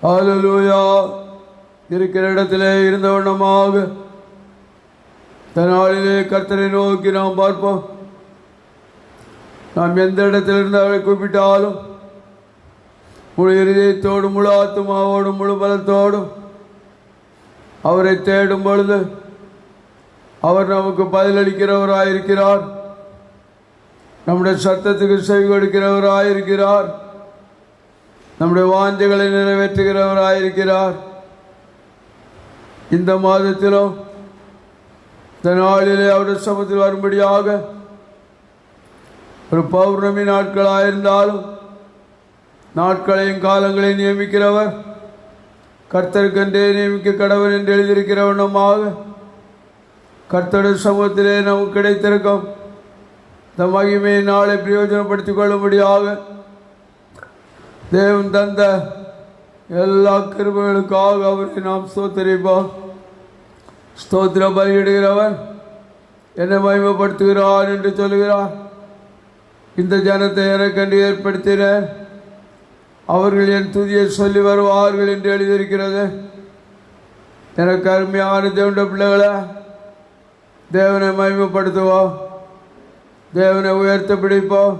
ஹல்லேலூயா. இருக்கிற இடத்திலே இருந்த வண்ணமாக தன்னாளிலே கர்த்தரை நோக்கி நாம் பார்ப்போம். நாம் எந்த இடத்தில் இருந்து அவரை கூப்பிட்டாலும் முழு இதயத்தோடும் முழு ஆத்துமாவோடும் முழு பலத்தோடும் அவரை தேடும் பொழுது அவர் நமக்கு பதிலளிக்கிறவராயிருக்கிறார். நம்முடைய சத்தத்துக்கு செவி கொடுக்கிறவராயிருக்கிறார். நம்முடைய வாஞ்சைகளை நிறைவேற்றுகிறவராயிருக்கிறார். இந்த மாதத்திலும் இந்த நாளிலே அவருடைய சமூகத்தில் வரும்படியாக ஒரு பௌர்ணமி நாட்களாயிருந்தாலும் நாட்களையும் காலங்களையும் நியமிக்கிறவர் கர்த்தருக்கென்றே நியமிக்க கடவுள் என்று எழுதியிருக்கிறவனமாக கர்த்தருடைய சமூகத்திலே நமக்கு கிடைத்திருக்கும் இந்த மகிமையை நாளை பிரயோஜனப்படுத்திக் கொள்ளும்படியாக தேவன் தந்த எல்லா கிருபைகளுக்காக அவரை நாம் ஸ்தோத்திரிப்போம். ஸ்தோத்திர பலியிடுகிறவர் என்னை மகிமைப்படுத்துகிறார் என்று சொல்கிறார். இந்த ஜனத்தை எனக்கென்று ஏற்படுத்தினர், அவர்கள் என் துதியை சொல்லி வருவார்கள் என்று எழுதியிருக்கிறது. எனக்கு அருமையான தேவனுடைய பிள்ளைகளை, தேவனை மகிமைப்படுத்துவோம், தேவனை உயர்த்த பிடிப்போம்.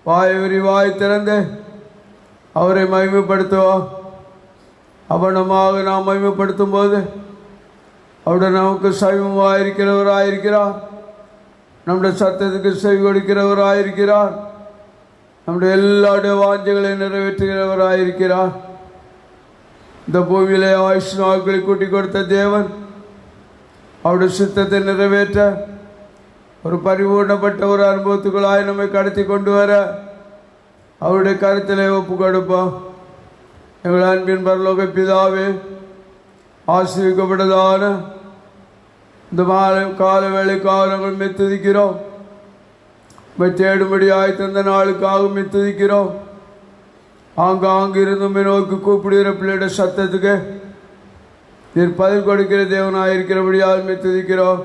வாய் திறந்து அவரை மகிமைப்படுத்துவோம். அவனமாக நாம் மகிமைப்படுத்தும் போது அவருடைய நமக்கு சமீபமாயிருக்கிறவராயிருக்கிறார். நம்முடைய சத்தத்துக்கு செவி கொடுக்கிறவராயிருக்கிறார். நம்முடைய எல்லாருடைய வாஞ்சைகளை நிறைவேற்றுகிறவராயிருக்கிறார். இந்த பூமியிலே ஆயுஷ் நாட்களை கூட்டி கொடுத்த தேவன் அவருடைய சித்தத்தை நிறைவேற்ற ஒரு பரிபூர்ணப்பட்ட ஒரு அனுபவத்துக்குள்ளாய் நம்மை கடத்தி கொண்டு வர அவருடைய கருத்திலே ஒப்பு கொடுப்போம். எங்கள் அன்பின் பரலோக பிதாவே, ஆசீர்வதிக்கப்பட்டதான இந்த கால வேளைக்காக நாங்கள் மெத்துதிக்கிறோம். தேடும்படியாய் தந்த நாளுக்காக மெத்துதிக்கிறோம். ஆங்காங்கிருந்து நோக்கி கூப்பிடுகிற பிள்ளையுடைய சத்தத்துக்கு நீர் பதில் கொடுக்கிற தேவனாயிருக்கிறபடியால் மெத்துதிக்கிறோம்.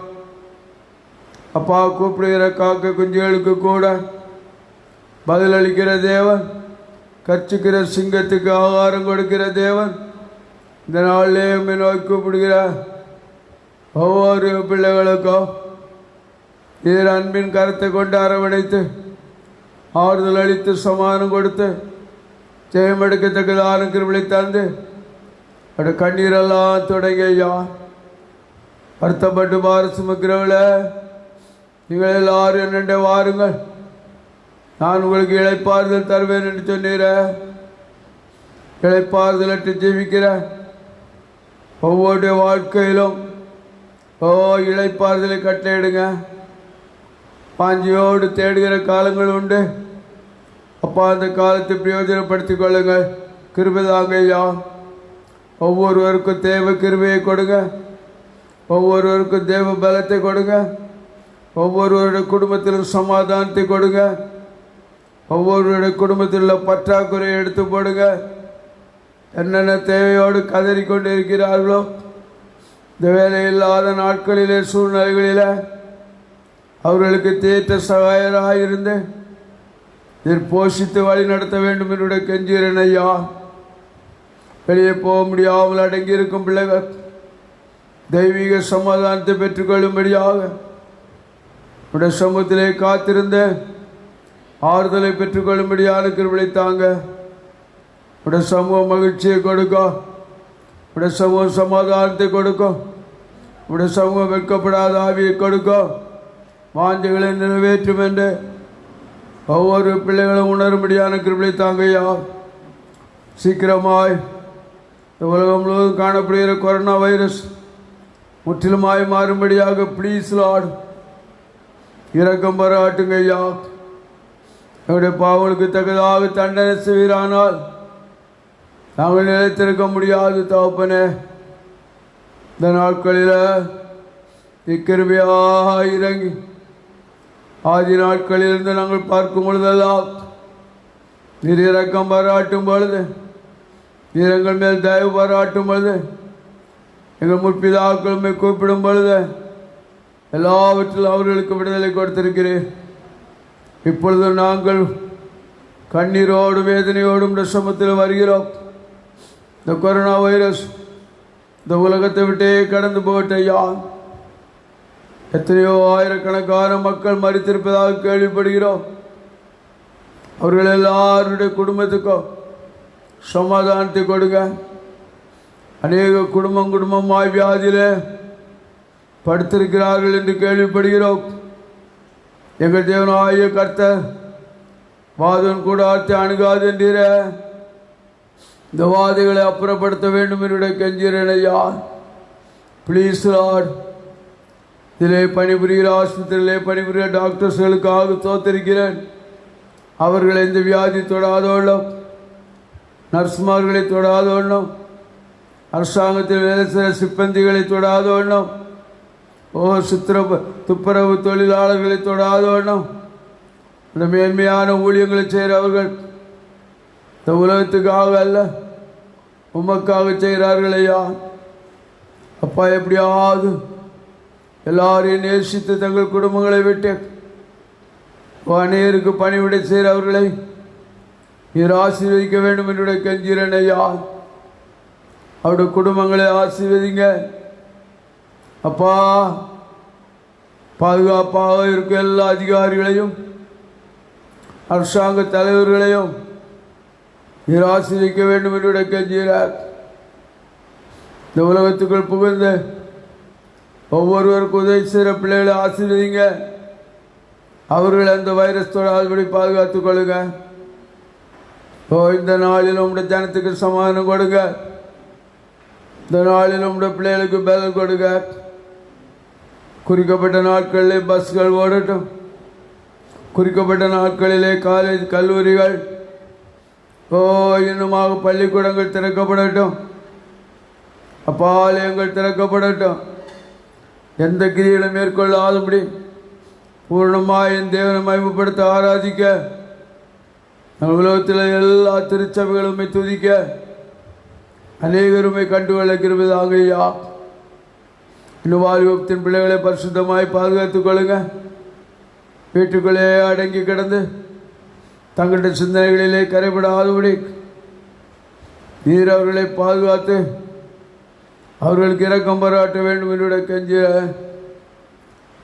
அப்பா, கூப்பிடுகிற காக்க குஞ்சுகளுக்கு கூட பதிலளிக்கிற தேவன், கர்ச்சிக்கிற சிங்கத்துக்கு ஆகாரம் கொடுக்கிற தேவன், இந்த நாளிலே நோக்கி கூப்பிடுகிற ஒவ்வொரு பிள்ளைகளுக்கும் நீர் அன்பின் கருத்தை கொண்டு அரவணைத்து ஆறுதல் அளித்து சமாதானம் கொடுத்து ஜெயமெடுக்கத்தக்கதான கிருபையை தந்து அவருடைய கண்ணீரெல்லாம் தொடங்கியா வருத்தப்பட்டு பார சுமக்கிறவள நீங்கள் எல்லாரும் என்னென்ன வாருங்கள், நான் உங்களுக்கு இளைப்பாறுதல் தருவேன் என்று சொன்னீர. இளைப்பாறுதல் அற்று ஜீவிக்கிற ஒவ்வொரு வாழ்க்கையிலும் இளைப்பாறுதலை கட்டளையிடுங்க. பாஞ்சியோடு தேடுகிற காலங்கள் உண்டு. அப்பா, அந்த காலத்தை பிரயோஜனப்படுத்திக் கொள்ளுங்கள். கிருபைதாங்க ஐயா. ஒவ்வொருவருக்கும் தேவ கிருபையை கொடுங்க. ஒவ்வொருவருக்கும் தேவ பலத்தை கொடுங்க. ஒவ்வொருவருடைய குடும்பத்திலும் சமாதானத்தை கொடுங்க. ஒவ்வொருவருடைய குடும்பத்தில் உள்ள பற்றாக்குறையை எடுத்து போடுங்க. என்னென்ன தேவையோடு கதறிக்கொண்டு இருக்கிறார்களோ இந்த வேலை இல்லாத நாட்களிலே சூழ்நிலைகளில் அவர்களுக்கு தேற்ற சகாயராக இருந்து நீர் போஷித்து வழி நடத்த வேண்டும் என்னுடைய கெஞ்சுகிறேன் ஐயா. வெளியே போக முடியாமல் அடங்கியிருக்கும் பிள்ளைகள் தெய்வீக சமாதானத்தை பெற்றுக்கொள்ளும்படியாக உடைய சமூகத்திலே காத்திருந்த ஆறுதலை பெற்றுக்கொள்ளும்படியான கிருபையை தாங்க. உடைய சமூகம் மகிழ்ச்சியை கொடுக்கும். உடைய சமூகம் சமாதானத்தை கொடுக்கும். உடைய சமூகம் வெட்கப்படாத ஆவியை கொடுக்கும். வாஞ்சைகளை நிறைவேற்றும் என்று ஒவ்வொரு பிள்ளைகளும் உணரும்படியான கிருபையை தாங்கய்யா. சீக்கிரமாய் உலகம் முழுவதும் காணப்படுகிற கொரோனா வைரஸ் முற்றிலுமாய் மாறும்படியாக ப்ளீஸ் லார்ட் இரக்கம் பாராட்டுங்க ஐயா. என்னுடைய பாவங்களுக்கு தக்கதாக தண்டனை செய்வீரானால் நாங்கள் நிலைத்திருக்க முடியாது தகப்பனே. இந்த நாட்களில் இக்கிருபையாக இறங்கி ஆதி நாட்களிலிருந்து நாங்கள் பார்க்கும் பொழுதெல்லாம் நீர் இரக்கம் பாராட்டும் பொழுது, நீர் எங்கள் மேல் தயவு பாராட்டும் பொழுது, எங்கள் முற்பிதாக்களுமே கூப்பிடும் பொழுது எல்லாவற்றிலும் அவர்களுக்கு விடுதலை கொடுத்திருக்கிறேன். இப்பொழுது நாங்கள் கண்ணீரோடும் வேதனையோடும் சமத்தில் வருகிறோம். இந்த கொரோனா வைரஸ் இந்த உலகத்தை விட்டே கடந்து போகட்டையா. எத்தனையோ ஆயிரக்கணக்கான மக்கள் மரித்திருப்பதாக கேள்விப்படுகிறோம். அவர்கள் எல்லாருடைய குடும்பத்துக்கும் சமாதானத்தை கொடுங்க. அநேக குடும்பமாய் வியாதியில படுத்திருக்கிறார்கள் என்று கேள்விப்படுகிறோம். எங்கள் தேவனாகிய கர்த்தர் வாதன் கூடாரத்தை அணுகாது என்றீர. இந்த வாதிகளை அப்புறப்படுத்த வேண்டும் என்று கெஞ்சுகிறேன் ஐயா. Please Lord. இதிலே பணிபுரிகிற ஆஸ்பத்திரியிலே பணிபுரிகிற டாக்டர்ஸ்களுக்காக தோத்தரிக்கிறேன். அவர்களை இந்த வியாதி தொடாதோள்ளும், நர்சுமார்களை தொடாதோள்ளும், அரசாங்கத்தில் வேலை செய்கிற சிப்பந்திகளை தொடாதோள்ளும், துப்புரவு தொழிலாளர்களை தொடாதோள்ளும், இந்த மேன்மையான ஊழியங்களை செய்கிறவர்கள் இந்த உலகத்துக்காக அல்ல உமக்காக செய்கிறார்கள் ஐயா. அப்பா, எப்படியாவது எல்லாரையும் நேசித்து தங்கள் குடும்பங்களை விட்டு அநேருக்கு பணிவிடை செய்கிறவர்களை நீர் ஆசீர்வதிக்க வேண்டும் என்று கெஞ்சுகிறேன் ஐயா. அவருடைய குடும்பங்களை ஆசீர்வதிங்க அப்பா. பாதுகாப்பாக இருக்கும் எல்லா அதிகாரிகளையும் அரசாங்க தலைவர்களையும் நீர் ஆசீர்வதிக்க வேண்டும் என்று கெஞ்சுகிறார். இந்த உலகத்துக்குள் புகுந்து ஒவ்வொருவருக்கும் உதவி செய்கிற பிள்ளைகளை ஆசீர்வதிங்க. அவர்கள் அந்த வைரஸ் தொடாதபடி பாதுகாத்துக் கொள்ளுங்க. இந்த நாளில் உங்களுடைய ஜனத்துக்கு சமாதானம் கொடுங்க. இந்த நாளில் உங்களுடைய பிள்ளைகளுக்கு பலன் கொடுங்க. குறிக்கப்பட்ட நாட்களிலே பஸ்கள் ஓடட்டும். குறிக்கப்பட்ட நாட்களிலே காலேஜ் கல்லூரிகள் இன்னுமாக பள்ளிக்கூடங்கள் திறக்கப்படட்டும். அப்பா, ஆலயங்கள் திறக்கப்படட்டும். எந்த கிரியிலும் மேற்கொள்ளாதபடி பூர்ணமாக என் தேவனை மகிமைப்படுத்த ஆராதிக்க உலகத்தில் எல்லா திருச்சபைகளுமே துதிக்க அநேகருமை கண்டுகொள்ள கிருபையாக ஐயா. இன்னும் வாலிபத்தின் பிள்ளைகளை பரிசுத்தமாய் பாதுகாத்துக் கொள்ளுங்க. வீட்டுக்குள்ளே அடங்கி கிடந்து தங்களுடைய சிந்தனைகளிலே கரைபடாதபடி நீர் அவர்களை பாதுகாத்து அவர்களுக்கு இரக்கம் பாராட்ட வேண்டும் என்று கெஞ்சிற.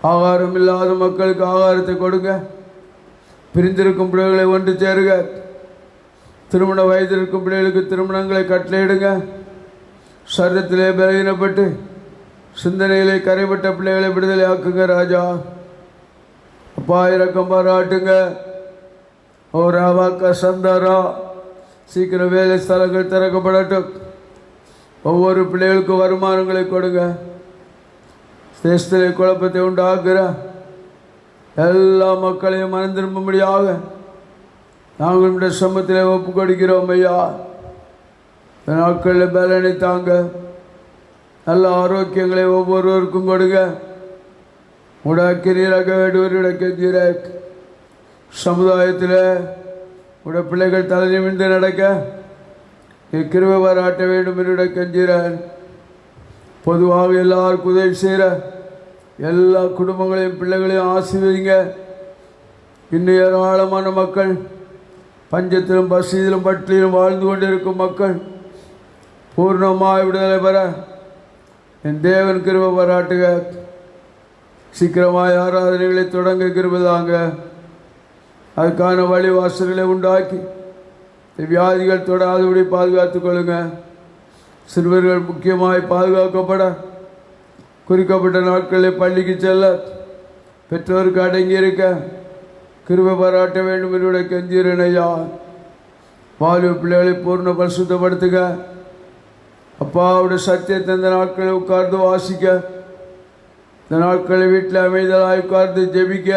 ஆகாரம் இல்லாத மக்களுக்கு ஆகாரத்தை கொடுங்க. பிரிந்திருக்கும் பிள்ளைகளை ஒன்று சேருங்க. திருமண வயதில் இருக்கும் பிள்ளைகளுக்கு திருமணங்களை கட்டளையிடுங்க. சரீரத்திலே பலகீனப்பட்டு சிந்தனையிலே கரைப்பட்ட பிள்ளைகளை விடுதலை ஆக்குங்க ராஜா. அப்பா, இரக்கம் பாராட்டுங்க. ராவாக்கா சந்தாரா, சீக்கிரம் வேலை ஸ்தலங்கள் திறக்கப்படட்டும். ஒவ்வொரு பிள்ளைகளுக்கும் வருமானங்களை கொடுங்க. தேசத்திலே குழப்பத்தை உண்டாக்குற எல்லா மக்களையும் மனம் திரும்பும்படியாக நாங்கள் இந்த சமத்திலே ஒப்பு கொடுக்கிறோம் ஐயா. நாட்களில் பலனை தாங்க. நல்ல ஆரோக்கியங்களை ஒவ்வொருவருக்கும் கொடுங்க. உடக்கிரீராக வேண்டுவரிட கெஞ்சிற. சமுதாயத்தில் உடைய பிள்ளைகள் தலை நிமிர்ந்து நடக்க கிருபை பாராட்ட வேண்டும் என்று கெஞ்சிறேன். பொதுவாக எல்லாருக்கும் உதவி செய்கிற எல்லா குடும்பங்களையும் பிள்ளைகளையும் ஆசீர்வதிங்க. இன்னும் ஏராளமான மக்கள் பஞ்சத்திலும் பசியிலும் பட்டியலும் வாழ்ந்து கொண்டிருக்கும் மக்கள் பூர்ணமாய் விடுதலை பெற என் தேவன் கிருபை பாராட்டுக. சீக்கிரமாய் ஆராதனைகளை தொடங்க கிருபைதாங்க. அதுக்கான வழிவாசல்களை உண்டாக்கி வியாதிகள் தொடாதபடி பாதுகாத்துக் கொள்ளுங்க. சிறுவர்கள் முக்கியமாய் பாதுகாக்கப்பட குறிக்கப்பட்ட நாட்களில் பள்ளிக்கு செல்ல பெற்றோருக்கு அடங்கி இருக்க கிருபை பாராட்ட வேண்டும் என்று கெஞ்சுகிறேன் ஐயா. வாலிப பிள்ளைகளை பூர்ண பரிசுத்தப்படுத்துக. அப்பாவுடைய சத்தியத்தை இந்த நாட்களை உட்கார்ந்து வாசிக்க, இந்த நாட்களை வீட்டில் அமைதலாக உட்கார்ந்து ஜெபிக்க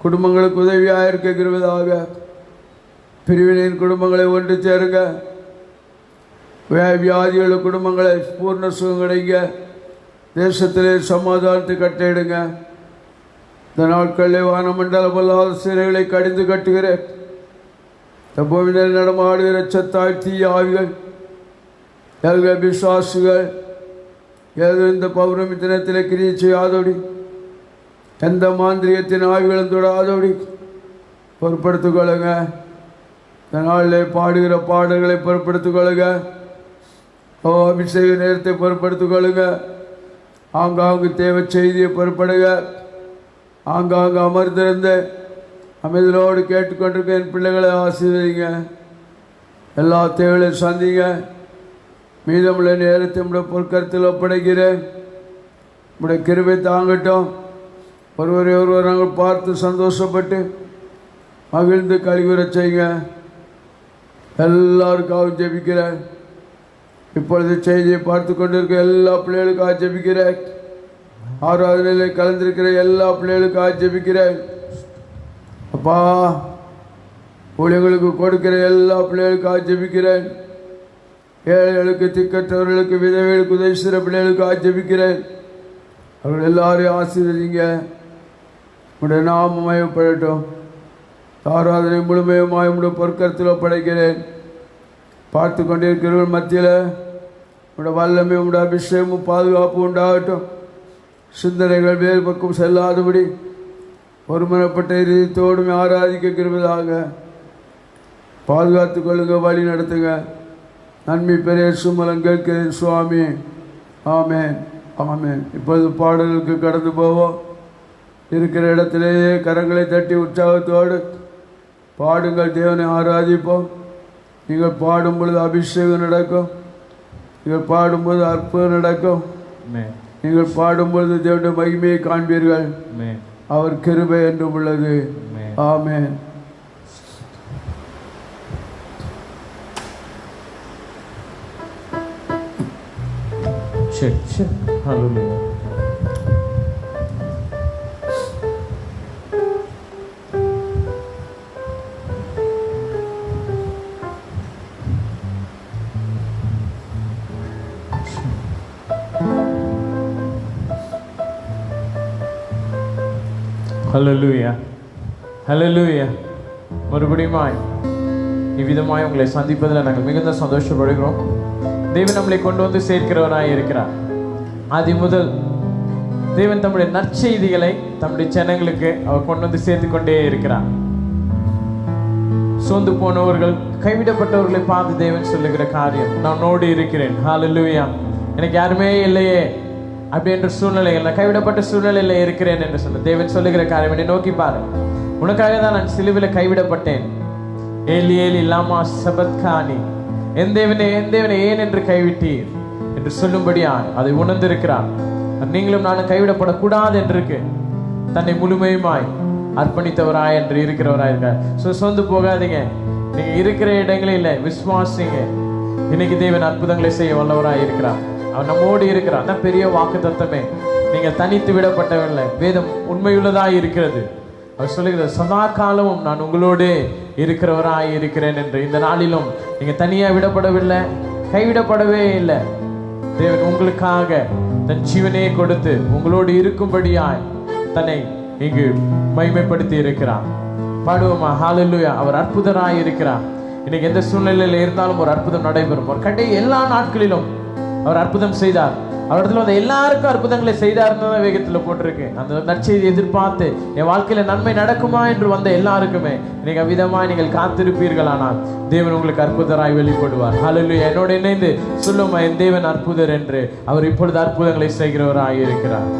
குடும்பங்களுக்கு உதவியாக இருக்க கிருபையாக. பிரிவினையின் குடும்பங்களை ஒன்று சேருங்க. வியாதியுள்ள குடும்பங்களை பூர்ண சுகம் கிடைங்க. தேசத்திலே சமாதானத்தை கட்டிடுங்க. இந்த நாட்களிலே வானமண்டல பொல்லாத சிறைகளை கடிந்து கட்டுகிறேன். பூமியில் நடமாடுகிற சத்தாய் தீய ஆவிகள் விசுவாசிகள் இந்த பௌர்ணமி தினத்தில் கிரியை செய்யாதோடி, எந்த மாந்திரியத்தின் ஆவிகளும் தொடாதோடி பொறுப்படுத்திக் கொள்ளுங்க. இந்த நாளிலே பாடுகிற பாடல்களை பொறுப்படுத்திக் கொள்ளுங்க. அபிஷேக நேரத்தை பொறுப்படுத்திக் கொள்ளுங்க. ஆங்காங்கு தேவை செய்தியை பொறுப்படுங்க. ஆங்காங்கு அமர்ந்திருந்த அமைதியோடு கேட்டுக்கொண்டிருக்க என் பிள்ளைகளை ஆசீர்வதிங்க. எல்லா தேவைகளையும் சந்திங்க. மீதமுள்ள நேரத்தை உடைய பொற்கருத்தில் ஒப்படைக்கிறேன். உடைய கிருபை தாங்கட்டும். ஒருவரை ஒருவர் நாங்கள் பார்த்து சந்தோஷப்பட்டு மகிழ்ந்து கழிவுற செய்யுங்க. எல்லாருக்காகவும் ஜெபிக்கிறேன். இப்பொழுது செய்தியை பார்த்து கொண்டிருக்க எல்லா பிள்ளைகளுக்காக ஜெபிக்கிறேன். ஆராதனையில் கலந்திருக்கிற எல்லா பிள்ளைகளுக்காக ஜெபிக்கிறேன். அப்பா, ஊழியர்களுக்கு கொடுக்கிற எல்லா பிள்ளைகளுக்காக ஜெபிக்கிறேன். ஏழைகளுக்கு, திக்கற்றவர்களுக்கு, விதவைகளுக்கு உதவி செய்கிற பிள்ளைகளுக்காக ஜெபிக்கிறேன். அவர்கள் எல்லாரையும் ஆசீர்வதிங்க. உடைய நாமம் மகிமைப்படட்டும். ஆராதனை முழுமையுமாய் உடைய பொற்கருத்தில் ஒப்படைக்கிறேன். பார்த்து கொண்டிருக்கிறவர்கள் மத்தியில் உடைய வல்லமை, உடைய அபிஷேகமும் பாதுகாப்பு உண்டாகட்டும். சிந்தனைகள் வேறு பக்கம் செல்லாதபடி ஒருமனப்பட்ட இதயத்தோடும் ஆராதிக்க கிருபையாக பாதுகாத்து கொள்ளுங்க, வழி நடத்துங்க. நன்மை பெரிய சுமலம் கேட்கிறேன் சுவாமி. ஆமேன், ஆமேன். இப்போது பாடலுக்கு கடந்து போவோம். இருக்கிற இடத்திலேயே கரங்களை தட்டி உற்சாகத்தோடு பாடுங்கள். தேவனை ஆராதிப்போம். நீங்கள் பாடும் பொழுது அபிஷேகம் நடக்கும். நீங்கள் பாடும்போது அற்புதம் நடக்கும். நீங்கள் பாடும்பொழுது தேவனுடைய மகிமையை காண்பீர்கள். அவர் கிருபை என்றும் உள்ளது. ஆமென். ஹல்லேலூயா, ஹல்லேலூயா. மறுபடியும் இவ்விதமாய் உங்களை சந்திப்பதில் நாங்கள் மிகுந்த சந்தோஷப்படுகிறோம். தேவன் நம்மளை கொண்டு வந்து சேர்க்கிறவராய் இருக்கிறார். ஆதி முதல் தேவன் தம்முடைய நற்செய்திகளை தம்முடைய ஜனங்களுக்கு அவர் கொண்டு வந்து சேர்த்து கொண்டே இருக்கிறார். சோர்ந்து போனவர்கள், கைவிடப்பட்டவர்களை பார்த்து தேவன் சொல்லுகிற காரியம், நான் உன்னோடு இருக்கிறேன். ஹல்லேலூயா. எனக்கு யாருமே இல்லையே அப்படின்ற சூழ்நிலைகள், நான் கைவிடப்பட்ட சூழ்நிலையில இருக்கிறேன் என்று சொல்ல தேவன் சொல்லுகிற காரியம், என்னை நோக்கி பாரு, உனக்காக தான் நான் சிலுவையில் கைவிடப்பட்டேன். ஏலி ஏலி லாமா சபத்கானி, என் தேவனே ஏன் என்று கைவிட்டீர் என்று சொல்லும்படியா அதை உணர்ந்திருக்கிறார். நீங்களும் நானும் கைவிடப்படக்கூடாது என்று தன்னை முழுமையுமாய் அர்ப்பணித்தவராய் என்று இருக்கிறவராய் இருக்கார். சொந்து போகாதீங்க. நீங்க இருக்கிற இடங்களில் விசுவாசிங்க. இன்னைக்கு தேவன் அற்புதங்களை செய்ய வல்லவராய் இருக்கிறார். அவர் நம்மோடு இருக்கிறார். அதான் பெரிய வாக்கு தத்தமே. நீங்கள் தனித்து விடப்பட்டவில்லை. வேதம் உண்மையுள்ளதாய் இருக்கிறது. அவர் சொல்லுகிறது, சதா காலமும் நான் உங்களோடு இருக்கிறவராய் இருக்கிறேன் என்று. இந்த நாளிலும் நீங்க தனியா விடப்படவில்லை, கைவிடப்படவே இல்லை. தேவன் உங்களுக்காக தன் ஜீவனையே கொடுத்து உங்களோடு இருக்கும்படியாய் தன்னை இங்கு மகிமைப்படுத்தி இருக்கிறார். பாடுவோமா? ஹல்லேலூயா. அவர் அற்புதராய் இருக்கிறார். இன்னைக்கு எந்த சூழ்நிலையில இருந்தாலும் ஒரு அற்புதம் நடைபெறும். ஒரு கடை எல்லா நாட்களிலும் அவர் அற்புதம் செய்தார். அவரிடத்துல வந்து எல்லாருக்கும் அற்புதங்களை செய்தார்னு தான் வேகத்தில் போட்டிருக்கு. அந்த நற்செய்தி எதிர்பார்த்து என் வாழ்க்கையில நன்மை நடக்குமா என்று வந்த எல்லாருக்குமே இன்னைக்கு அவ்விதமாய் நீங்கள் காத்திருப்பீர்களானால் தேவன் உங்களுக்கு அற்புதராய் வெளிப்படுவார். ஹல்லேலூயா. என்னோடு இணைந்து சொல்லுமா, என் தேவன் அற்புதர் என்று. அவர் இப்பொழுது அற்புதங்களை செய்கிறவராய் இருக்கிறார்.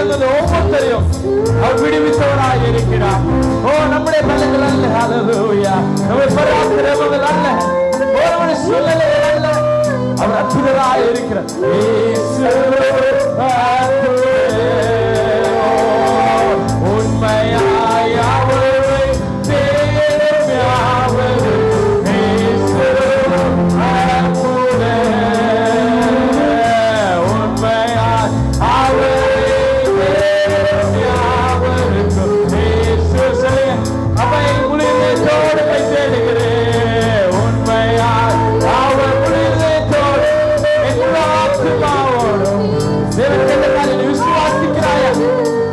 இருந்தது ஒவ்வொருத்தரையும் அவர் விடுவித்தவராய் இருக்கிறார். ஓ, நம்முடைய பலங்கள் அல்ல, ஹalleluya, நம்முடைய பராக்கிரமங்கள் அல்ல, ஓ நம்முடைய சூழ்நிலைகள் அல்ல, அவர் அற்புதராய் இருக்கிறார். இயேசு உண்மையாய் அவரை தேடும் யாவரும் இயேசு அற்புதர். உண்மையாய் அவரை தேடும் யாவருக்கும் இயேசு. சொல்லுங்க, அவை முழுமையோடு தேடுகிறேன். உண்மையாய் அவர் முழுமையோடு என் ஆத்துமாவோடும். தேவன் கேட்டால் நீ விசுவாசிக்கிறாயா?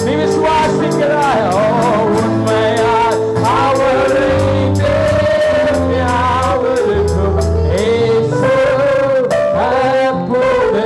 நீ விசுவாசிக்கிறாயா? உண்மையாய் அவரை தேடும் யாவருக்கும் இயேசு அற்புதர்.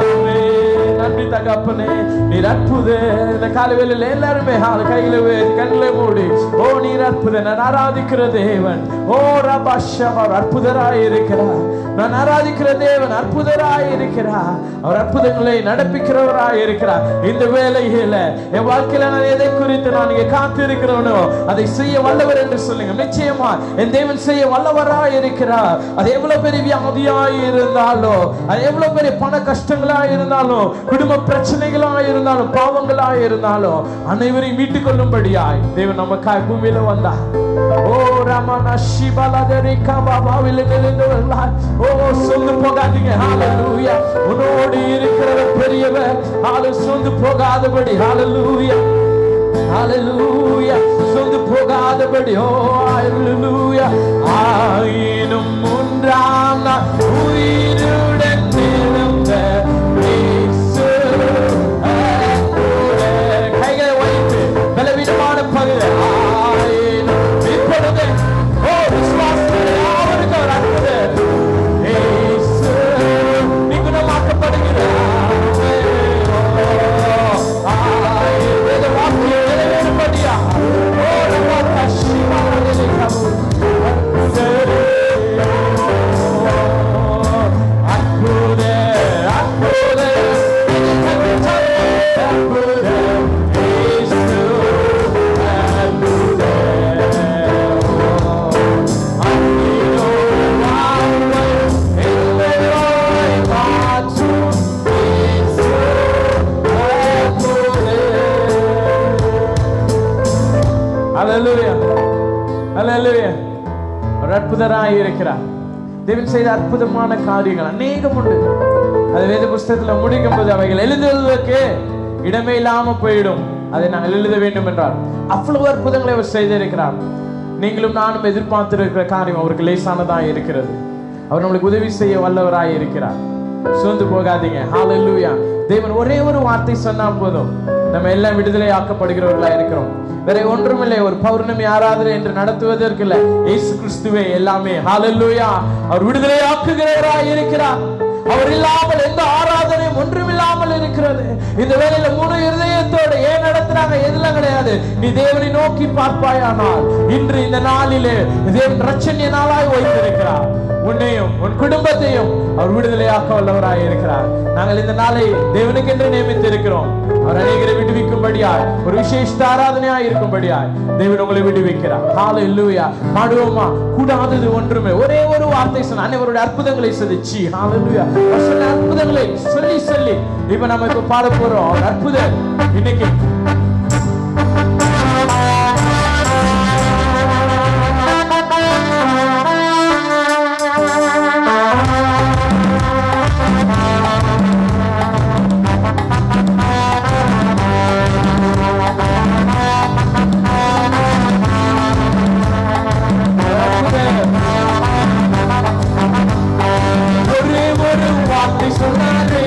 ஆமென். நன்றி தகப்பனே, நீர் அற்புதர். இந்த காலைவேளையில் எல்லாருமே கையில கண்களை மூடி, ஓ நீர் அற்புதர், நான் ஆராதிக்கிற தேவன், ஓ ரபாஷம், அவர் அற்புதராய் இருக்கிறார். நான் ஆராதிக்கிற தேவன் அற்புதராய் இருக்கிறார். அவர் அற்புதங்களை நடப்பிக்கிறவராய் இருக்கிறார். இந்த வேளையில என் வாழ்க்கையில நான் எதை குறித்து நான் இங்கே காத்து இருக்கிறவனோ அதை செய்ய வல்லவர் என்று சொல்லுங்க. நிச்சயமா என் தேவன் செய்ய வல்லவராய் இருக்கிறார். அது எவ்வளவு பெரிய வியாதியாய் இருந்தாலும், அது எவ்வளவு பெரிய பண கஷ்டங்களாய் இருந்தாலும், குடும்ப பிரச்சனைகளாய் இருந்தாலும், பாவங்களாய் இருந்தாலும், அனைவரையும் மீட்டுக் கொள்ளும்படியாய் தேவன் நமக்காய் பூமியில வந்தார். ஓ ரமண சிவலதரிகா பாபாவில் நிலைந்தவர்களாய், ஓ சொந்து போகாதீங்க. ஹalleluya, உன்னோடு இருக்கிறவர் பெரியவர். சொந்து போகாதபடி, ஹalleluya, ஹalleluya, சொந்து போகாதபடி. ஓ ஹalleluya. ஆயினும் ஒன்றாம் நாள் உயிருடன் எழுந்த இயேசு அற்புதர். கைகளை வைத்து பலவீனமான பகுதி ஆயினும் இப்பொழுது, ஓ விசுவாசத்தில் யாவருக்கு அவர் அற்புதர். இயேசு நீ குணமாக்கப்படுகிறார். அற்புதராய் இருக்கிறார். தேவன் செய்த அற்புதமான காரியங்கள் அநேகம் உண்டு. அது வேத புஸ்தகத்தில் முடிக்கும் போது அவைகள் எழுதுவதற்கு இடமே இல்லாம போயிடும். அதை நாங்கள் எழுத வேண்டும் என்றார். அவ்வளவு அற்புதங்களை அவர் செய்திருக்கிறார். நீங்களும் நானும் எதிர்பார்த்திருக்கிற காரியம் அவருக்கு லேசானதாக இருக்கிறது. அவர் நம்மளுக்கு உதவி செய்ய வல்லவராய் இருக்கிறார். சோர்ந்து போகாதீங்க. ஹalleluya. தேவன் ஒரே ஒரு வார்த்தை சொன்னா போதும் நம்ம எல்லாம் விடுதலை ஆக்கப்படுகிறவர்களா இருக்கிறோம். வேற ஒன்றுமில்லை. ஒரு பௌர்ணமி ஆராதனை என்று நடத்துவதற்கு இல்லை, இயேசு கிறிஸ்துவே எல்லாமே. ஹalleluya. அவர் விடுதலை ஆக்குகிறவராய் இருக்கிறார். அவர் இல்லாமல் எந்த ஆராதனையும் ஒன்றுமில்லாமல் இருக்கிறது. இந்த வேளையில முழு இருதயத்தோடு ஏன் நடத்துறாங்க எதுலாம் கிடையாது. நீ தேவனை நோக்கி பார்ப்பாயானால் இன்று இந்த நாளிலே தேவன் ரட்சணிய நாளாய் வைத்திருக்கிறார். உன்னையும் உன் குடும்பத்தையும் அவர் விடுதலையாக்க வல்லவராய் இருக்கிறார். நாங்கள் இந்த நாளை தேவனுக்கென்று நியமித்து இருக்கிறோம். அவர் அநேகரை விடுவிக்கும்படியாய், ஒரு விசேஷ ஆராதனையாய் இருக்கும்படியாய் தேவன் உங்களை விடுவிக்கிறார். ஹalleluya. பாடுவோமா? கூடாதது ஒன்றுமே. ஒரே ஒரு வார்த்தை சொன்ன அனைவருடைய அற்புதங்களை சொல்லிச்சு. ஹalleluya. அற்புதங்களை சொல்லி சொல்லி இப்ப நம்ம இப்ப பாட போறோம். அற்புதம் இன்னைக்கு சொன்னாரே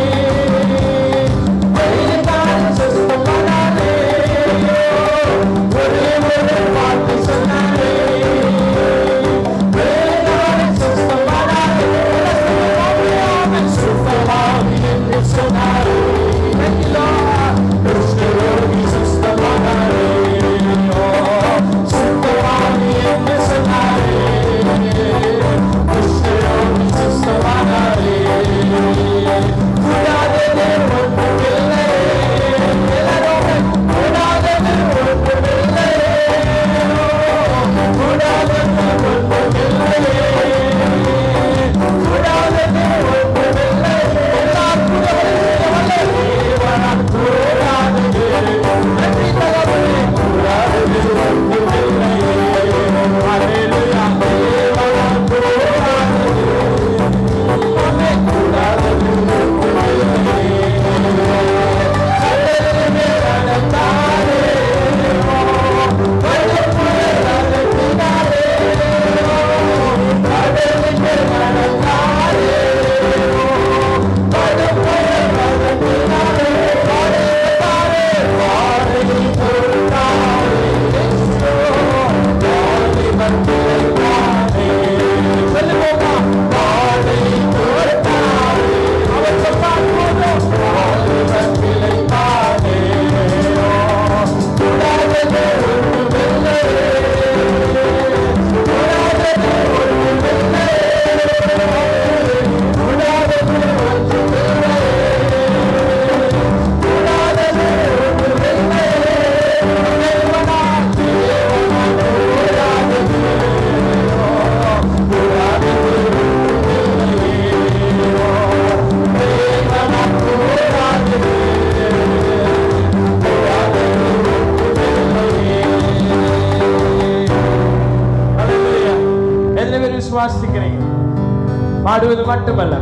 பாடுவது மட்டுமல்ல,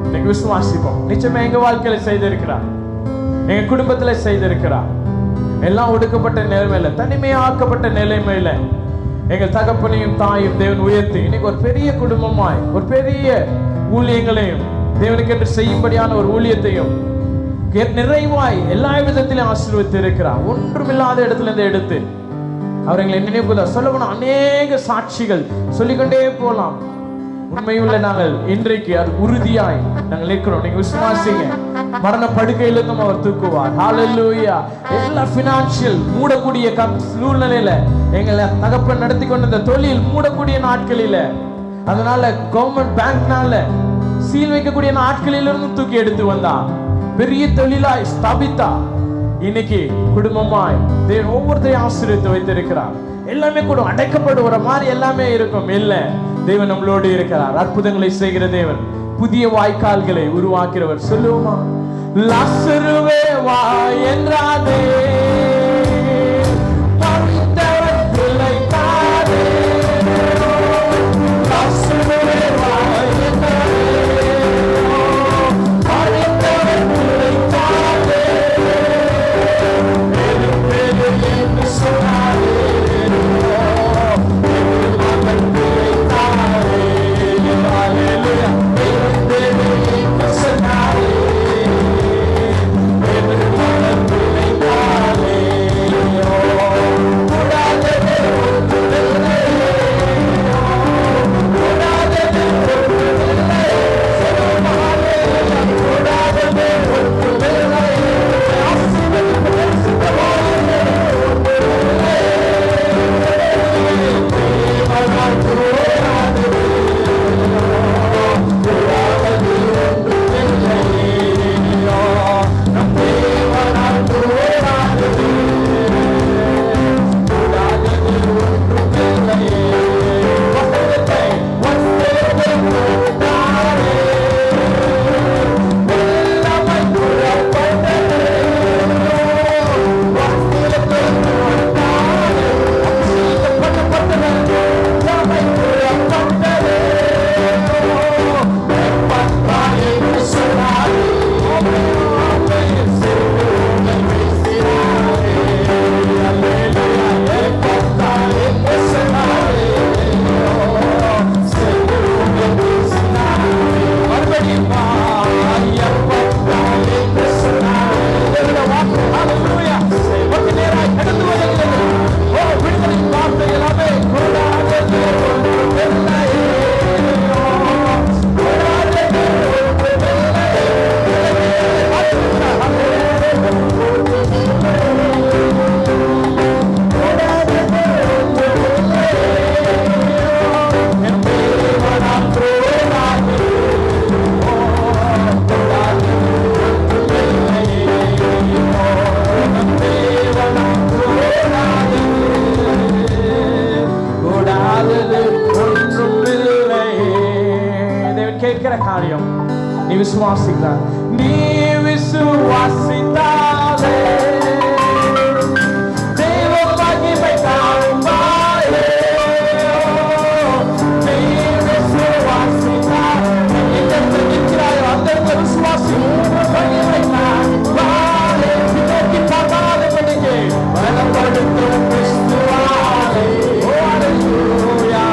இன்னைக்கு விசுவாசிப்போம். நிச்சயமா எங்க வாழ்க்கையில செய்திருக்கிறார், எங்க குடும்பத்துல செய்திருக்கிறார். எல்லாம் ஒடுக்கப்பட்ட நிலைமையில, தனிமையாக்கப்பட்ட நிலைமையில எங்கள் தகப்பனையும் தாயும் தேவன் உயர்த்தி இன்னைக்கு ஒரு பெரிய குடும்பமாய் ஒரு பெரிய ஊழியங்களையும் தேவனுக்கு என்று செய்யும்படியான ஒரு ஊழியத்தையும் நிறைவாய் எல்லா விதத்திலும் ஆசீர்வதித்து இருக்கிறார். ஒன்றுமில்லாத இடத்துல இருந்து எடுத்து அவர் எங்களை நினைவுல சொல்லணும். அநேக சாட்சிகள் சொல்லிக்கொண்டே போலாம். உண்மையுள்ள நாங்கள் இன்றைக்கு அது உறுதியாய் நாங்கள் இருக்கிறோம். நீங்க விசுவாசிங்க, மரண படுக்கையிலிருந்தும் அவர் தூக்குவார். ஹல்லேலூயா. எல்லா பினான்சியல் மூடக்கூடிய சூழ்நிலையில எங்களை தகப்பன் நடத்தி கொண்ட தொழில் மூடக்கூடிய நாட்களில, அதனால கவர்மெண்ட் பேங்க்னால சீல் வைக்கக்கூடிய நாட்களிலிருந்து தூக்கி எடுத்து வந்தா பெரிய தொழிலாய் ஸ்தாபித்தா இன்னைக்கு குடும்பமாய் தேவன் ஒவ்வொருத்தையும் ஆசீர்வதித்து வைத்திருக்கிறார். எல்லாமே கூட அடைக்கப்படுகிற மாதிரி எல்லாமே இருக்கும். இல்ல, தேவன் நம்மளோடு இருக்கிறார். அற்புதங்களை செய்கிற தேவன், புதிய வாய்க்கால்களை உருவாக்கிறவர். சொல்லுவோமா? லாசருவே வா என்றாதே, காரியம் நீ விசுவாசிக்கிறார். நீ விசுவாசித்தாலே தேவ மகிமை காண்பாயே. நீ விசுவாசித்தால் எங்க நிற்கிறாயோ அந்த விசுவாசி மகிமை காண்பாயே. நோக்கி பார்க்காத படிக்கை பலப்படுத்தும் கிறிஸ்துவாலே. ஓ அல்லேலூயா.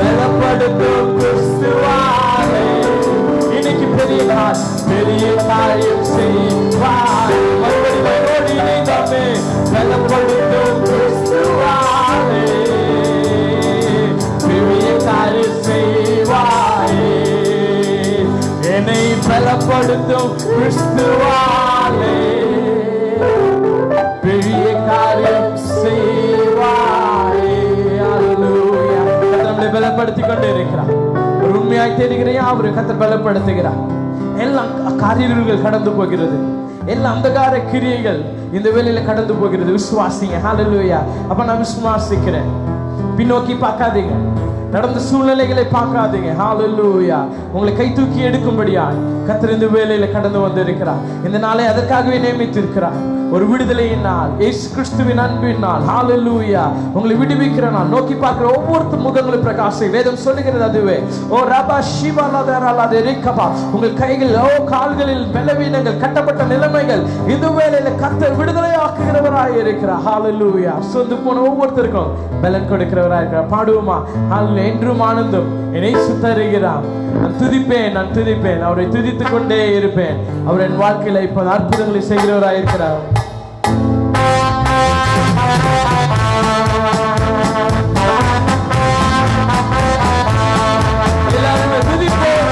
பலப்படுத்தும் கிறிஸ்துவாலே. இன்னைக்கு பெரிய காரியம் செய்வாய். மறுபடியும் இணைந்தாமே பலப்படுத்தும் கிறிஸ்துவாலே. பெரிய காரியம் செய்வாயே. என்னை பலப்படுத்தும் கிறிஸ்துவாலே. பெரிய காரியம் செய்வாயே. அல்லேலூயா. நம்மை பலப்படுத்திக் கொண்டே இருக்கிறார். ஒரு உண்மையாய் தேடுகிறையா அவரு கர்த்தர் பலப்படுத்துகிறார். எல்லாம் காரியங்கள் கடந்து போகிறது. எல்லா அந்தகார கிரியைகள் இந்த வேளையில கடந்து போகிறது. விசுவாசிங்க. ஹல்லேலூயா. அப்ப நான் விசுவாசிக்கிறேன். பின்னோக்கி பார்க்காதீங்க. நடந்த சூழ்நிலைகளை பார்க்காதீங்க. ஹalleluya. உங்களை கை தூக்கி எடுக்கும்படியா கர்த்தர் இந்த வேளையில கடந்து வந்திருக்கிறார். இந்த நாளை அதற்காகவே நியமித்திருக்கிறார். ஒரு விடுதலையின் நாள், இயேசு கிறிஸ்துவின் அன்பின் நாள். ஹalleluya. உங்களை விடுவிக்கிற நாள். நோக்கி பார்க்கிற ஒவ்வொரு முகங்களும் பிரகாசி. வேதம் சொல்லுகிறது அதுவே. ஓ ரபா ஷிவலதரலதே ரிகபா. உங்கள் கைகள் கால்களில் பலவீனங்கள், கட்டப்பட்ட நிலைமைகள் இந்த வேளையில கர்த்தர் விடுதலை ஆக்குகிறவராய் இருக்கிறார். ஹalleluya. சொந்து போன ஒவ்வொருத்தருக்கும் பலன் கொடுக்கிறவராய் இருக்கிறார். பாடுவோமா? ஹalleluya. என்றும் ஆனந்தம் என்னை சுத்தருகிறார். நான் துதிப்பேன், அவரை துதித்துக் கொண்டே இருப்பேன். அவர் என் வாழ்க்கையில இப்ப அற்புதங்களை செய்கிறவராய் இருக்கிறார். எல்லாருமே துதிப்போம்.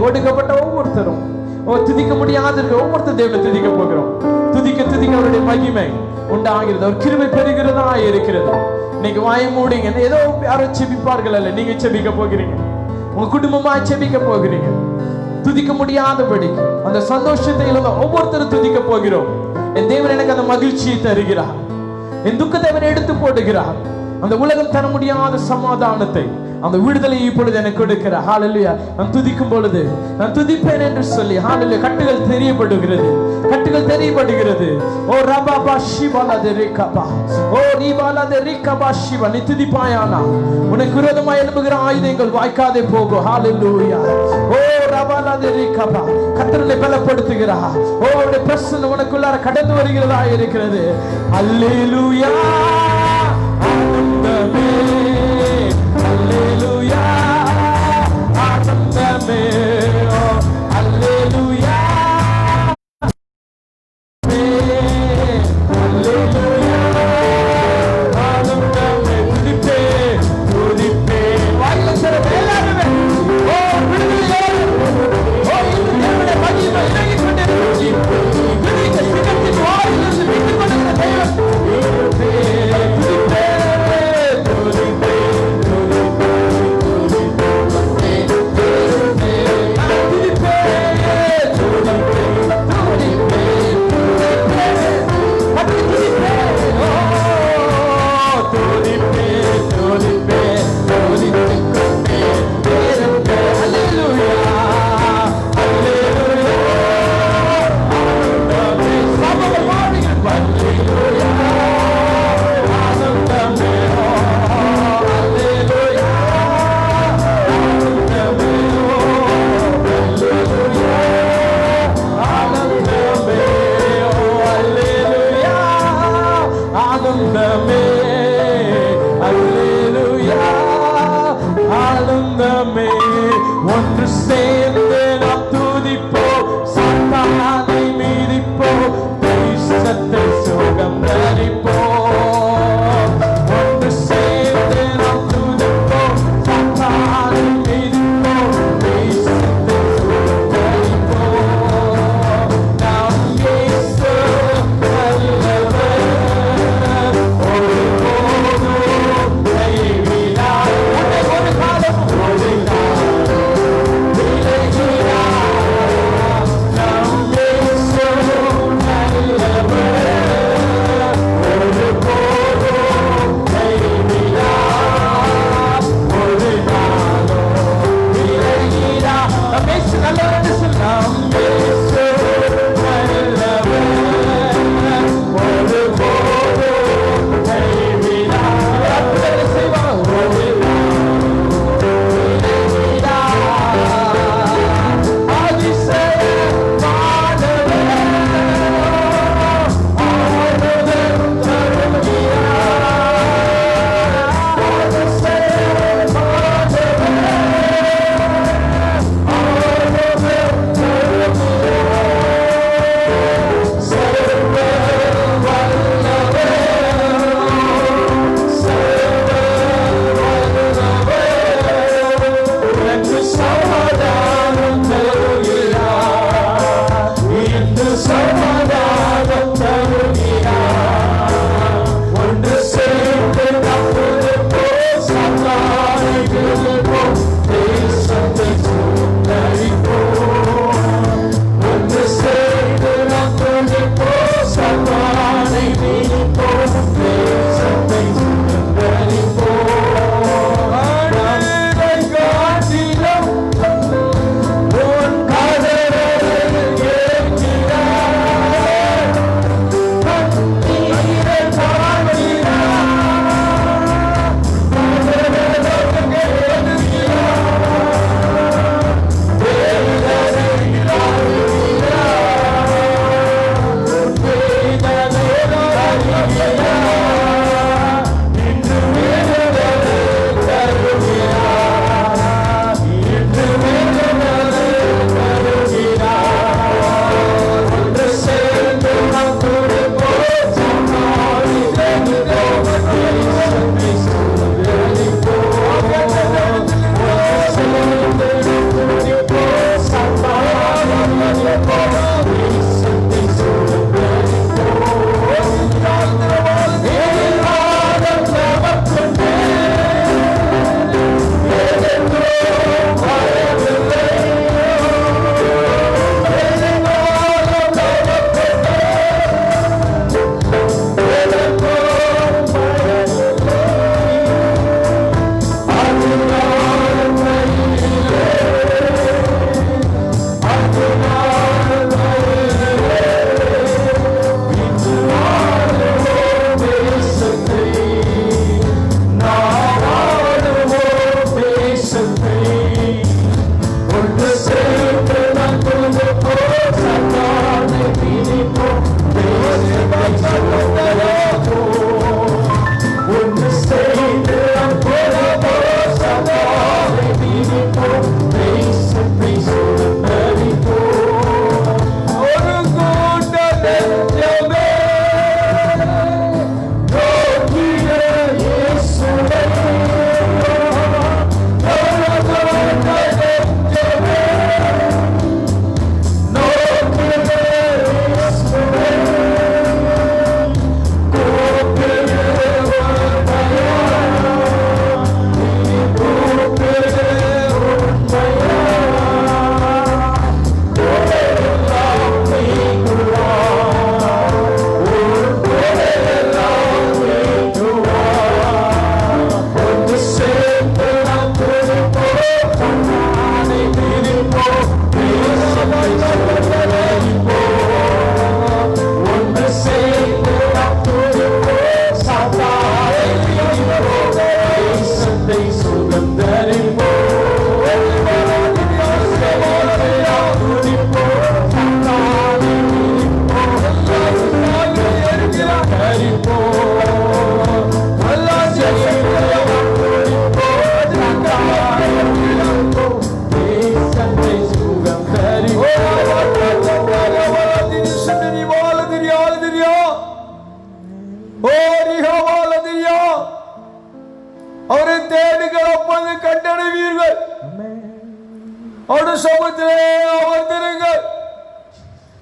ஒடுக்கப்பட்ட ஒவ்வொருத்தரும் துதிக்க முடியாத ஒவ்வொருத்தர் தேவனை துதிக்க போகிறோம். துதிக்க அவருடைய மகிமை உண்டாகிறது, அவர் கிருபை பெறுகிறதா இருக்கிறது. இன்னைக்கு வாய மூடிங்க. ஏதோ யாரோ செபிப்பார்கள் அல்ல, நீங்க செபிக்க போகிறீங்க. உங்க குடும்பமா செபிக்க போகிறீங்க. துதிக்க முடியாதபடி அந்த சந்தோஷத்தை ஒவ்வொருத்தரும் துதிக்க போகிறோம். என் தேவன் எனக்கு அந்த மகிழ்ச்சியை தருகிறார். என் துக்கத்தை அவன் எடுத்து போடுகிறார். அந்த உலகம் தர முடியாத சமாதானத்தை, அந்த விடுதலை இப்பொழுது எனக்கு கொடுக்கிற. ஹalleluya. நான் துதிக்கும் பொழுது நான் துதிப்பேன் என்று சொல்லி ஹalleluya கட்டுகள் தெரியப்படுகிறது, கட்டுகள் தெரியப்படுகிறது. ஓ ரபாபா ஷிபாலா தெரிகபா, ஓ நீபாலா தெரிகபா ஷிபா. நீ துதிப்பாயானா உனக்கு விரோதமாய் எழும்புகிற ஆயுதங்கள் வாய்க்காதே போகும். ஹalleluya. ஓ ரபாலா தெரிகபா, கர்த்தரை பலப்படுத்துகிறார். ஓ அவருடைய பிரசன்னம் உனக்குள்ளார கடந்து வருகிறதா இருக்கிறது. ஹalleluya. ஆனந்தமே, ஹalleluya, ஆனந்தமே, ஓ ஹalleluya, ஹalleluya, ஆனந்தமே. துதிப்பே துதிப்பே வாயில திறந்து எல்லாருமே ஓ விடுதலையோடு ஓ இந்த தேவனுடைய மகிமை இறங்கிக் கொண்டிருக்கிறது. துதிக்க சிங்கத்தின் வாயிலிருந்து மீட்டுக் கொண்டிருக்கிற தேவன். துதிப்பே துதிப்பே துதிப்பே துதிப்பே துதிப்பே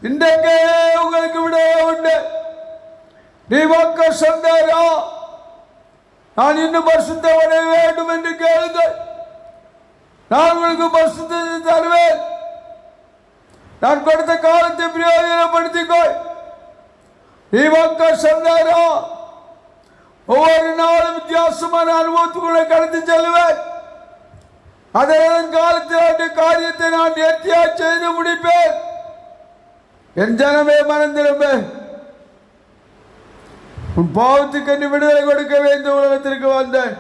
இன்றைக்கே உங்களுக்கு விடுதலை உண்டு. நீ வாக்க சொன்னாரா, நான் இன்னும் பரிசுத்தவனை வேண்டும் என்று கேளுங்கள், நான் உங்களுக்கு பரிசுத்தத்தை தருவேன். நான் கொடுத்த காலத்தை பிரயோஜனப்படுத்திக்கொள். நீ வாக்க சொன்னாரா, ஒவ்வொரு நாளும் வித்தியாசமான அனுபவத்துக்குள்ளே கடந்து செல்வேன். அதன் காலத்தில் காரியத்தை நான் நேர்த்தியா செய்து முடிப்பேன். என் ஜனமே மறந்திருப்பே, உன் பாவத்துக்கு என்று விடுதலை கொடுக்க வேண்டும். உலகத்திற்கு வந்தேன்.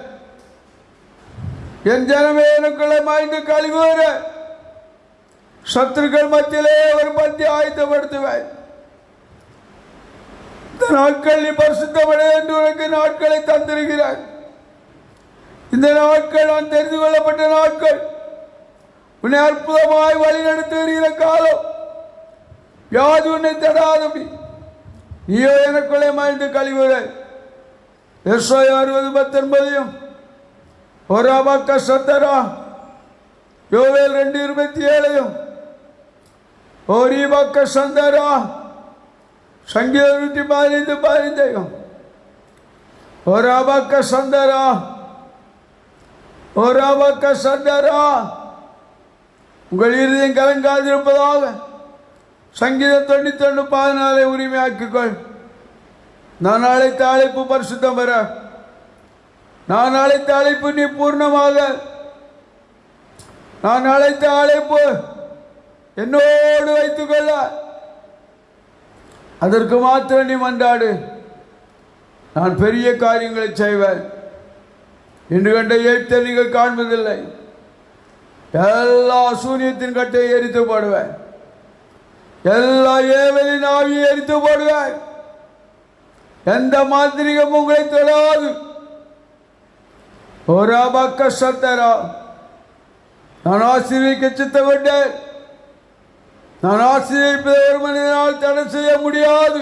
என் ஜனமே எனக்குள்ளே மாய்ந்து கழிவுற சத்துருக்கள் மத்தியிலே ஒரு பந்தி ஆயத்தப்படுத்துவேன். இந்த நாட்கள் நீ பரிசுத்தமடை என்று உனக்கு நாட்களை தந்திருக்கிறார். இந்த நாட்கள் நான் தெரிந்து கொள்ளப்பட்ட நாட்கள், உன்னை அற்புதமாய் வழி நடத்துகிற காலம். யாது உன்னை தடாதபடி நீயோ எனக்குள்ளே மாய்ந்து கழிவுற. எஸ்ஐயா 60:19 ஒராபாக்க சத்தரா யோவேல் 2:27 ஓரிபாக்க சந்தரா சங்கீதம் 115:15 ஒராபாக்க சந்தரா ஓராபாக்க சந்தரா. உங்கள் இருதயம் கலங்காதிருப்பதாக சங்கீதம் 91:14 உரிமையாக்கிக்கொள். நான் அழைத்த அழைப்பு பரிசுத்தம் பெற, நான் அழைத்த அழைப்பு நீ பூர்ணமாக, நான் அழைத்த அழைப்பு என்னோடு வைத்துக் கொள்ள, அதற்கு மாத்திரம் நீ மன்றாடு. நான் பெரிய காரியங்களை செய்வேன். இன்று கண்ட எய்த்தை நீங்கள் காண்பதில்லை. எல்லா சூரியத்தின் கட்டை எரித்து போடுவேன். எல்லா ஏவலின் ஆவியை எரித்து போடுவேன். எந்த மாந்திரிகம் உங்களை தொடாது. ஓராபாக்க சத்தரா, நான் ஆசீர்வதிக்க சித்தப்பட்டேன். நான் ஆசீர்வதிப்பதை ஒரு மனிதனால் தடை செய்ய முடியாது.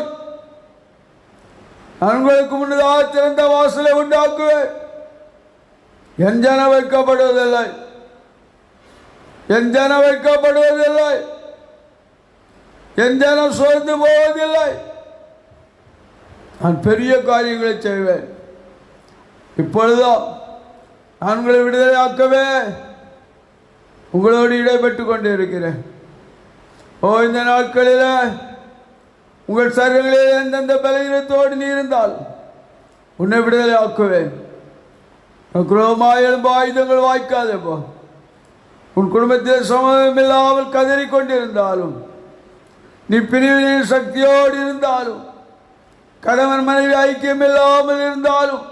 நான் உங்களுக்கு முன்னதாக திறந்த வாசலை உண்டாக்குவேன். என் ஜனம் வைக்கப்படுவதில்லை, என் ஜனம் வைக்கப்படுவதில்லை, என் ஜனம் சோர்ந்து போவதில்லை. நான் பெரிய காரியங்களை செய்வேன். இப்பொழுதுதான் நான் உங்களை விடுதலை ஆக்கவே உங்களோடு இடைப்பட்டு கொண்டு இருக்கிறேன். இந்த நாட்களில் உங்கள் சரீரங்களில் எந்தெந்த பலவீனத்தோடு நீ இருந்தால் உன்னை விடுதலை ஆக்குவேன். குரோமாய் எழும்ப ஆயுதங்கள் வாய்க்காதே போ. உன் குடும்பத்தில் சமூகம் இல்லாமல் கதறி கொண்டிருந்தாலும், நீ பிரிவினை சக்தியோடு இருந்தாலும், கணவன் மனைவி ஐக்கியம் இல்லாமல் இருந்தாலும்,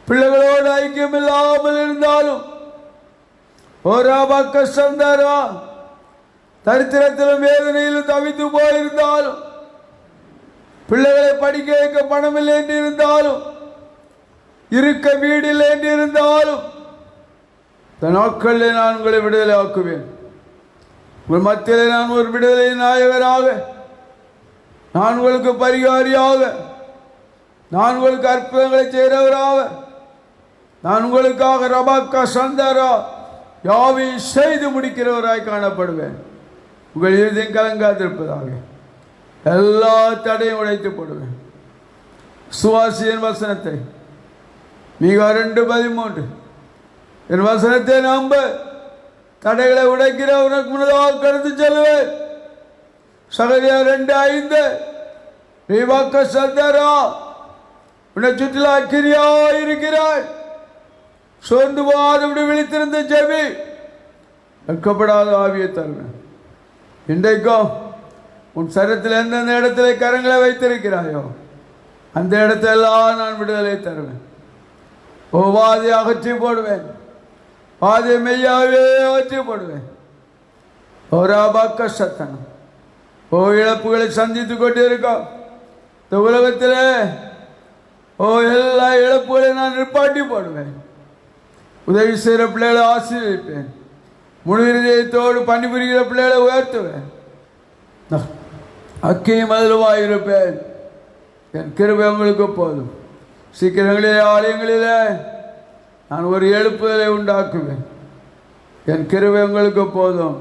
பிள்ளைகளோடு ஐக்கியம் இல்லாமல் இருந்தாலும், ஓராபாக்க சந்தரா தரித்திரத்திலும் வேதனையிலும் தவித்து போயிருந்தாலும், பிள்ளைகளை படிக்க வைக்க பணம் இல்லை என்று இருந்தாலும், இருக்க வீடு இல்லை என்று இருந்தாலும், இந்த நாட்களில் நான் உங்களை விடுதலை ஆக்குவேன். உங்கள் மத்தியில் நான் ஒரு விடுதலை நாயகராக, நான் உங்களுக்கு பரிகாரியாக, நான் உங்களுக்கு அற்புதங்களை செய்கிறவராக, நான் உங்களுக்காக ரபாக்கா சந்தரா யாவை செய்து முடிக்கிறவராய் காணப்படுவேன். உங்கள் இருதயம் கலங்காதிருப்பதாக எல்லா தடையும் உடைத்து போடுவேன். சுவாசியின் வசனத்தை மிக 2:13 என் வசனத்தை நம்ப, தடைகளை உடைக்கிற உனக்கு முன்னதாக கடந்து செல்வேன். சகரியா 2:5 ரீவாக்க சந்தரா உன்னை சுற்றிலா அக்கிரியாய் இருக்கிறாய். சோர்ந்து போகாதபடி விழித்திருந்த ஜெபி, வெட்கப்படாத ஆவியை தருவேன். இன்றைக்கும் உன் சரீரத்தில் எந்தெந்த இடத்துல கரங்களை வைத்திருக்கிறாயோ அந்த இடத்தெல்லாம் நான் விடுதலை தருவேன். வாதியை அகற்றி போடுவேன். வாதியை மெய்யாவே அகற்றி போடுவேன். ஓராபாக்க சத்தனம் இழப்புகளை சந்தித்து கொண்டு இருக்கோம். இந்த உலகத்தில் எல்லா இழப்புகளையும் நான் நிற்பாட்டி போடுவேன். உதவி செய்கிற பிள்ளைகளை ஆசீர்வதிப்பேன். முழு இதயத்தோடு பணிபுரிகிற பிள்ளைகளை உயர்த்துவேன். அக்கையும் மதிலுமாய் இருப்பேன். என் கிருபை உங்களுக்கு போதும். சீக்கிரங்களிலே ஆலயங்களிலே நான் ஒரு எழுப்புதலை உண்டாக்குவேன். என் கிருபை உங்களுக்கு போதும்.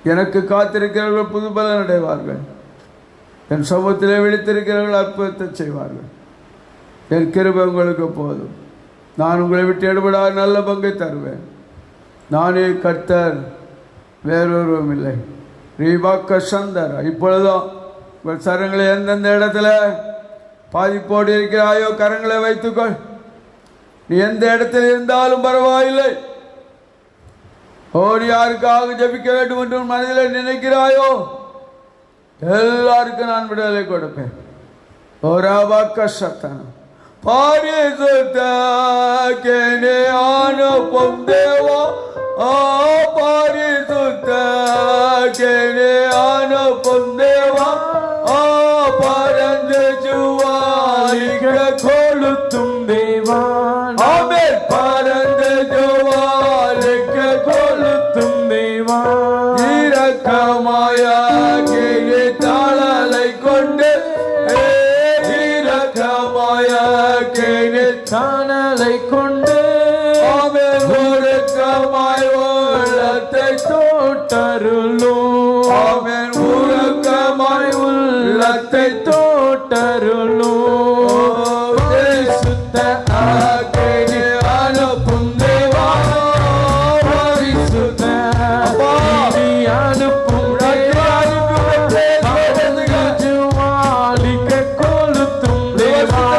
எனக்கு காத்திருக்கிறவர்கள் புது பலன் அடைவார்கள். என் சமூகத்திலே விழித்திருக்கிறவர்கள் அற்புதத்தை செய்வார்கள். என் கிருபை உங்களுக்கு போதும். நான் உங்களை விட்டு எடுபடாத நல்ல பங்கை தருவேன். நானே கர்த்தர், வேறொருவரும் இல்லை. ரீபாக்க சந்தர். இப்பொழுதும் உங்கள் சரங்களை எந்தெந்த இடத்துல பாதிப்போடு இருக்கிறாயோ கரங்களை வைத்துக்கொள். நீ எந்த இடத்தில் இருந்தாலும் பரவாயில்லை. நீ யாருக்காக ஜபிக்க வேண்டும் என்று மனதில் நினைக்கிறாயோ எல்லாருக்கும் நான் விடுதலை கொடுப்பேன். ஓராபாக்க சத்தனம் பாரிசுத்த கேனே அனுப்பும் தேவா. பாரிசுத்த கேனே அனுப்பும் தேவா. பரந்து ஜுவாலிக்க கொளுத்தும் தேவா. ஆமென். பரந்து ஜுவாலிக்க கொளுத்தும் தேவா. இரக்கமாய கேனே தாளலை கொண்டு தானலை கொண்டு ஆமென் உருக்கமாய் உள்ளத்தை தோட்டருளும். ஆமென் உருக்கமாய் உள்ளத்தை தோட்டருளும். பரிசுத்த ஆக்கினை அனுப்பும் தேவா. பரிசுத்த ஆக்கினை அனுப்பும் தேவா. ஜுவாலிக்க கொளுத்தும் தேவா.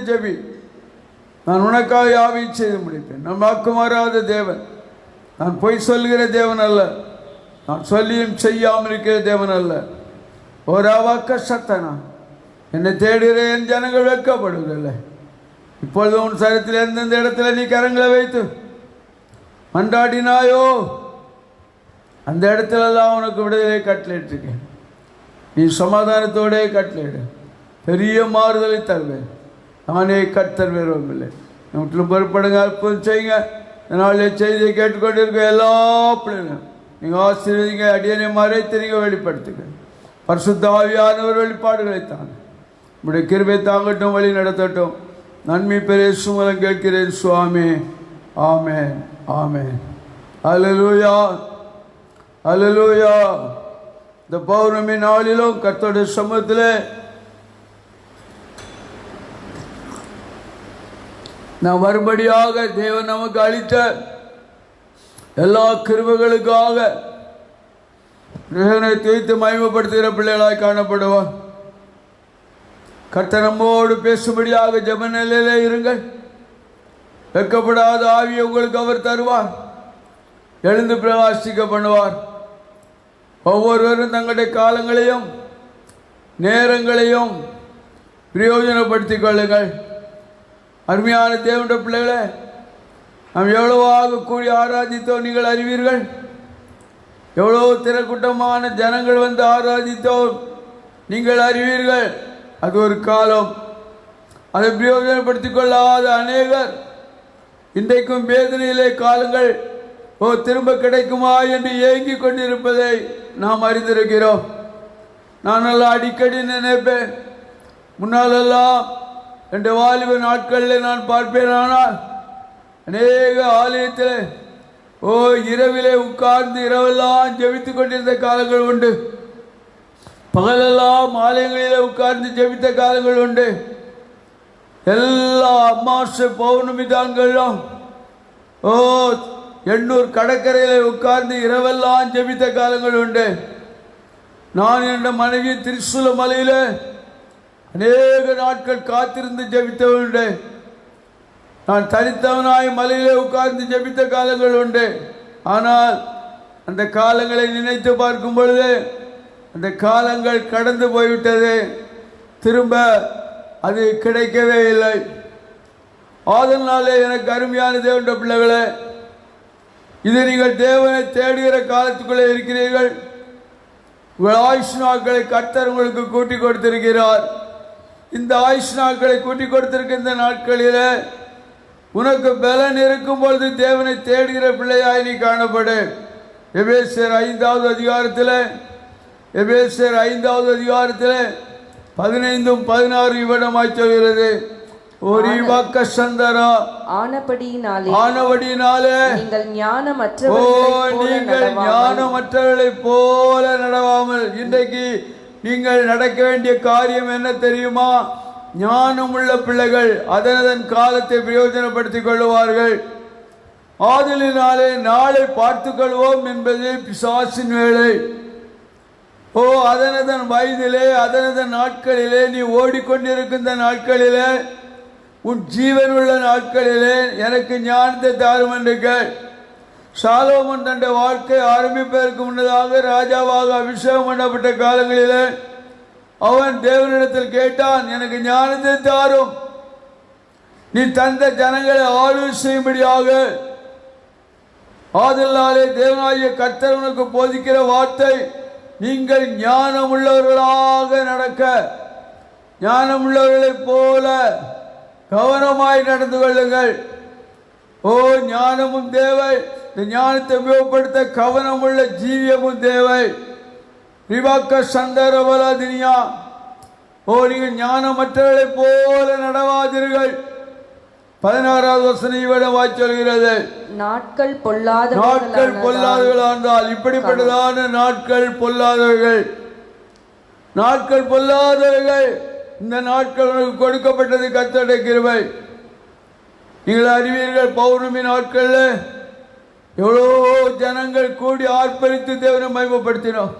ஜெபி. நான் உனக்காக யாவையும் செய்து முடிப்பேன். நான் வாக்கு மாறாத தேவன். நான் பொய் சொல்கிற தேவன் அல்ல. நான் சொல்லியும் செய்யாமல் இருக்கிற தேவன் அல்ல. ஓராவாக்க சத்தனா என்னை தேடுகிற என் ஜனங்கள் வெட்கப்படுவதில்லை. இப்பொழுது உன் சரத்தில் எந்தெந்த இடத்துல நீ கரங்களை வைத்து மன்றாடினாயோ அந்த இடத்துலலாம் உனக்கு விடுதலை கட்டளையிட்டிருக்கேன். நீ சமாதானத்தோடே கட்டளையிடு. பெரிய மாறுதலை தருவேன். நானே கர்த்தர், வேறொன்றும் இல்லை. வீட்டில் பொறுப்படுங்க, அற்புதம் செய்யுங்க. நாளே செய்தியை கேட்டுக்கொண்டிருக்க எல்லா பிள்ளைகளும் நீங்கள் ஆசீர்வதிங்க. அடியனை மறைத்து நீங்கள் வெளிப்படுத்துங்க. பரிசுத்த ஆவியானவர் வெளிப்பாடுகளை தாங்க. உங்களுடைய கிருபை தாங்கட்டும், வழி நடத்தட்டும். நன்மை பெரிய சுமலம் கேட்கிறேன் சுவாமி. ஆமென், ஆமென். அல்லேலூயா, அல்லேலூயா. இந்த பௌர்ணமி நாளிலும் கர்த்தருடைய சமூகத்திலே நாம் மறுபடியாக தேவன் நமக்கு அளித்த எல்லா கிருபைகளுக்காக தேவனை துதித்து மகிமைப்படுத்துகிற பிள்ளைகளாய் காணப்படுவார். கர்த்தர் நம்மோடு பேசும்படியாக ஜெப நிலையிலே இருங்கள். வெட்கப்படாத ஆவியை உங்களுக்கு அவர் தருவார். எழுந்து பிரகாசிக்க பண்ணுவார். ஒவ்வொருவரும் தங்களுடைய காலங்களையும் நேரங்களையும் பிரயோஜனப்படுத்திக் கொள்ளுங்கள். அருமையான தேவனுடைய பிள்ளைகளே, நாம் எவ்வளவாக கூடி ஆராதித்தோம் நீங்கள் அறிவீர்கள். எவ்வளவு திரக்கூட்டமான ஜனங்கள் வந்து ஆராதித்தோம் நீங்கள் அறிவீர்கள். அது ஒரு காலம். அதை பிரயோஜனப்படுத்திக் கொள்ளாத அநேகர் இன்றைக்கும் வேதனையிலே காலங்கள் திரும்ப கிடைக்குமா என்று ஏங்கிக் கொண்டிருப்பதை நாம் அறிந்திருக்கிறோம். நான் எல்லாம் அடிக்கடி நினைப்பேன். முன்னாலெல்லாம் என்ற வாலிப நாட்களில் நான் பார்ப்பேன். ஆனால் அநேக ஆலயத்தில் இரவிலே உட்கார்ந்து இரவெல்லாம் ஜெபித்து கொண்டிருந்த காலங்கள் உண்டு. பகலெல்லாம் ஆலயங்களிலே உட்கார்ந்து ஜெபித்த காலங்கள் உண்டு. எல்லா அமாவாசை பௌர்ணமி தான்களும் 800 கடற்கரையில் உட்கார்ந்து இரவெல்லாம் ஜெபித்த காலங்கள் உண்டு. நான் என்ற மனைவி திரிசூல மலையில அநேக நாட்கள் காத்திருந்து ஜெபித்தவன் உண்டு. நான் தனித்தவனாய் மலையிலே உட்கார்ந்து ஜெபித்த காலங்கள் உண்டு. ஆனால் அந்த காலங்களை நினைத்து பார்க்கும் பொழுது அந்த காலங்கள் கடந்து போய்விட்டது. திரும்ப அது கிடைக்கவே இல்லை. அதனாலே எனக்கு அருமையான தேவனுடைய பிள்ளைகளே, இது நீங்கள் தேவனை தேடுகிற காலத்துக்குள்ளே இருக்கிறீர்கள். உங்கள் ஆயுஷ் நாட்களை கர்த்தர் உங்களுக்கு கூட்டி கொடுத்திருக்கிறார். இந்த ஆயுஷ் நாட்களை கூட்டி கொடுத்திருக்க இந்த நாட்களில் உனக்கு பலன் இருக்கும் பொழுது தேவனை தேடுகிற பிள்ளையாய் நீ காணப்படு. எபேசியர் 5வது அதிகாரத்தில் 15-16 இவ்விடமாய் சொல்கிறது. ஆனபடியினாலே நீங்கள் ஞானமற்றவர்களைப் போல நடவாமல். இன்றைக்கு நீங்கள் நடக்க வேண்டிய காரியம் என்ன தெரியுமா? ஞானம் உள்ள பிள்ளைகள் அதனதன் காலத்தை பிரயோஜனப்படுத்திக் கொள்வார்கள். ஆதலினாலே நாளை பார்த்துக் கொள்வோம் என்பது பிசாசின் வேலை. அதனதன் வயதிலே அதனதன் நாட்களிலே நீ ஓடிக்கொண்டிருக்கின்ற நாட்களிலே உன் ஜீவன் உள்ள நாட்களிலே எனக்கு ஞானத்தை தாரும் என்று கேள். சாலோமன் தன்னுடைய வாழ்க்கை ஆரம்பிப்பதற்கு முன்னதாக ராஜாவாக அபிஷேகம் பண்ணப்பட்ட காலங்களிலே அவன் தேவனிடத்தில் கேட்டான், எனக்கு ஞானத்தை தாரும், நீ தந்த ஜனங்களை ஆளுகை செய்யும்படியாக. ஆதலாலே தேவனாகிய கர்த்தர் உனக்கு போதிக்கிற வார்த்தை, நீங்கள் ஞானம் உள்ளவர்களாக நடக்க, ஞானம் உள்ளவர்களைப் போல கவனமாய் நடந்து கொள்ளுங்கள். ஞானமும் தேவை. இந்த ஞானத்தை உபயோகப்படுத்த கவனம் உள்ள ஜீவியமும் தேவை. ரிவாக்க சந்தரவலாதினியா, நீங்கள் ஞானமற்றவர்களை போல நடவாதீர்கள். 16வது வசனம் இவ்விடமாய் சொல்கிறது. நாட்கள் பொல்லாதவர்களானால் இப்படிப்பட்டதான நாட்கள் பொல்லாதவர்கள். இந்த நாட்கள் உனக்கு கொடுக்கப்பட்டது கர்த்தருடைய கிருபை. நீங்கள் அறிவீர்கள், பௌர்ணமி நாட்கள்ல எவ்வளோ ஜனங்கள் கூடி ஆர்ப்பரித்து தேவனை மகிமைப்படுத்தினோம்.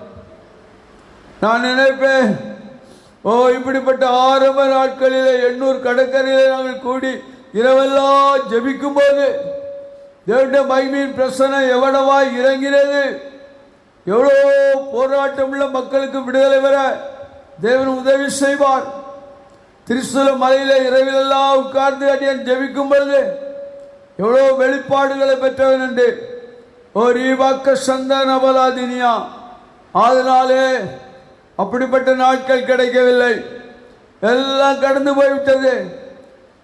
நான் நினைப்பேன், இப்படிப்பட்ட ஆரம்ப நாட்களிலே 800 கடற்கரையிலே நாங்கள் கூடி இரவெல்லாம் ஜெபிக்கும் போது தேவனுடைய மகிமையின் பிரசன்னம் எவ்வளவாய் இறங்கினது. எவ்வளோ போராட்டம் உள்ள மக்களுக்கு விடுதலை பெற தேவன் உதவி செய்வார். திரிசூல மலையில இரவிலெல்லாம் உட்கார்ந்து அடியன் ஜெபிக்கும் பொழுது எவ்வளோ வெளிப்பாடுகளை பெற்றவன் என்று. சந்தனபலாதினியா. அதனாலே அப்படிப்பட்ட நாட்கள் கிடைக்கவில்லை. எல்லாம் கடந்து போய்விட்டது.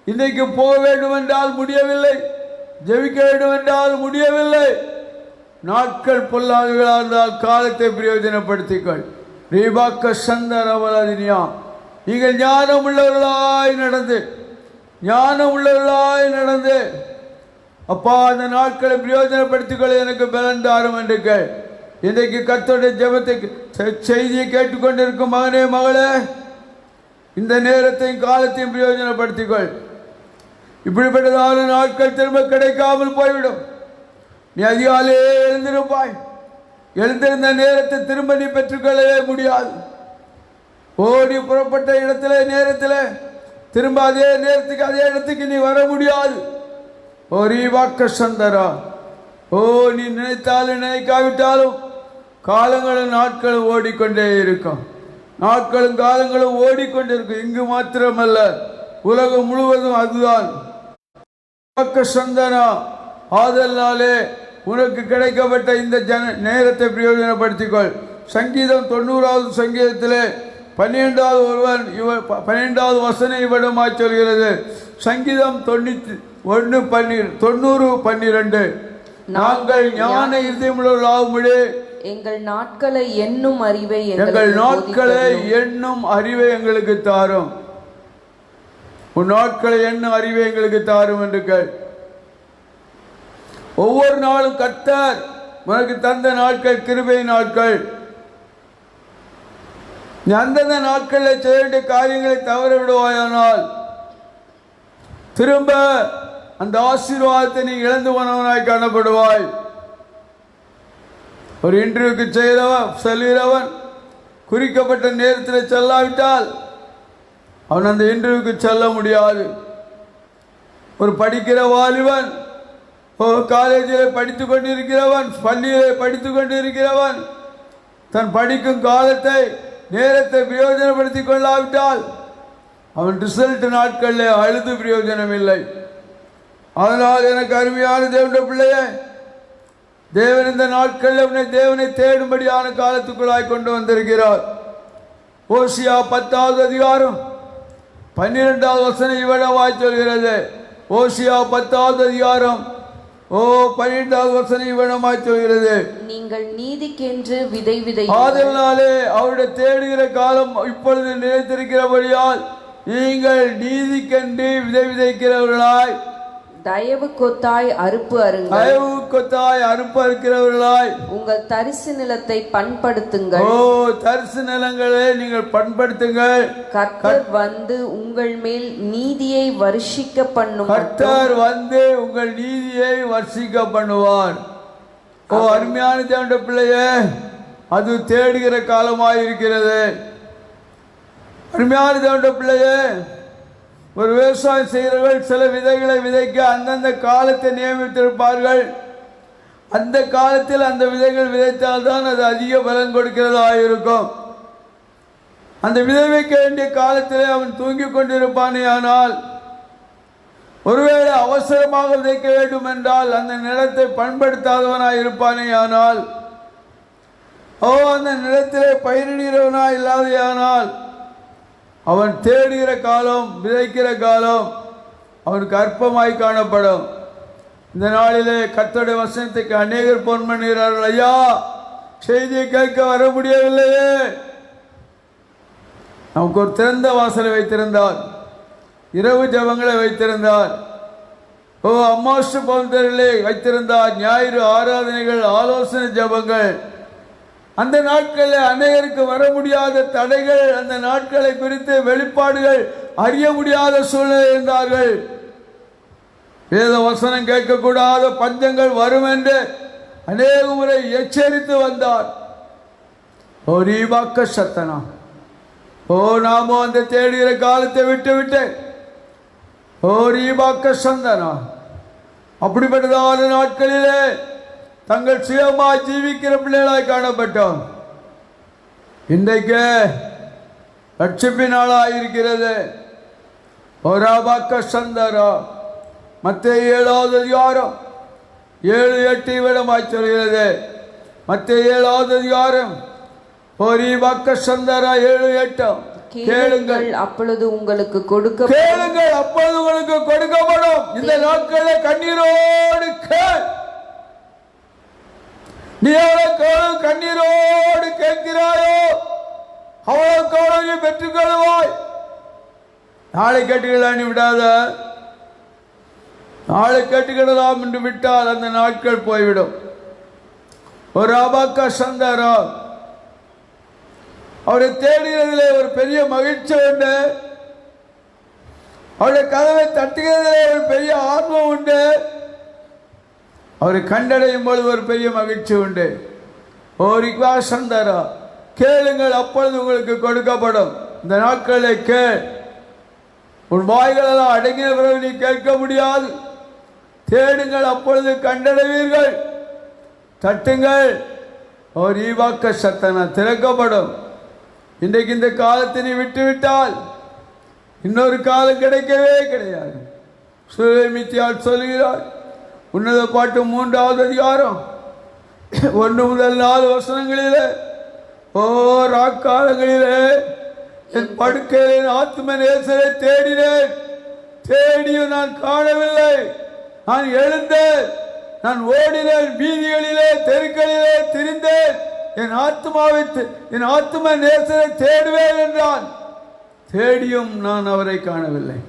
இன்றைக்கு போக வேண்டும் என்றால் முடியவில்லை, ஜெபிக்க வேண்டும் என்றால் முடியவில்லை. நாட்கள் பொல்லாதவர்களாக இருந்தால் காலத்தை பிரயோஜனப்படுத்திக்கள். ரீபாக்க சந்தனபலாதினியா. நீங்கள் ஞானம் உள்ளவர்களாய் நடந்து அப்பா அந்த நாட்களை பிரயோஜனப்படுத்திக்கொள்ள எனக்கு பலன் தாரும் என்று கேள். இன்றைக்கு கர்த்தருடைய ஜெபத்தை செய்தியை கேட்டுக்கொண்டிருக்கும் மகனே மகளே, இந்த நேரத்தையும் காலத்தையும் பிரயோஜனப்படுத்திக்கொள். இப்படிப்பட்டதான நாட்கள் திரும்ப கிடைக்காமல் போய்விடும். நீ அதிகாலே எழுந்திருப்பாய். எழுந்திருந்த நேரத்தை திரும்ப நீ பெற்றுக்கொள்ளவே முடியாது. ஓடி புறப்பட்ட நேரத்தில் திரும்ப அதே நேரத்துக்கு அதே இடத்துக்கு நீ வர முடியாது. வாக்க சந்தரா. நீ நினைத்தாலும் நினைக்காவிட்டாலும் காலங்களும் நாட்களும் ஓடிக்கொண்டே இருக்கும். நாட்களும் காலங்களும் ஓடிக்கொண்டிருக்கும். இங்கு மாத்திரமல்ல, உலகம் முழுவதும் அதுதான். வாக்க சந்தனா. ஆதலாலே உனக்கு கிடைக்கப்பட்ட இந்த நேரத்தை பிரயோஜனப்படுத்திக்கொள். சங்கீதம் 90வது சங்கீதத்திலே 12வது வசனம் இவ்விடமாய் சொல்கிறது. சங்கீதம் 90:12 நாங்கள் ஞான இதயமுள்ளவர்களாகும்படி எங்கள் நாட்களை எண்ணும் அறிவை எங்களுக்கு தாரும். உன் நாட்களை எண்ணும் அறிவை எங்களுக்கு தாரும் என்று கேள். ஒவ்வொரு நாளும் கர்த்தர் உனக்கு தந்த நாட்கள் கிருபை நாட்கள். அந்தந்த நாட்களில் செய்ய வேண்டிய காரியங்களை தவற விடுவாயானால் திரும்ப அந்த ஆசீர்வாதத்தை நீ இழந்து போனவனாய் காணப்படுவாய். ஒரு இன்டர்வியூக்கு செல்கிறவன் குறிக்கப்பட்ட நேரத்தில் செல்லாவிட்டால் அவன் அந்த இன்டர்வியூக்கு செல்ல முடியாது. ஒரு படிக்கிற வாலிபன், காலேஜில் படித்து கொண்டிருக்கிறவன், பள்ளியிலே படித்து கொண்டிருக்கிறவன் தன் படிக்கும் காலத்தை நேரத்தை பிரயோஜனப்படுத்திக் கொள்ளாவிட்டால் அவன் ரிசல்ட் நாட்களில் அழுது பிரயோஜனம் இல்லை. அதனால் எனக்கு அருமையான தேவனுடைய பிள்ளையே, தேவன் இந்த நாட்களில் உன்னை தேவனை தேடும்படியான காலத்துக்குள்ளாய் கொண்டு வந்திருக்கிறார். ஓசியா 10வது அதிகாரம் 12வது வசனம் இவ்வளவாய் சொல்கிறது. ஓசியா 10வது அதிகாரம் 12வது வசனம் இவ்வளவாய் சொல்கிறது. நீங்கள் நீதிக்கென்று விதை விதை. ஆதலாலே அவருடைய தேடுகிற காலம் இப்பொழுது நிலைத்திருக்கிறபடியால் நீங்கள் நீதிக்கென்று விதை விதைக்கிறவர்களாய், தயவு கொத்தாய் அறுப்பு அருங்கள். தயவு கொத்தாய் அறுப்பு அறுக்கிறவர்களாய் உங்கள் தரிசு நிலத்தை பண்படுத்துங்கள். தரிசு நிலங்களை நீங்கள் பண்படுத்துங்கள். கர்த்தர் வந்து உங்கள் மேல் நீதியை வருஷிக்க பண்ணும். கர்த்தர் வந்து உங்கள் நீதியை வருஷிக்க பண்ணுவார். அருமையான தேவனுடைய பிள்ளையே, அது தேடுகிற காலமாய் இருக்கிறது. அருமையான தேவனுடைய பிள்ளையே, ஒரு விவசாயம் செய்கிறவர்கள் சில விதைகளை விதைக்க அந்தந்த காலத்தை நியமித்திருப்பார்கள். அந்த காலத்தில் அந்த விதைகள் விதைத்தால்தான் அது அதிக பலன் கொடுக்கிறதா இருக்கும். அந்த விதை வைக்க வேண்டிய காலத்திலே அவன் தூங்கிக் கொண்டிருப்பானே ஆனால், ஒருவேளை அவசரமாக விதைக்க வேண்டும் என்றால் அந்த நிலத்தை பண்படுத்தாதவனாய் இருப்பானே ஆனால், அந்த நிலத்திலே பயிரிடுகிறவனாய் இல்லாதே ஆனால், அவன் தேடுகிற காலம், விதைக்கிற காலம் அவனுக்கு அற்பமாய் காணப்படும். இந்த நாளிலே கர்த்தருடைய வசனத்துக்கு அநேகர் போன் பண்ணுகிறார்கள், ஐயா செய்தியை கேட்க வர முடியவில்லையே. நமக்கு ஒரு திறந்த வாசலை வைத்திருந்தார், இரவு ஜபங்களை வைத்திருந்தார், அமாவாசை பவுண்டர்களை வைத்திருந்தார், ஞாயிறு ஆராதனைகள், ஆலோசனை ஜபங்கள். அந்த நாட்களில் அநேகருக்கு வர முடியாத தடைகள், அந்த நாட்களை குறித்து வெளிப்பாடுகள் அறிய முடியாத சூழ்நிலை இருந்தார்கள். வேத வசனம் கேட்கக்கூடாத பஞ்சங்கள் வரும் என்று அநேக முறை எச்சரித்து வந்தார். ரீபாக்க சத்தனா, நாமோ அந்த தேடுகிற காலத்தை விட்டு விட்டு ரீபாக்க சந்தனா, அப்படிப்பட்டதான நாட்களிலே தங்கள் சுயமாய் ஜீவிக்கிற பிள்ளைகளாய் காணப்பட்டோம். இன்றைக்கு ரட்சிப்பின் நாளாய் இருக்கிறது. மத்தேயு 7வது அதிகாரம் 7-8 விடமாய் சொல்கிறது. மத்தேயு 7வது அதிகாரம் 7-8. கேளுங்கள் அப்பொழுது உங்களுக்கு கேளுங்கள் அப்பொழுது உங்களுக்கு கொடுக்கப்படும். இந்த நாட்களில் கண்ணீரோடு கேள். நீ எவ்வளவு கண்ணீரோடு கேட்கிறாயோ அவ்வளவு நீ பெற்றுக்கொள்வாய். நாளை கேட்டுக்கலான்னு விடாத. நாளை கேட்டுக்கிடலாம் என்று விட்டால் அந்த நாட்கள் போய்விடும். ஒரு அபாக்கா சந்தாரா, அவரை தேடுகிறதிலே ஒரு பெரிய மகிழ்ச்சி உண்டு. அவருடைய கதவை தட்டுகிறதிலே ஒரு பெரிய ஆர்வம் உண்டு. அவரை கண்டடையும் பொழுது ஒரு பெரிய மகிழ்ச்சி உண்டு. சந்தாரா, கேளுங்கள் அப்பொழுது உங்களுக்கு கொடுக்கப்படும். இந்த நாட்களை கேள். உன் வாய்களெல்லாம் அடங்கிய பிறகு நீ கேட்க முடியாது. தேடுங்கள் அப்பொழுது கண்டடைவீர்கள். தட்டுங்கள் ஈவாக்க சத்தனா, திறக்கப்படும். இன்றைக்கு இந்த காலத்தை நீ விட்டுவிட்டால் இன்னொரு காலம் கிடைக்கவே கிடையாது. சுலேமித்தியால் சொல்கிறார், உன்னத பாட்டு 3வது அதிகாரம் 1 முதல் 4 வசனங்களிலே, ராக்காலங்களிலே என் படுக்கையில் ஆத்ம நேசரை தேடினேன், தேடியும் நான் காணவில்லை. நான் எழுந்தேன், நான் ஓடினேன், வீதிகளிலே தெருக்களிலே திரிந்தேன், என் ஆத்ம நேசரை தேடுவேன் என்றான். தேடியும் நான் அவரை காணவில்லை.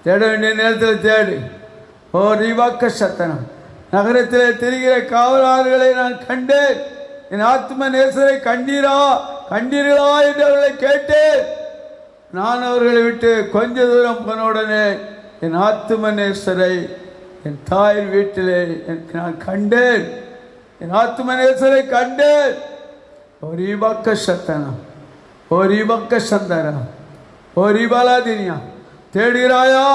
தேட வேண்டிய நேரத்தில் தேடு. ரீவாக்க சத்தனம், நகரத்திலே திரிகிற காவலாளர்களை நான் கண்டேன். என் ஆத்ம நேசரை கண்டீர்களா என்று அவர்களை கேட்டேன். நான் அவர்களை விட்டு கொஞ்ச தூரம் போன உடனே என் ஆத்துமநேசரை என் தாய் வீட்டிலே நான் கண்டேன். என் ஆத்துமநேசரை கண்டேன். ஒரு பக்க சத்தனா, ஒரு பக்க சந்தரா, ஒரு பலாதினியா தேடுகிறாயா?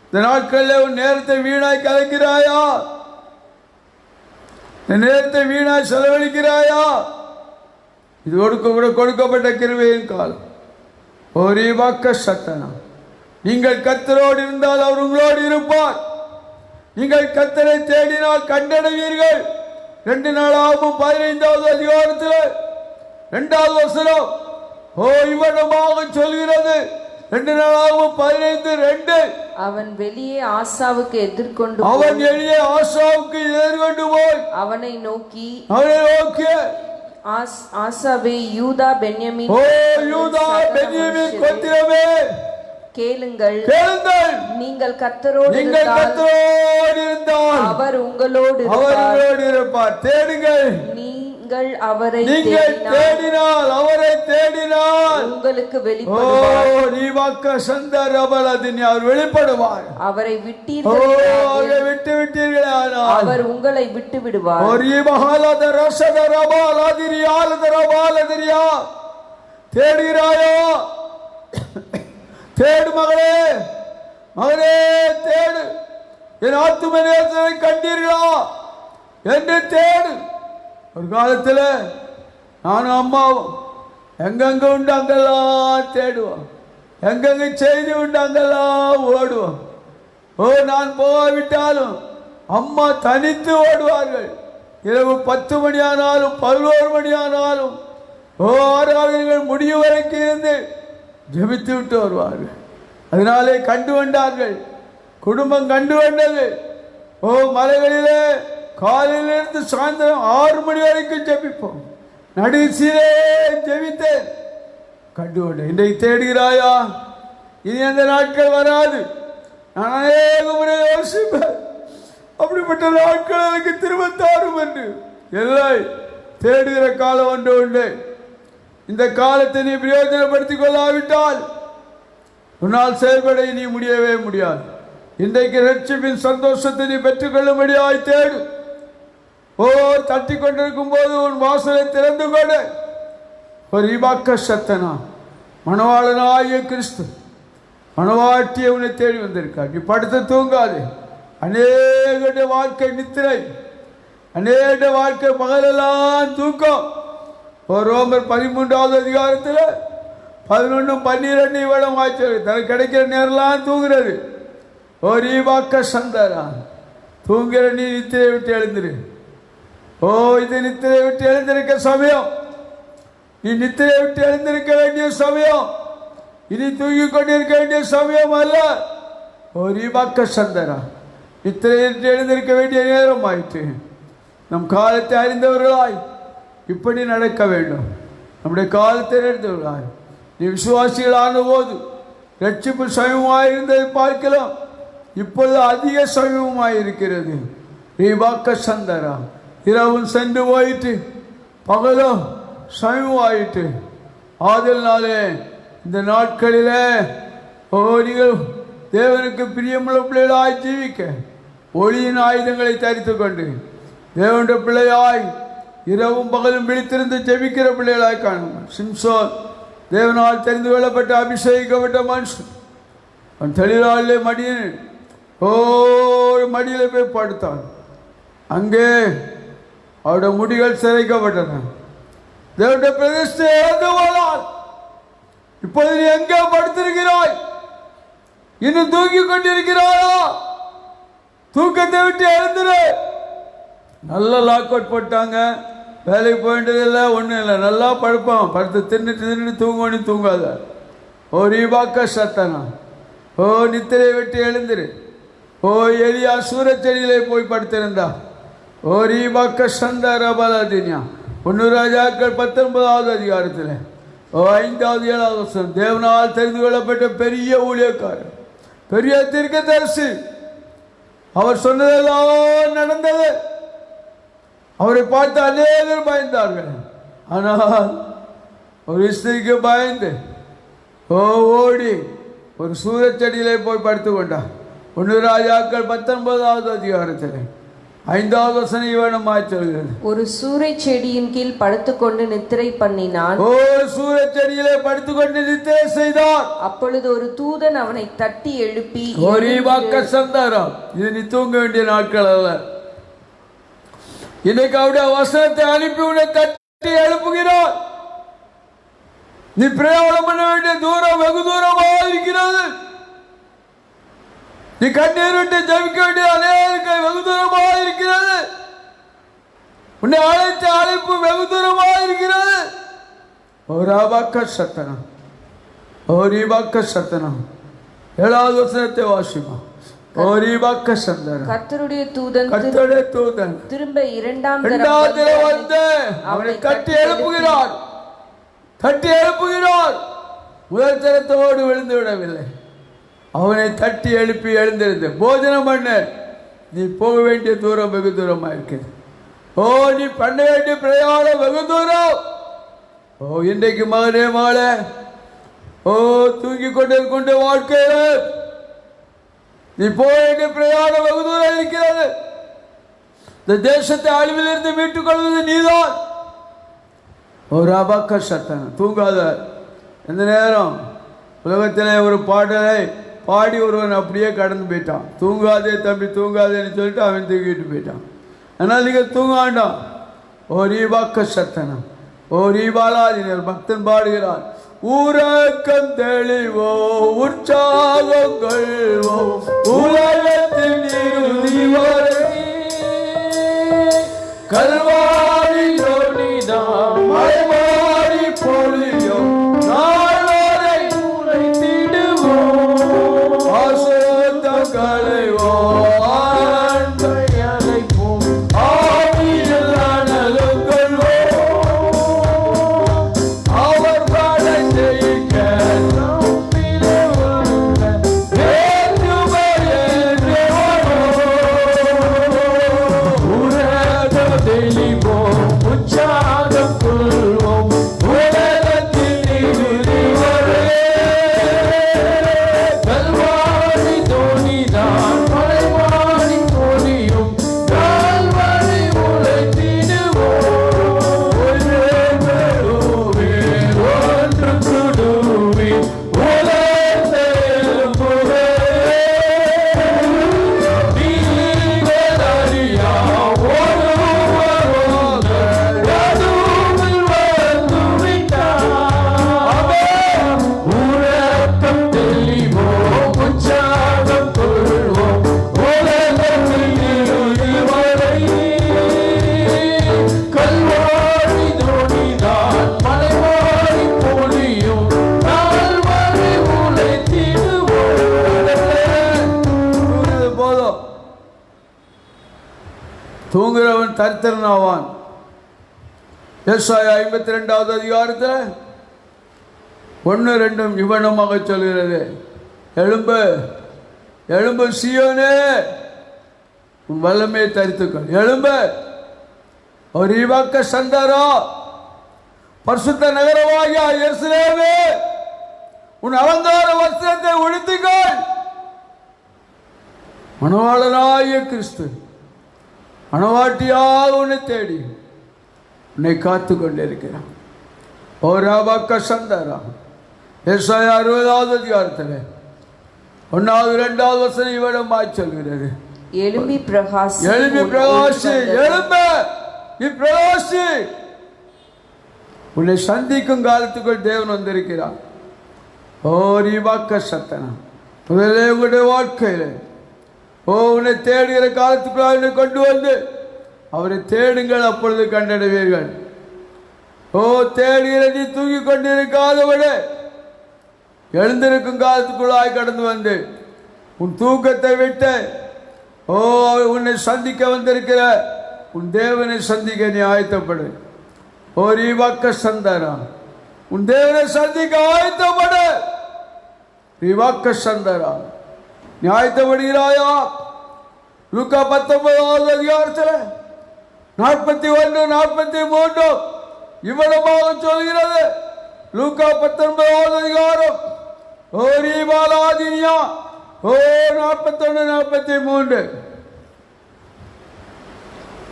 இந்த நாட்களில் உன் நேரத்தை வீணாய் கலைக்கிறாயா? நேரத்தை வீணாய் செலவழிக்கிறாயா? இது கொடுக்கப்பட்ட கிருபையின் காலம். ஒரு பக்க சத்தனா, நீங்கள் கர்த்தரோடு இருந்தால் அவர் உங்களோடு இருப்பார். நீங்கள் கர்த்தரை தேடினால் கண்டடைவீர்கள். 2 நாளாகவும் 15வது அதிகாரத்தில் 2வது வசனம் இவ்வளமாக சொல்கிறது. 2 நாளாகவும் 15:2 அவன் வெளியே ஆசாவுக்கு எதிர்கொண்டு போய் அவனை நோக்கி ஆசாவே ஆசாவே யூதா பென்யமீன் கோத்திரமே கேளுங்கள், நீங்கள் கர்த்தரோடு இருந்தால் அவர் உங்களோடு இருப்பார். தேடுங்கள், நீங்கள் அவரை தேடினால் உங்களுக்கு வெளிப்படுவார். அவர் வெளிப்படுவார். அவரை விட்டீர்கள், அவர் உங்களை விட்டு விடுவார். தேடுகிறாயோ? தேடு மகளே, மகனே தேடு. என் ஆத்துமநேசரை கண்டீர்களா என்று தேடு. ஒரு காலத்தில் நானும் அம்மாவும் எங்கெங்க உண்டு அங்கெல்லாம் தேடுவோம். எங்கெங்க செய்தி உண்டு அங்கெல்லாம் ஓடுவோம். நான் போகாவிட்டாலும் அம்மா தனித்து ஓடுவார்கள். இரவு 10 மணி ஆனாலும் 11 மணி ஆனாலும் ஆராதனைகள் முடியும் வரைக்கும் இருந்து ஜெபித்து விட்டு வருவார்கள். அதனாலே கண்டு வந்தார்கள், குடும்பம் கண்டு வந்தது. மலைகளிலே காலையிலிருந்து சாயந்தரம் 6 மணி வரைக்கும் ஜெபிப்போம். நடுசிலே ஜெபித்தேன், கண்டு கொண்டேன். இன்றைக்கு தேடுகிறாயா? இனி அந்த நாட்கள் வராது. நான் அநேக முறை யோசிப்பேன், அப்படிப்பட்ட நாட்கள் எனக்கு திரும்ப தாரும் என்று. இல்லை, தேடுகிற காலம் ஒன்று உண்டு. இந்த காலத்தை நீ பிரயோஜனப்படுத்திக் கொள்ளாவிட்டால் உன்னால் செயல்பட நீ முடியவே முடியாது. இன்றைக்கு ரட்சிப்பின் சந்தோஷத்தை நீ பெற்றுக்கொள்ளும்படியாய் தேடு. தட்டி கொண்டிருக்கும் போது உன் வாசலை திறந்து கொண்டு ஒரு இபாக்க சத்தனா, மணவாளனாகிய கிறிஸ்து மணவாட்டியை உன்னை தேடி வந்திருக்கார். நீ படுத்து தூங்காது. அநேக வாழ்க்கை நித்திரை, அநேக வாழ்க்கை பகலெல்லாம் தூக்கம். ரோமர் 13வது அதிகாரத்தில் 11, 12 இவ்வளவு வாய்ச்சல். தனக்கு கிடைக்கிற நேரம்லாம் தூங்குறது. ஒரு வாக்க சந்தரா, தூங்குற நீ நித்திரை விட்டு எழுந்துரு. இது நித்திரை விட்டு எழுந்திருக்க சமயம். நீ நித்திரை விட்டு எழுந்திருக்க வேண்டிய சமயம். இனி தூங்கி கொண்டிருக்க வேண்டிய சமயம் அல்ல. ஒரு வாக்க சந்தரா, நித்திரை விட்டு எழுந்திருக்க வேண்டிய நேரம் ஆயிற்று. நம் காலத்தை அறிந்தவர்களாய் இப்படி நடக்க வேண்டும். நம்முடைய காலத்தை அறிந்தவர்களாய் நீ விசுவாசிகளான போது ரட்சிப்பு சமயமாக இருந்ததை பார்க்கலாம். இப்பொழுது அதிக சமயமாக இருக்கிறது. நீ வாக்க சந்தரா, இரவும் சென்று போயிட்டு பகலோ சமயமாயிட்டு. ஆதலினாலே இந்த நாட்களிலே நீங்கள் தேவனுக்கு பிரியமுள்ள பிள்ளைகளாய் ஜீவிக்க ஒளியின் ஆயுதங்களை தரித்து கொண்டு தேவனுடைய பிள்ளையாய் இரவும் பகலும் விழித்திருந்து ஜெபிக்கிற பிள்ளைகளாய் காணும். சிம்சோன் தேவனால் தெரிந்து கொள்ளப்பட்ட அபிஷேகிக்கப்பட்ட மனுஷன். அவன் தொழிலாளிலே மடியில் போய் படுத்தான். அங்கே அவருடைய முடிகள் சிறைக்கப்பட்டன. தேவனுடைய பிரதிஷ்டை இழந்து போனான். இப்போது நீ எங்கே படுத்திருக்கிறாய்? இன்னும் தூங்கி கொண்டிருக்கிறாயா? தூக்கத்தை விட்டு எழுந்துரு. நல்ல லாக் அவுட் போட்டாங்க. வேலைக்கு போயிட்டதில்லை, ஒன்றும் இல்லை. நல்லா படுப்பான். படுத்து தின்னுட்டு தூங்கணும். தூங்காத. ஒரு இபாக்க சத்தனா, நித்திரை விட்டு எழுந்துரு. எலியா சூரச்செடியிலே போய் படுத்திருந்தா. ஒரு இபாக்க சந்தரபலதினியா. 1 ராஜாக்கள் 19வது அதிகாரத்தில் 5வது 7வது வசனம். தேவனால் தெரிந்து கொள்ளப்பட்ட பெரிய ஊழியக்காரர், பெரிய தீர்க்கதரிசி. அவர் சொன்னதெல்லாம் நடந்தது. அவரை பார்த்து அநேகர் பயந்தார்கள். ஆனால் ஒரு ஸ்திரீக்கு பயந்து ஓடி ஒரு சூரச்செடியிலே போய் படுத்து கொண்டார். 1 ராஜாக்கள் 19வது அதிகாரத்தில் 5வது வசனம் இவனமாய் சொல்கிறது. ஒரு சூரை செடியின் கீழ் படுத்துக்கொண்டு நித்திரை பண்ணினான். ஒரு சூரச்செடியிலே படுத்துக்கொண்டு நித்திரை செய்தார். அப்பொழுது ஒரு தூதன் அவனை தட்டி எழுப்பி, சந்தாரம், இது நீ தூங்க வேண்டிய நாட்கள் அல்ல. இன்னைக்கு அவருடைய வசனத்தை அனுப்பி உன்னை தட்டி எழுப்புகிறார். நீ பிரயாணம் பண்ண வேண்டிய தூரம் வெகு தூரமாக இருக்கிறது. நீ கண்ணீர் விட்டு ஜெபிக்க வேண்டிய அநேக வெகு தூரமாக இருக்கிறது. உன்னை அழைத்த அழைப்பு வெகு தூரமாக இருக்கிறது. சத்தனம் 7வது வசனத்தை வாசிமா. கர்த்தருடைய தூதன் திரும்ப இரண்டாம் தடவை வந்து அவனை தட்டி எழுப்புகிறார். முதல் தரத்தோடு விழுந்து விடவில்லை. அவனை தட்டி எழுப்பி எழுந்திருந்த போஜனம் பண்ண. நீ போக வேண்டிய தூரம் வெகு தூரமா இருக்குது. நீ பண்ண வேண்டிய பிரயாணம் வெகு தூரம். இன்றைக்கு மகனே மகளே, தூங்கி கொண்டு வாழ்க்கையில நீ போக வேண்டிய பிரயாணம் வெகு தூரம் இருக்கிறது. இந்த தேசத்தை அழிவிலிருந்து மீட்டுக் கொள்வது நீதான். ஒரு அபக்க சத்தனம். தூங்காத. இந்த நேரம் உலகத்திலே ஒரு பாடலை பாடி ஒருவன் அப்படியே கடந்து போயிட்டான். தூங்காதே தம்பி தூங்காதேன்னு சொல்லிட்டு அவன் தூங்கிட்டு போயிட்டான். ஆனால் நீங்கள் தூங்க வேண்டாம். ரீபாக்க சத்தனம். ரீபாலாதினர் பக்தன் பாடுகிறார். ஊரக்கம் தெளிவோ உற்சாகம் கொள்வோ உலகத்தின் இறுதி வரை கல்வாரி ஜோடிதான் மலைமாறி பொழியோ நாள்வரை உழைத்திடுவோம் ஆசோத்த கலைவோ ஆண்டை அழைப்போம் ஆவியில் அனலும் கொள்வோம் அவர் படை ஜெயிக்க நம்மிலே உள்ள வேண்டுமையே தெளிவோம் உற்சாகம் கொள்வோம் உலகத்தில் இறுதி வரை கல்வாரி தோணிதான் மலைவாரி பொழியும் கால்வரை உழைத்திடுவோம் ஒன்று குடுவி உலகத்தில் புகழே நீங்கள் அறியா தூங்குறவன் தரித்திரன் ஆவான். ஏசாயா 52வது அதிகாரத்தில் 1-2 இவனமாக சொல்கிறது. எழும்பு எழும்பு சீயோனே, உன் வல்லமையை தரித்துக்கள். எழும்பு ஒரு இவாக்க சந்தாரா, பரிசுத்த நகரமாகிய எருசலேமே, உன் அலங்கார வஸ்திரத்தை உடுத்திக்கொள். மணவாளனாகிய கிறிஸ்து மணவாட்டியாக உன்னை தேடி உன்னை காத்து கொண்டிருக்கிறான். ஓராபாக்க சந்தாரா. ஏசாயா 60வது அதிகாரத்தில் 1வது 2வது வசனம் இவனமாய் சொல்கிறது. எழும்பி பிரகாசி, எழும்பி பிரகாசி, எழும்ப நீ பிரகாசி. உன்னை சந்திக்கும் காலத்துக்குள் தேவன் வந்திருக்கிறார். ரீபாக்க சத்தனம். முதலே உங்களுடைய வாழ்க்கையில் உன்னை தேடுகிற காலத்துக்குள்ள உன்னை கொண்டு வந்து அவரை தேடுங்கள், அப்பொழுது கண்டடைவீர்கள். தேடுகிற நீ தூங்கி கொண்டிருக்காதவிட எழுந்திருக்கும் காலத்துக்குள்ளாய் கடந்து வந்து உன் தூக்கத்தை விட்டு உன்னை சந்திக்க வந்திருக்கிற உன் தேவனை சந்திக்க நீ ஆயத்தப்படு. ரீவாக்க சந்தாரா, உன் தேவனை சந்திக்க ஆயத்தப்படு. ரீவாக்க சந்தாரா, நீ ஆயத்தப்படுகிறாயா? லூக்கா 19வது அதிகாரத்தில் 41-43 இவ்வளவாக சொல்கிறது. லூக்கா 19வது அதிகாரம் ஓரி பாலாதினியா. ஓ 41 43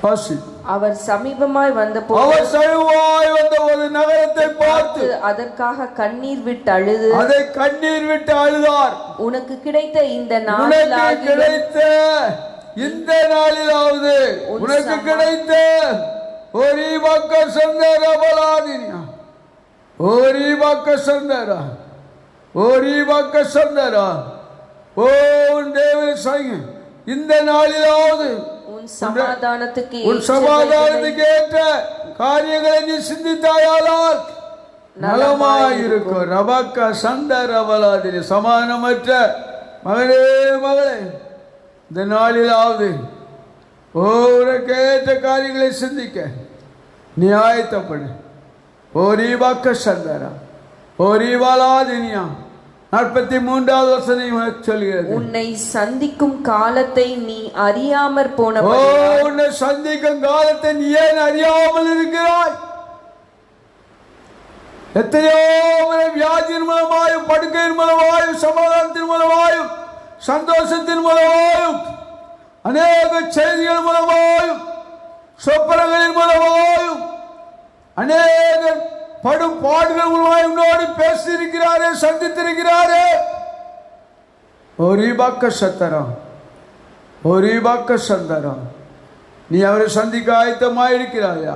வாசி. அவர் சமீபமாய் வந்தபோது அவர் சமீபமாய் வந்தபோது நகரத்தை பார்த்து அதற்காக கண்ணீர் விட்டு அழுது அதை கண்ணீர் விட்டு அழுதார். உனக்கு கிடைத்த இந்த உனக்கு கிடைத்த இந்த நாளிலாவது உனக்கு கிடைத்த ஒரு பக்க சந்தர பலாதினியா, ஒரு பக்க சந்தரா, ஒரு பக்க சந்தரா. ஓ தேவன் சாய் இந்த நாளிலாவது உன் சமாதானத்துக்கு ஏற்ற காரியங்களை நீ சிந்தித்தாயால் நலமாயிருக்கும். ரபக்க சந்தர பலாதினி. சமாதானமற்ற மகளே மகளே, இந்த நாளிலாவது கேட்ட காரியங்களை சிந்திக்க நீ ஆயத்தப்படு. ஓரி பக்க சந்தரா, ஓரி பாலாதினியா. 43வது வசனம் சொல்கிறது, உன்னை சந்திக்கும் காலத்தை நீ அறியாமற் போன. உன்னை சந்திக்கும் காலத்தை நீ ஏன் அறியாமல் இருக்கிறாய்? எத்தனையோ முறை வியாதியின் மூலமாயும், படுக்கையின் மூலமாயும், சமாதானத்தின் மூலமாயும், சந்தோஷத்தின் மூலமாயும், அநேக செய்திகள் மூலமாயும், சொப்பனங்களின் மூலமாயும், அநேக படும் பாடுகள் மூலமாய் உன்னோடு பேசியிருக்கிறாரே, சந்தித்திருக்கிறாரே. ஒரு பக்க சத்தரம், ஒரு பக்க சந்தரம். நீ அவரை சந்திக்க ஆயத்தமாய் இருக்கிறாயா?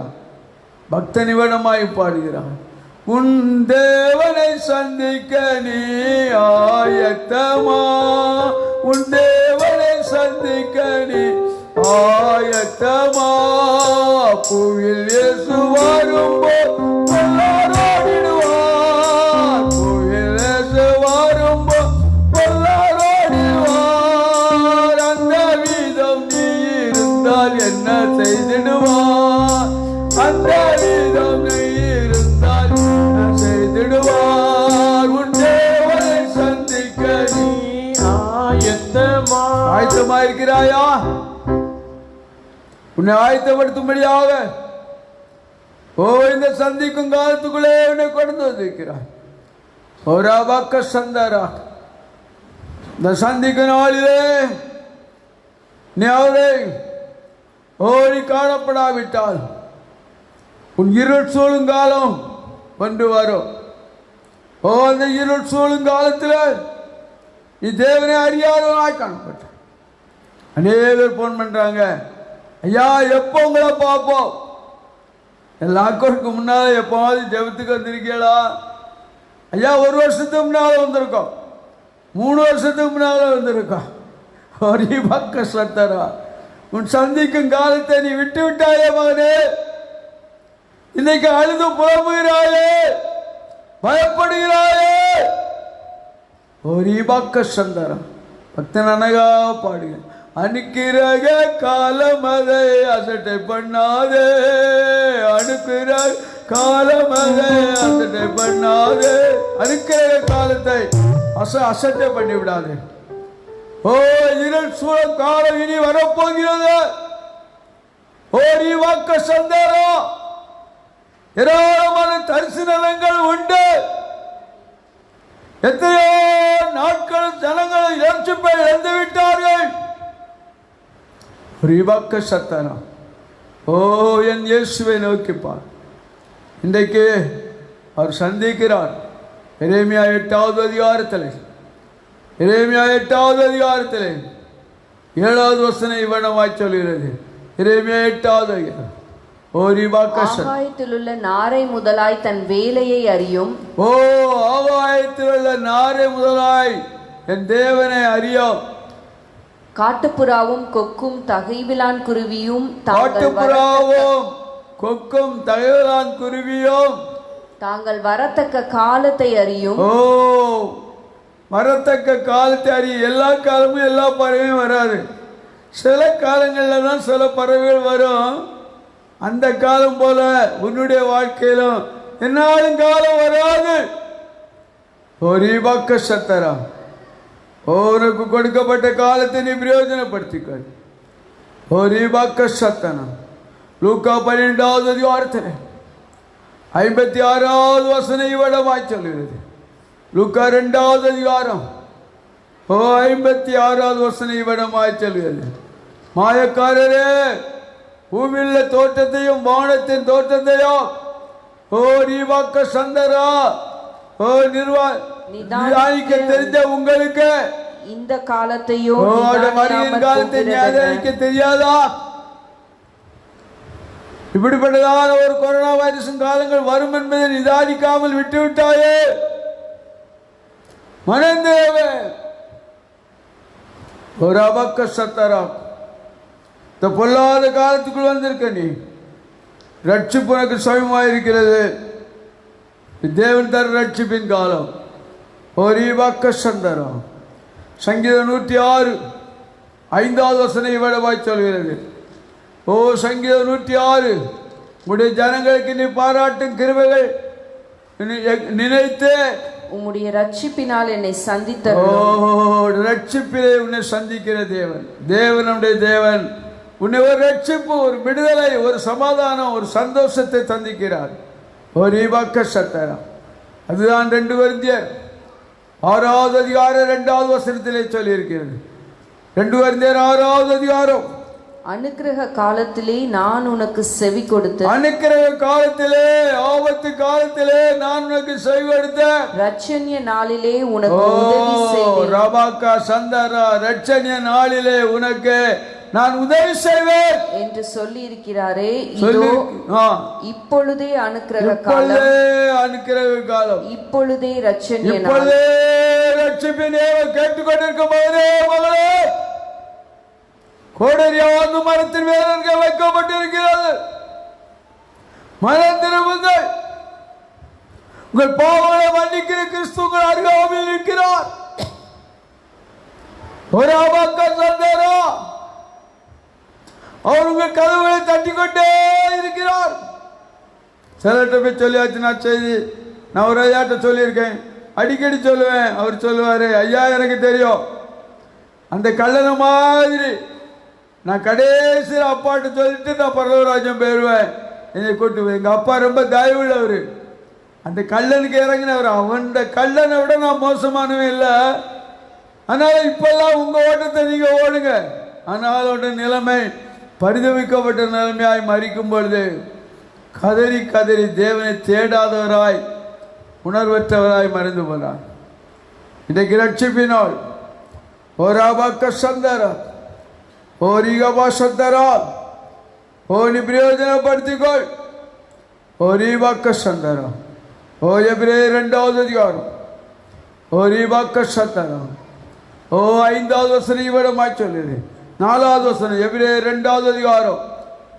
பக்த நிவனமாய் பாடுகிறார். உன் தேவனை சந்திக்க நீ ஆயத்தமா, உன் தேவனை சந்திக்க நீ ஆயத்தமா. புவில் இயேசு வரும்போது பொல்லாரோடிடுவார், புவில் இயேசு வரும்போது பொல்லாரோடிடுவார். அந்த வீதம் நீ இருந்தால் என்ன செய்திடுவார்? அந்த வீதம் நீ இருந்தால் என்ன செய்திடுவார்? உன் தேவனை சந்திக்க நீ ஆயத்தமா இருக்கிறாயா? உன்னை ஆயத்தப்படுத்தும்படியாக இந்த சந்திக்கும் காலத்துக்குள்ளே உன்னை கொண்டு வந்திருக்கிறார். ஒரு பக்க சந்தரா. இந்த சந்திக்கும் நாளிலே நீ அவரை ஓடி காணப்படாவிட்டால் உன் இருள் சூழும் காலம் கொண்டு வரும். அந்த இருள் சூழும் காலத்தில் நீ தேவனை அறியாதவனாய் காணப்பட்ட. அநேகர் போன் பண்றாங்க, ஐயா எப்போ உங்களை பார்ப்போம்? எல்லாருக்கும் முன்னால எப்போவாது ஜெபத்துக்கு வந்திருக்கீங்களா? ஐயா 1 வருஷத்துக்கு முன்னால வந்திருக்கோம், 3 வருஷத்துக்கு முன்னால வந்திருக்கோம். ஒரு பக்க சத்தரா. உன் சந்திக்கும் காலத்தை நீ விட்டு விட்டாயே மகனே. இன்னைக்கு அழுது புலம்புகிறாயே, பயப்படுகிறாயே. ஒரு பக்க சந்தரம். பக்தன் அனகா பாடுக. அனுக்கிரக காலம் அதை அசட்டை பண்ணாதே, அனுக்கிற காலம் அதை அசட்டை பண்ணாதே. அனுக்கிரக காலத்தை அசட்டை பண்ணி விடாதே. இருள் சூழ காலம் இனி வரப்போகிறது. ஓரி வாக்க சந்தரம். ஏராளமான தரிசனங்கள் உண்டு. எத்தனையோ நாட்களும் ஜனங்களும் இழந்து விட்டார்கள். பக்க சத்தனம். என் இயேசுவை நோக்கிப்பார். இன்றைக்கு அவர் சந்திக்கிறார். எரேமியா 8வது அதிகாரத்தில் 7வது வசனம் இவ்வளவாய் சொல்கிறது. எரேமியா 8வது அதிகாரம். ஆகாயத்தில் உள்ள நாரை முதலாய் தன் வேலையை அறியும். ஆகாயத்தில் உள்ள நாரை முதலாய் என் தேவனை அறியும். காட்டுப்புறாவும் கொக்கும் தகைவிலான் குருவியும் தாங்கள் வரத்தக்க காலத்தை அறியும். வரத்தக்க காலத்தை அறியும். எல்லா காலமும் எல்லா பறவையும் வராது. சில காலங்கள்ல தான் சில பறவைகள் வரும். அந்த காலம் போல உன்னுடைய வாழ்க்கையிலும் என்னாலும் காலம் வராது. ஒரு பக்க சத்தரா. உனக்கு கொடுக்கப்பட்ட காலத்தை நீ பிரயோஜனப்படுத்திக்க. ஒரு பக்க சத்தனம். லூக்கா 12வது அதிகாரத்தில் 56வது வசனம் இவ்வளவாய் சொல்கிறது. லூக்கா 2வது அதிகாரம் 56வது வசனம் இவ்விடமாய் சொல்கிறது. மாயக்காரரே, பூமியில தோட்டத்தையும் வானத்தின் தோட்டத்தையும் ரீவாக்க சந்தரா நிர்வாணிக்க தெரிஞ்ச உங்களுக்கு இந்த காலத்தையும் மரியின் காலத்தை நியாயரிக்க தெரியாதா? இப்படிப்பட்டதான ஒரு கொரோனா வைரஸின் காலங்கள் வரும் என்பதை நிதானிக்காமல் விட்டுவிட்டாயே. மனந்தேவே ஒரு அபக்க சத்தரா, இந்த பொல்லாத காலத்துக்குள் வந்திருக்க நீ. ரட்சிப்பு உனக்கு சமயமாயிருக்கிறது. தேவன் தர ரட்சிப்பின் காலம். ஒரு பக்க சந்தரம். சங்கீதம் 106 5வது வசனம் இவ்விடமாய் சொல்கிறது. சங்கீதம் 106, உடைய ஜனங்களுக்கு நீ பாராட்டும் கிருபைகள் நினைத்து உம்முடைய ரட்சிப்பினால் என்னை சந்தித்த ரட்சிப்பிலே உன்னை சந்திக்கிற தேவன். தேவனுடைய தேவன் உன்னை ஒரு ரட்சிப்பு, ஒரு விடுதலை, ஒரு சமாதானம், ஒரு சந்தோஷத்தை சந்திக்கிறார். ஒரு இவாக்க சத்தரம். அதுதான் 2 கொரிந்தியர் 6வது அதிகாரம் 2வது வசனத்திலே சொல்லியிருக்கிறது. 2 கொரிந்தியர் 6வது அதிகாரம். அனுக்கிரக காலத்திலே நான் உனக்கு செவி கொடுத்து, அனுக்கிரக காலத்திலே, ஆபத்து காலத்திலே நான் உனக்கு செவி கொடுத்த, ரட்சணிய நாளிலே உனக்கு உதவி செய்வேன். ரபாக்கா சந்தரா, ரட்சணிய நாளிலே உனக்கு நான் உதவி செய்வேன் என்று சொல்லி இருக்கிறாரே. இதோ இப்பொழுதே அனுக்கிரக காலம், இப்பொழுதே ரட்சணிய நாள். இப்பொழுதே ரட்சிப்பின் கேட்டுக்கொண்டிருக்கும் மகனே, மகளே, கோடரியாவது மரத்தின் வேலர்கள் வைக்கப்பட்டிருக்கிறது. மனம் திரும்புங்கள். உங்கள் பாவங்களை மன்னிக்கிற கிறிஸ்து உங்கள் அருகாமையில் இருக்கிறார். ஒரு அபக்க சந்தரா, அவர் உங்கள் கதவுகளை தட்டிக்கொண்டே இருக்கிறார். சிலர்கிட்ட போய் சொல்லியாச்சு நான் செய்தி. நான் ஒரு ஐயாட்ட சொல்லியிருக்கேன், அடிக்கடி சொல்லுவேன். அவர் சொல்லுவார், ஐயா எனக்கு தெரியும், அந்த கல்லணை மாதிரி நான் கடைசியில் அப்பாட்ட சொல்லிட்டு நான் பரலவராஜ்யம் போயிடுவேன், என்னை கூட்டு போய். எங்கள் அப்பா ரொம்ப தயவுள்ளவர், அந்த கல்லனுக்கு இறங்கினவர். அவன் கல்லனை விட நான் மோசமானவன் இல்லை. அதனால் இப்பெல்லாம் உங்கள் ஓட்டத்தை நீங்கள் ஓடுங்க. ஆனால் அவருடைய நிலைமை பரிதவிக்கப்பட்ட நிலைமையாய் மறிக்கும் பொழுது கதறி கதறி தேவனை தேடாதவராய், உணர்வற்றவராய் மறைந்து போனார். இன்றைக்கு ரட்சிப்பினால் ஒரு அபக்க சந்தரா, ஒரு இகபா சந்தரா, நீ பிரயோஜனப்படுத்திக்கொள். ஒரு இபக்க சந்தரா. எபிரேயர் 2வது அதிகாரம். ஒரு இபக்க சந்தரா. 5வது வசனம் இவ்விடமாய் சொல்லுது. 4வது வசனம் எபிரேயர் 2வது அதிகாரம்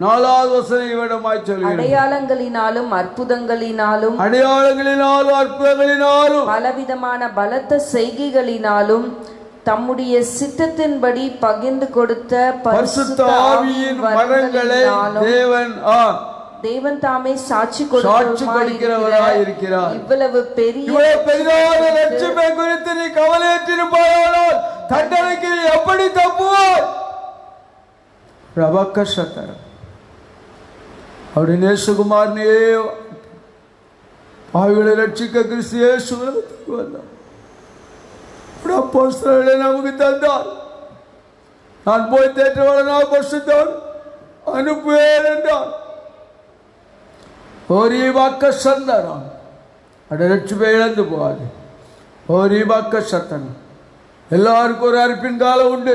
4வது வசனம் இவ்விடமாய் சொல்லுது. அடையாளங்களினாலும் அற்புதங்களினாலும், அடையாளங்களினாலும் அற்புதங்களினாலும், பலவிதமான பலத்த செய்கைகளினாலும் தம்முடைய சித்தத்தின்படி பகிர்ந்து கொடுத்த பரிசுத்த ஆவியின் வரங்களை தேவன் தாமே சாட்சி கொடுக்கிறவராய் இருக்கிறார். இவ்வளவு பெரிய ரட்சிப்பை குறித்து நீ கவலையற்றிருப்பாயானால் தண்டனைக்கு எப்படி தப்புவாய்? ரபக்க சத்தரம். அவருடைய நேசகுமாரனே பாவிகளை ரட்சிக்க கிறிஸ்து இயேசு உலகத்துக்கு வந்தார். அப்போஸ்தலர்களை நமக்கு தந்தார். நான் போய் தேற்றவளனால் பரிசுத்தவான் அனுப்புவேன் என்றார். ஒரு வாக்க சந்தனம் அட ரட்சிப்பை இழந்து போகாது. ஒரு வாக்க சத்தனம். எல்லாருக்கும் ஒரு அர்ப்பின் காலம் உண்டு.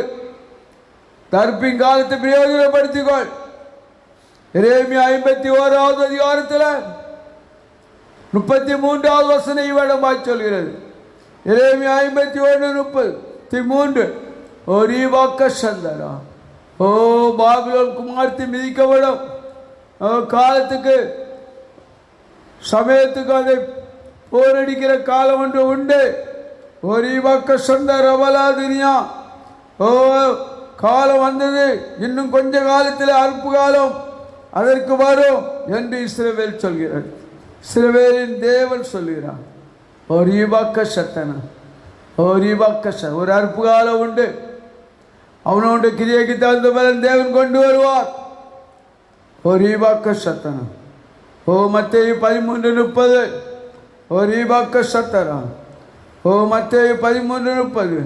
அர்ப்பின் காலத்தை பிரயோஜனப்படுத்திக்கொள். எரேமியா 51வது அதிகாரத்தில் 33வது வசனம் இவ்விடமாய் சொல்கிறது. எரேமியா 51:33. ஒரு வாக்க சந்தனா. பாபிலோன் குமார்த்தி மிதிக்கப்படும் காலத்துக்கு, சமயத்துக்கு அதை போரடிக்கிற காலம் ஒன்று உண்டு. ஒரு வாக்க சந்தர் அவலாதினியா. காலம் வந்தது, இன்னும் கொஞ்ச காலத்தில் அற்பு காலம் அதற்கு வரும் என்று இஸ்ரவேல் சொல்கிறார். இஸ்ரவேலின் தேவன் சொல்கிறார். ஒரு வாக்க சத்தனா. ஒரு வாக்க ஒரு அற்பு காலம் உண்டு. அவனோட கிரியைக்கு தகுந்த பலன் தேவன் கொண்டு வருவார். ஒரு வாக்க சத்தனா. மத்தேயு 13:30. ஒரு வாக்க சத்தனா. ஓ மத்தேயு 13:30.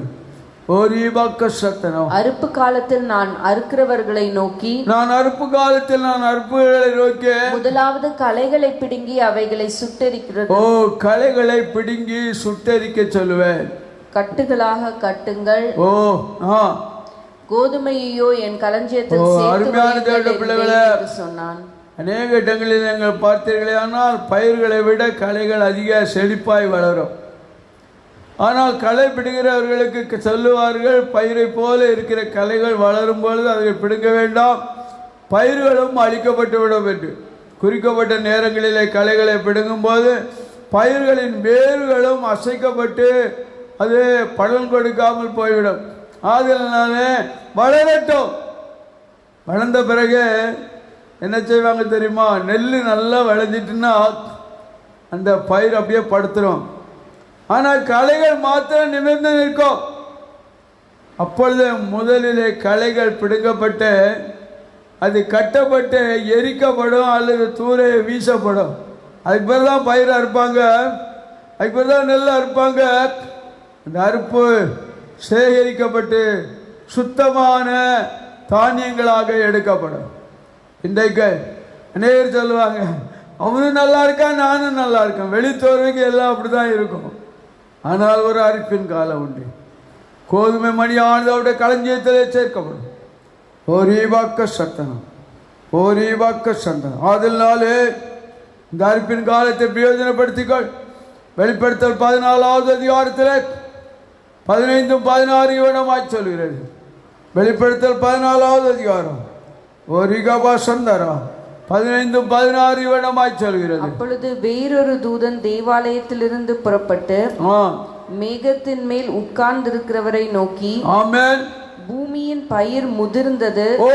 ஓ ரீபாக்க சத்தனம். அறுப்பு காலத்தில் நான் அறுக்கிறவர்களை நோக்கி, நான் அறுப்பு காலத்தில் நான் அறுப்புகளை நோக்கி, முதலாவது களைகளை பிடுங்கி அவைகளை சுட்டெரிக்கிறது. ஓ களைகளை பிடுங்கி சுட்டெரிக்க சொல்லுவேன். கட்டுகளாக கட்டுங்கள். ஓ கோதுமையோ என் களஞ்சியத்தில் அருமையான தேவனுடைய பிள்ளைகளே, சொன்னான். அநேக இடங்களில் நீங்கள் பார்த்தீர்களே, ஆனால் பயிர்களை விட களைகள் அதிக செழிப்பாய் வளரும். ஆனால் களை பிடுகிறவர்களுக்கு சொல்லுவார்கள், பயிரை போல இருக்கிற களைகள் வளரும் பொழுது அதை பிடுங்க வேண்டாம், பயிர்களும் அழிக்கப்பட்டு விடும் என்று. குறிக்கப்பட்ட நேரங்களிலே களைகளை பிடுங்கும் போது பயிர்களின் வேர்களும் அசைக்கப்பட்டு அது பலன் கொடுக்காமல் போய்விடும். அதனாலே வளரட்டும். வளர்ந்த பிறகு என்ன செய்வாங்க தெரியுமா? நெல் நல்லா விளைஞ்சிட்டுன்னா அந்த பயிர் அப்படியே படுத்துரும். ஆனால் களைகள் மாத்திரம் நிமிர்ந்து நிற்கும். அப்பொழுது முதலிலே களைகள் பிடுங்கப்பட்டு அது கட்டப்பட்டு எரிக்கப்படும் அல்லது தூர வீசப்படும். அதுக்கு பிறகு தான் பயிர் அறுப்பாங்க, அதுக்கு பிறகு தான் நெல் அறுப்பாங்க. அந்த அறுப்பு சேகரிக்கப்பட்டு சுத்தமான தானியங்களாக எடுக்கப்படும். இன்றைக்கு அநேகர் சொல்லுவாங்க, அவனும் நல்லா இருக்கான், நானும் நல்லா இருக்கேன், வெளித்தோர்வைக்கு எல்லாம் அப்படிதான் இருக்கும். ஆனால் ஒரு அறுப்பின் காலம் உண்டு. கோதுமை மணியானது அவருடைய களஞ்சியத்திலே சேர்க்கப்படும். ஓரீவாக்க சத்தனம், ஓரீவாக்க சந்தனம். அதனாலே இந்த அறுப்பின் காலத்தை பிரயோஜனப்படுத்திக்கொள். வெளிப்படுத்தல் 14வது அதிகாரத்தில் 15-16 இவனமாய் சொல்கிறது. வெளிப்படுத்தல் 14வது அதிகாரம் ஓரிகபா சந்தரா 15-16 இவனமாய் சொல்கிறது. அப்பொழுது வேறொரு தூதன் தேவாலயத்திலிருந்து புறப்பட்டு மேகத்தின் மேல் உட்கார்ந்திருக்கிறவரை நோக்கி, ஆமென், பூமியின் பயிர் முதிர்ந்தது, ஓ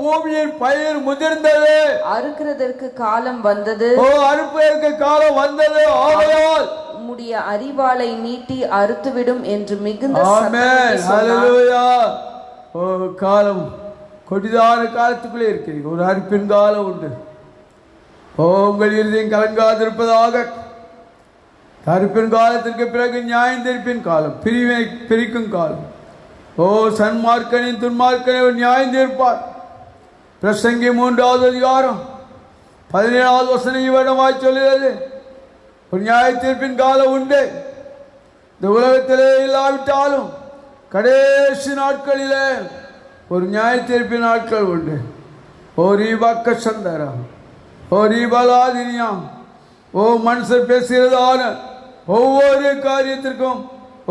பூமியின் பயிர் முதிர்ந்தது, அறுக்கிறதற்கு காலம் வந்தது, ஓ அறுப்பதற்கு காலம் வந்தது, ஆகையால் உம்முடைய அரிவாளை நீட்டி அறுத்துவிடும் என்று மிகுந்த ஆமென், ஹல்லேலூயா. ஓ காலம் கொடிதான காலத்துக்குள்ளே இருக்கிறீங்க. ஒரு அறுப்பின் காலம் உண்டு. ஓ உங்கள் இருதயம் கலங்காதிருப்பதாக. அறுப்பின் காலத்திற்கு பிறகு நியாயந்தீர்ப்பின் காலம், பிரிவை பிரிக்கும் காலம். ஓ சன்மார்க்கனின் துன்மார்க்கனை நியாயந்தீர்ப்பார். பிரசங்கி 3வது அதிகாரம் 17வது வசனம் இவனமாய் சொல்கிறது. ஒரு நியாய தீர்ப்பின் காலம் உண்டு. இந்த உலகத்திலே இல்லாவிட்டாலும் கடைசி நாட்களிலே ஒரு நியாய தீர்ப்பின் நாட்கள் உண்டு. ஓ ரீபாக்க சந்தரா, ஓ ரீபலாதினியா. ஓ மனுஷர் பேசுகிறதான ஒவ்வொரு காரியத்திற்கும்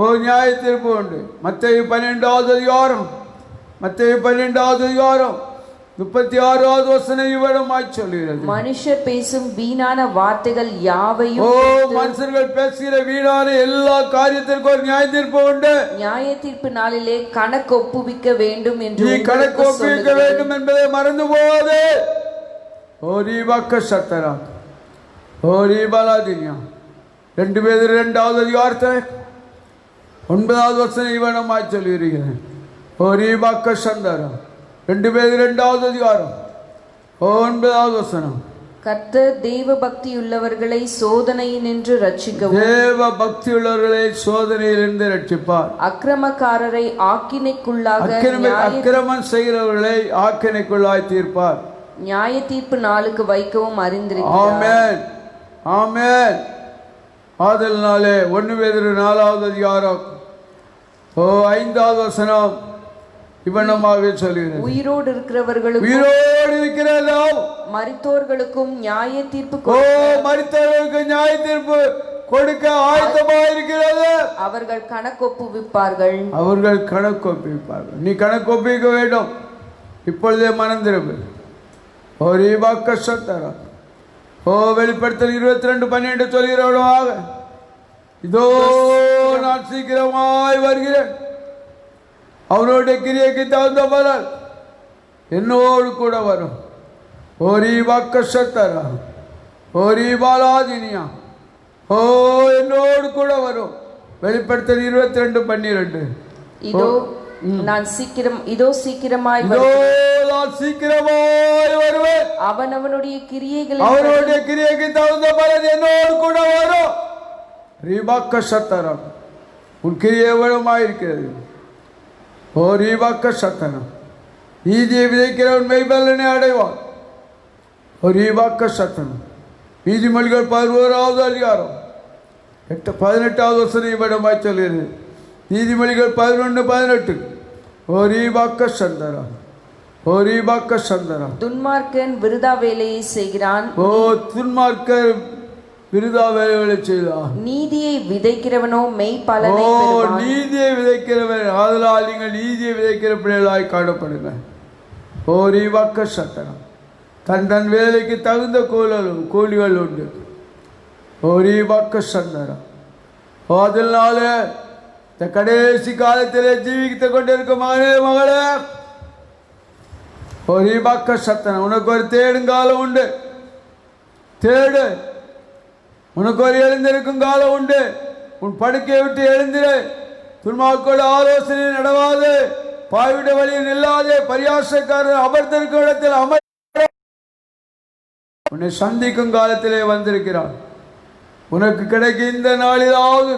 ஒரு நியாய தீர்ப்பு உண்டு. மத்தேயு 12வது அதிகாரம், மத்தேயு 12வது அதிகாரம் 36வது வசனம் இவனமாய் சொல்கிறது. மனுஷர் பேசும் வீணான வார்த்தைகள் யாவையும், ஓ மனுஷர்கள் பேசுகிற வீணான எல்லா காரியத்திற்கும் ஒரு நியாய தீர்ப்பு உண்டு. நியாய தீர்ப்பு நாளிலே கணக்கு ஒப்புவிக்க வேண்டும் என்று நீ கணக்கு ஒப்புவிக்க வேண்டும் என்பதை மறந்து போகாதே. ஓரி வாக்க சத்தரா, ஓரி பலாதினியா. 2 பேதுரு 2வது அதிகாரத்தில் 9வது வசனம் இவனமாய் சொல்லியிருக்கிறேன். ஓரி வாக்க சந்தரா 2 பேதுரு 2வது அதிகாரம் 9வது வசனம். கர்த்தர் தேவ பக்தி உள்ளவர்களை சோதனையினின்று ரட்சிக்கவும், தேவ பக்தி உள்ளவர்களை சோதனையிலிருந்து ரட்சிப்பார். அக்கிரமக்காரரை ஆக்கினைக்குள்ளாக, அக்கிரமம் செய்கிறவர்களை ஆக்கினைக்குள்ளாய் தீர்ப்பார். நியாய தீர்ப்பு நாளுக்கு வைக்கவும் அறிந்திருக்கிறார். ஆமென், ஆமென். ஆதலினாலே 1 பேதுரு 4வது அதிகாரம் 5வது வசனம் இவனமாகவே சொல்கிறது. உயிரோடு இருக்கிறவர்களுக்கும், உயிரோடு இருக்கிறோம், மரித்தோர்களுக்கும் நியாய தீர்ப்பு, மரித்தவர்களுக்கு நியாய தீர்ப்பு கொடுக்க ஆயத்தமாக இருக்கிறது. அவர்கள் கணக்கொப்புவிப்பார்கள், அவர்கள் கணக்கொப்பிப்பார்கள். நீ கணக்கொப்பிக்க வேண்டும். இப்பொழுதே மனம் திரும்பு. ஓ ரீபாக்க சத்தரா, ஓ வெளிப்படுத்தல் 22:12 சொல்கிறவர்களாக, இதோ நான் சீக்கிரமாய் வருகிறேன், அவருடைய கிரியைக்கு தகுந்த பலன் என்னோடு கூட வரும். ஓரி வாக்க சத்தரா, ஓரி பாலாதினியா. ஓ என்னோடு கூட வரும். வெளிப்படுத்தல் 22:12. இதோ நான் சீக்கிரமாய் வருவேன், அவனவனுடைய கிரியைக்கு தகுந்த பலன் என்னோடு கூட வரும். ரீபாக்க சத்தரா, உன் கிரியை எவ்வளவாயிருக்கிறது. ஓ ரீவாக்க சத்தனம். நீதியை விதைக்கிறவன் மெய்பலனை அடைவான். ஓ ரீவாக்க சத்தனம். நீதிமொழிகள் 11வது அதிகாரம் 18வது வசனம் இவ்விடமாய் சொல்கிறது. நீதிமொழிகள் 11:18. ஓ ரீவாக்க சந்தனம். ஓ ரீவாக்க சந்தனம். துன்மார்க்கன் விருதா வேலையை செய்கிறான். ஓ துன்மார்க்கர் விருதா வேலைகளை செய்தான். நீதியை விதைக்கிறவனோ மெய்பலனை ஓ பெறுவான். நீதியை விதைக்கிறவன். ஆதலால் நீங்கள் நீதியை விதைக்கிற பிள்ளைகளாய் காணப்படுங்க. ஓ ரீவாக்க சத்தனம். தன் தன் வேலைக்கு தகுந்த கூலிகள் உண்டு. ஓ ரீவாக்க சந்தனம். அதனால இந்த கடைசி காலத்திலே ஜீவித்து கொண்டிருக்கும் மகனே மகளே, ஓ ரீவாக்க சத்தனம். உனக்கு ஒரு தேடுங்காலம் உண்டு. தேடு. உனக்கு ஒரு எழுந்திருக்கும் காலம் உண்டு. உன் படுக்கையை விட்டு எழுந்திரு. துன்மார்க்கோட ஆலோசனை நடவாது. பாய்விட வழியில் நில்லாதே. பரியாசக்காரர் அமர்ந்திருக்கும் இடத்தில் அமர். உன்னை சந்திக்கும் காலத்திலே வந்திருக்கிறார். உனக்கு கிடைக்கும் இந்த நாளிலாவது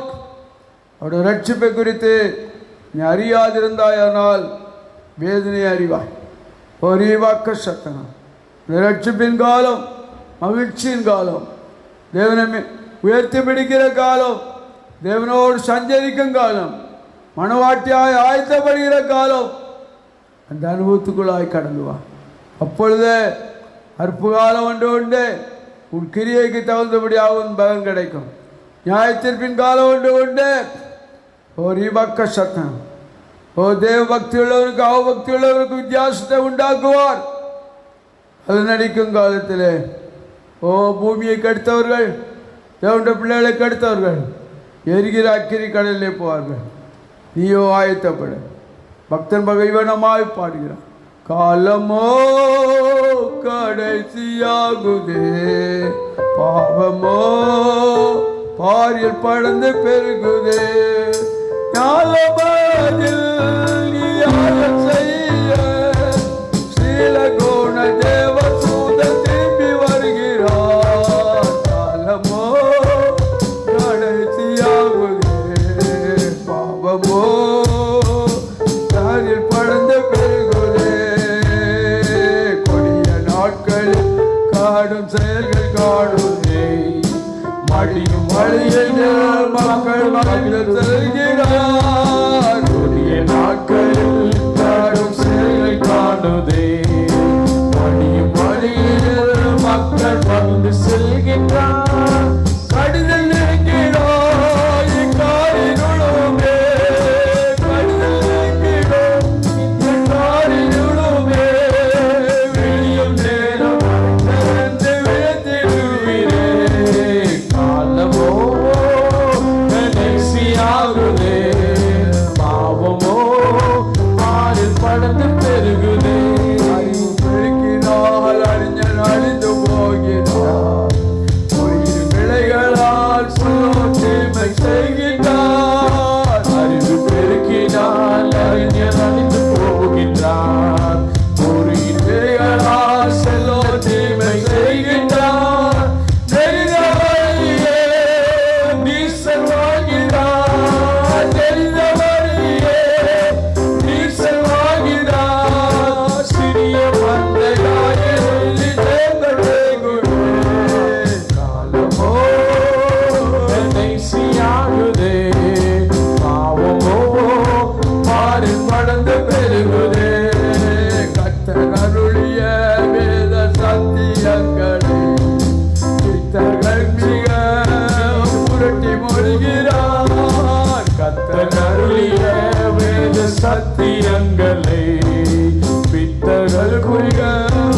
அவருடைய ரட்சிப்பை குறித்து நீ அறியாதிருந்தாயானால் வேதனை அறிவாய். ஒரு வாக்க சத்தனம். ரட்சிப்பின் காலம், மகிழ்ச்சியின் காலம், தேவனை உயர்த்தி பிடிக்கிற காலம், தேவனோடு சஞ்சரிக்கும் காலம், மனவாட்டியாய் ஆயத்தப்படுகிற காலம். அந்த அனுபவத்துக்குள்ளாய் கடந்து வா. அப்பொழுது அற்பு காலம் ஒன்று உண்டு. உன் கிரியைக்கு தகுந்தபடியாக உன் பலன் கிடைக்கும். நியாயத்திற்பின் காலம் ஒன்று உண்டு. ஓ ரீபக்க சத்தம். ஓ தேவ பக்தி உள்ளவருக்கு அவபக்தி உள்ளவருக்கு வித்தியாசத்தை உண்டாக்குவார். அது நடிக்கும் காலத்திலே ஓ பூமியை கெடுத்தவர்கள், தேவனுடைய பிள்ளைகளை கெடுத்தவர்கள் எரிகிற அக்கினி கடலிலே போவார்கள். நீயோ ஆயத்தப்படு. பக்தன் பகைவனமாய் பாடுகிறான். காலமோ கடைசியாகுதே, பாவமோ பாரில் படந்து பெருகுதே. ஞாலமதில் நீயாலம் செய்ய ஸ்ரீல கோண தேவ சூத திரும்பி வருகிறார். காலமோ கடைசியாகுதே, பாவமோ பாரில் படந்து பெருகுதே. கொடிய நாட்களில் காடும் செயல்கள் காடுதே. மடியும் வழியில் மக்கள் மகிழ்ந்து செல்கிறார். கொடிய நாட்களில் காடும் செயல்கள் காணுதே. மடியும் வழியில் மக்கள் மகிழ்ந்து செல்கின்றார். கடிதல் இருக்கிறாய் இக்காரினுளுமே, கடிதல் இருக்கிறோம் இக்காரினுளுமே. விழியும் நேரம் திறந்து விழுத்திடுவீரே. காலமோ கடைசியாகுதே, பாவமோ பாரில் படந்து பெருகுதே. அறிவு பெருக்கினால் அறிஞன் அழிந்து போகிறார். பொய்யின் விளைகளால் தீமை செய்கின்றார். அறிவு பெருக்கினால் அறிஞன் அழிந்து போகின்றார். பொய்யின் விளைகளால் செல்லோ தீமை செய்கின்றார். நெறிதவழியே நீ செல்வாகிறார். நெறிதவழியே நீ செல்வாகிறார். சிறிய மந்தையாயில் தேர்ந்தெடுக்கிறே. காலமோ கடைசியாகுதே, பாவமோ பாரில் படந்து பெருகுதே. கர்த்தர் அருளிய வேத சத்தியங்களை சித்தர்கள் மிக புரட்டி மொழிகிறார். கர்த்தர் அருளிய வேத சத்தியங்களை பித்தர்கள் குறிக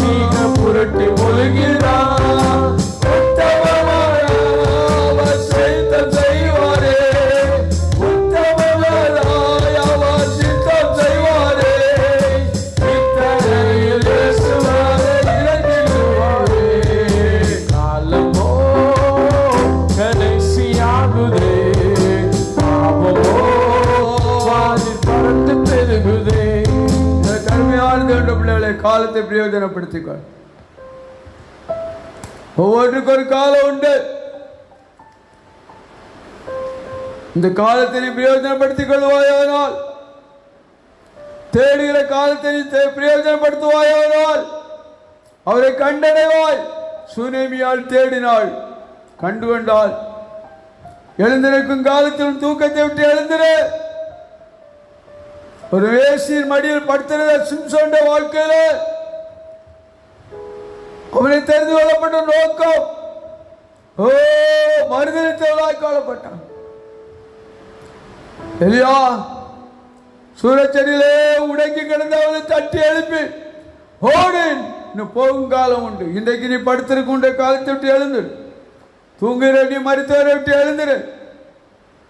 மிக புரட்டி மொழிகிறார். உத்தமராய் சித்தம் செய்வாரே, உத்தமராய் அவர் சித்தம் செய்வாரே. பித்தரையில் இயேசுவாரே இறங்கிடுவாரே. காலமோ கடைசியாகுதே, பாவமோ பாரில் பறந்து பெருகுதே. இந்த கருமையான தேவனுடைய பிள்ளைகளை காலத்தை பிரயோஜனப்படுத்திக்கொள். ஒவ்வொன்றுக்கு ஒரு காலம் உண்டு. இந்த காலத்தை நீ பிரயோஜனப்படுத்திக் கொள்வாயானால், தேடுகிற காலத்தை நீ பிரயோஜனப்படுத்துவாயானால் அவரை கண்டடைவாய். சுனேமியால் தேடினாள், கண்டு கொண்டாள். எழுந்திருக்கும் காலத்தில் தூக்கத்தை விட்டு எழுந்திரு. ஒரு வேசியின் மடியில் படுத்திருந்த சிம்சோன் வாழ்க்கையில அவனை தெரிந்து கொள்ளப்பட்ட நோக்கம், மறுதளித்தவளாய் காணப்பட்டான். எலியா சூரச்செடியிலே உடங்கி கிடந்தவனை தட்டி எழுப்பி, ஓடு, இன்னும் போகும் காலம் உண்டு. இன்றைக்கு நீ படுத்திருக்கின்ற காலத்தை விட்டு எழுந்துரு. தூங்குகிற நீ மருத்துவரை விட்டு எழுந்துரு.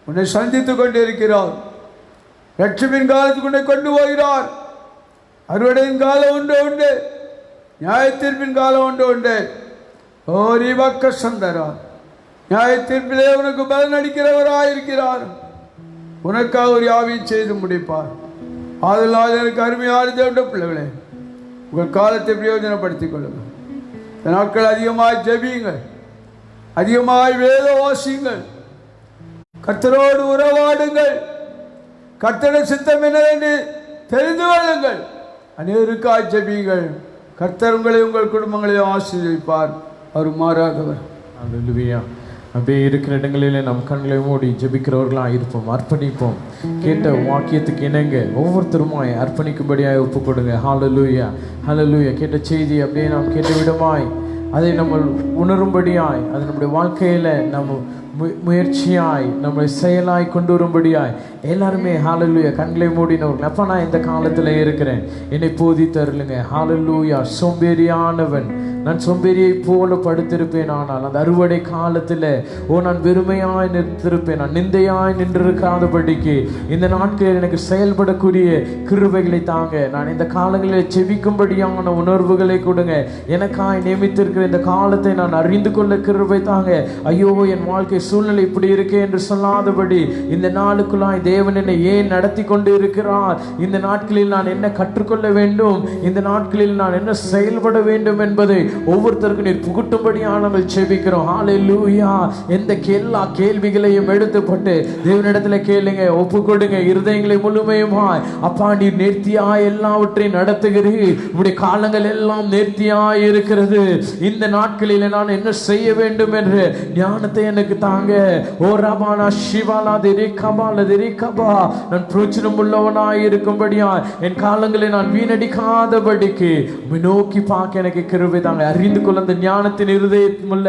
உன்னை சந்தித்துக் கொண்டிருக்கிறார். ரட்சிப்பின் காலத்துக்கு கொண்டு போகிறார். அறுவடையின் காலம் உண்டு, நியாயத்தீர்ப்பின் காலம் உண்டு. ஓ ரீபக்க சந்தரா, நியாயத்தீர்ப்பிலே உனக்கு பலன் அளிக்கிறவராயிருக்கிறார். உனக்காக ஒரு யாவையும் செய்து முடிப்பார். அதனால் எனக்கு அருமையான தேவனுடைய பிள்ளைகளே, உங்கள் காலத்தை பிரயோஜனப்படுத்திக் கொள்ளுங்கள். இந்த நாட்கள் அதிகமாய் ஜெபியுங்கள், அதிகமாய் வேத வாசியுங்கள், கர்த்தரோடு உறவாடுங்கள், கர்த்தருடைய சித்தம் என்னவென்று தெரிந்து கொள்ளுங்கள், அநேருக்காய் ஜெபியுங்கள். கர்த்தர் உங்களை உங்கள் குடும்பங்களையும் ஆசீர்வதிப்பார். அவர் மாறாதவர். அல்லேலூயா. அப்படியே இருக்கிற இடங்களிலே நம் கண்களை மூடி ஜெபிக்கிறவர்களாக இருப்போம், அர்ப்பணிப்போம். கேட்ட வாக்கியத்துக்கு இணங்க ஒவ்வொருத்தருமாய் அர்ப்பணிக்கும்படியாய் ஒப்பு கொடுங்க. ஹல்லேலூயா, ஹல்லேலூயா. கேட்ட செய்தி அப்படியே நாம் கேட்ட விடமாய் அதை நம்ம உணரும்படியாய், அது நம்முடைய வாழ்க்கையில் நம்ம முயற்சியாய் நம்மளை செயலாய் கொண்டு வரும்படியாய் எல்லாருமே ஹல்லேலூயா கண்களை மூடினவர்கள். அப்போ நான் இந்த காலத்தில் இருக்கிறேன், என்னை போதி தருளுங்க. ஹல்லேலூயா. சோம்பேறியானவன் நான் சோம்பேறியை போல படுத்திருப்பேன், ஆனால் அந்த அறுவடை காலத்தில் நான் வெறுமையாய் நிறுத்திருப்பேன். நான் நிந்தையாய் நின்றிருக்காதபடிக்கு இந்த நாட்களில் எனக்கு செயல்படக்கூடிய கிருபைகளை தாங்க. நான் இந்த காலங்களில் செவிக்கும்படியான உணர்வுகளை கொடுங்க. எனக்காய் நியமித்திருக்கிற இந்த காலத்தை நான் அறிந்து கொள்ள கிருபை தாங்க. ஐயோ, என் வாழ்க்கை சூழ்நிலை இப்படி இருக்கே என்று சொல்லாதபடி இந்த நாளுக்குள்ளாய் தேவன் என்னை ஏன் நடத்தி கொண்டு இருக்கிறார், இந்த நாட்களில் நான் என்ன கற்றுக்கொள்ள வேண்டும், இந்த நாட்களில் நான் என்ன செயல்பட வேண்டும் என்பதை ஒவ்வொருத்தருக்கும் நீர் புகுட்டும்படியாக நாங்கள் செபிக்கிறோம். ஹல்லேலூயா. எந்த எல்லா கேள்விகளையும் எடுத்துப்பட்டு தேவனிடத்தில் கேளுங்க, ஒப்பு கொடுங்க. இருதயங்களை முழுமையுமாய் அப்பா நீர் நேர்த்தியாய் எல்லாவற்றையும் நடத்துகிறீர். உடைய காலங்கள் எல்லாம் நேர்த்தியாய் இருக்கிறது. இந்த நாட்களில் நான் என்ன செய்ய வேண்டும் என்று ஞானத்தை எனக்கு தாங்க. ஓ ரபானா சிவாலா திரிகபால திரிகபா, நான் பிரயோஜனம் உள்ளவனாய் இருக்கும்படியா என் காலங்களை நான் வீணடிக்காதபடிக்கு உம்மை நோக்கி பார்க்க எனக்கு கிருபை தாங்க. அறிந்து கொள்ள அந்த ஞானத்தின் இருதயம் உள்ள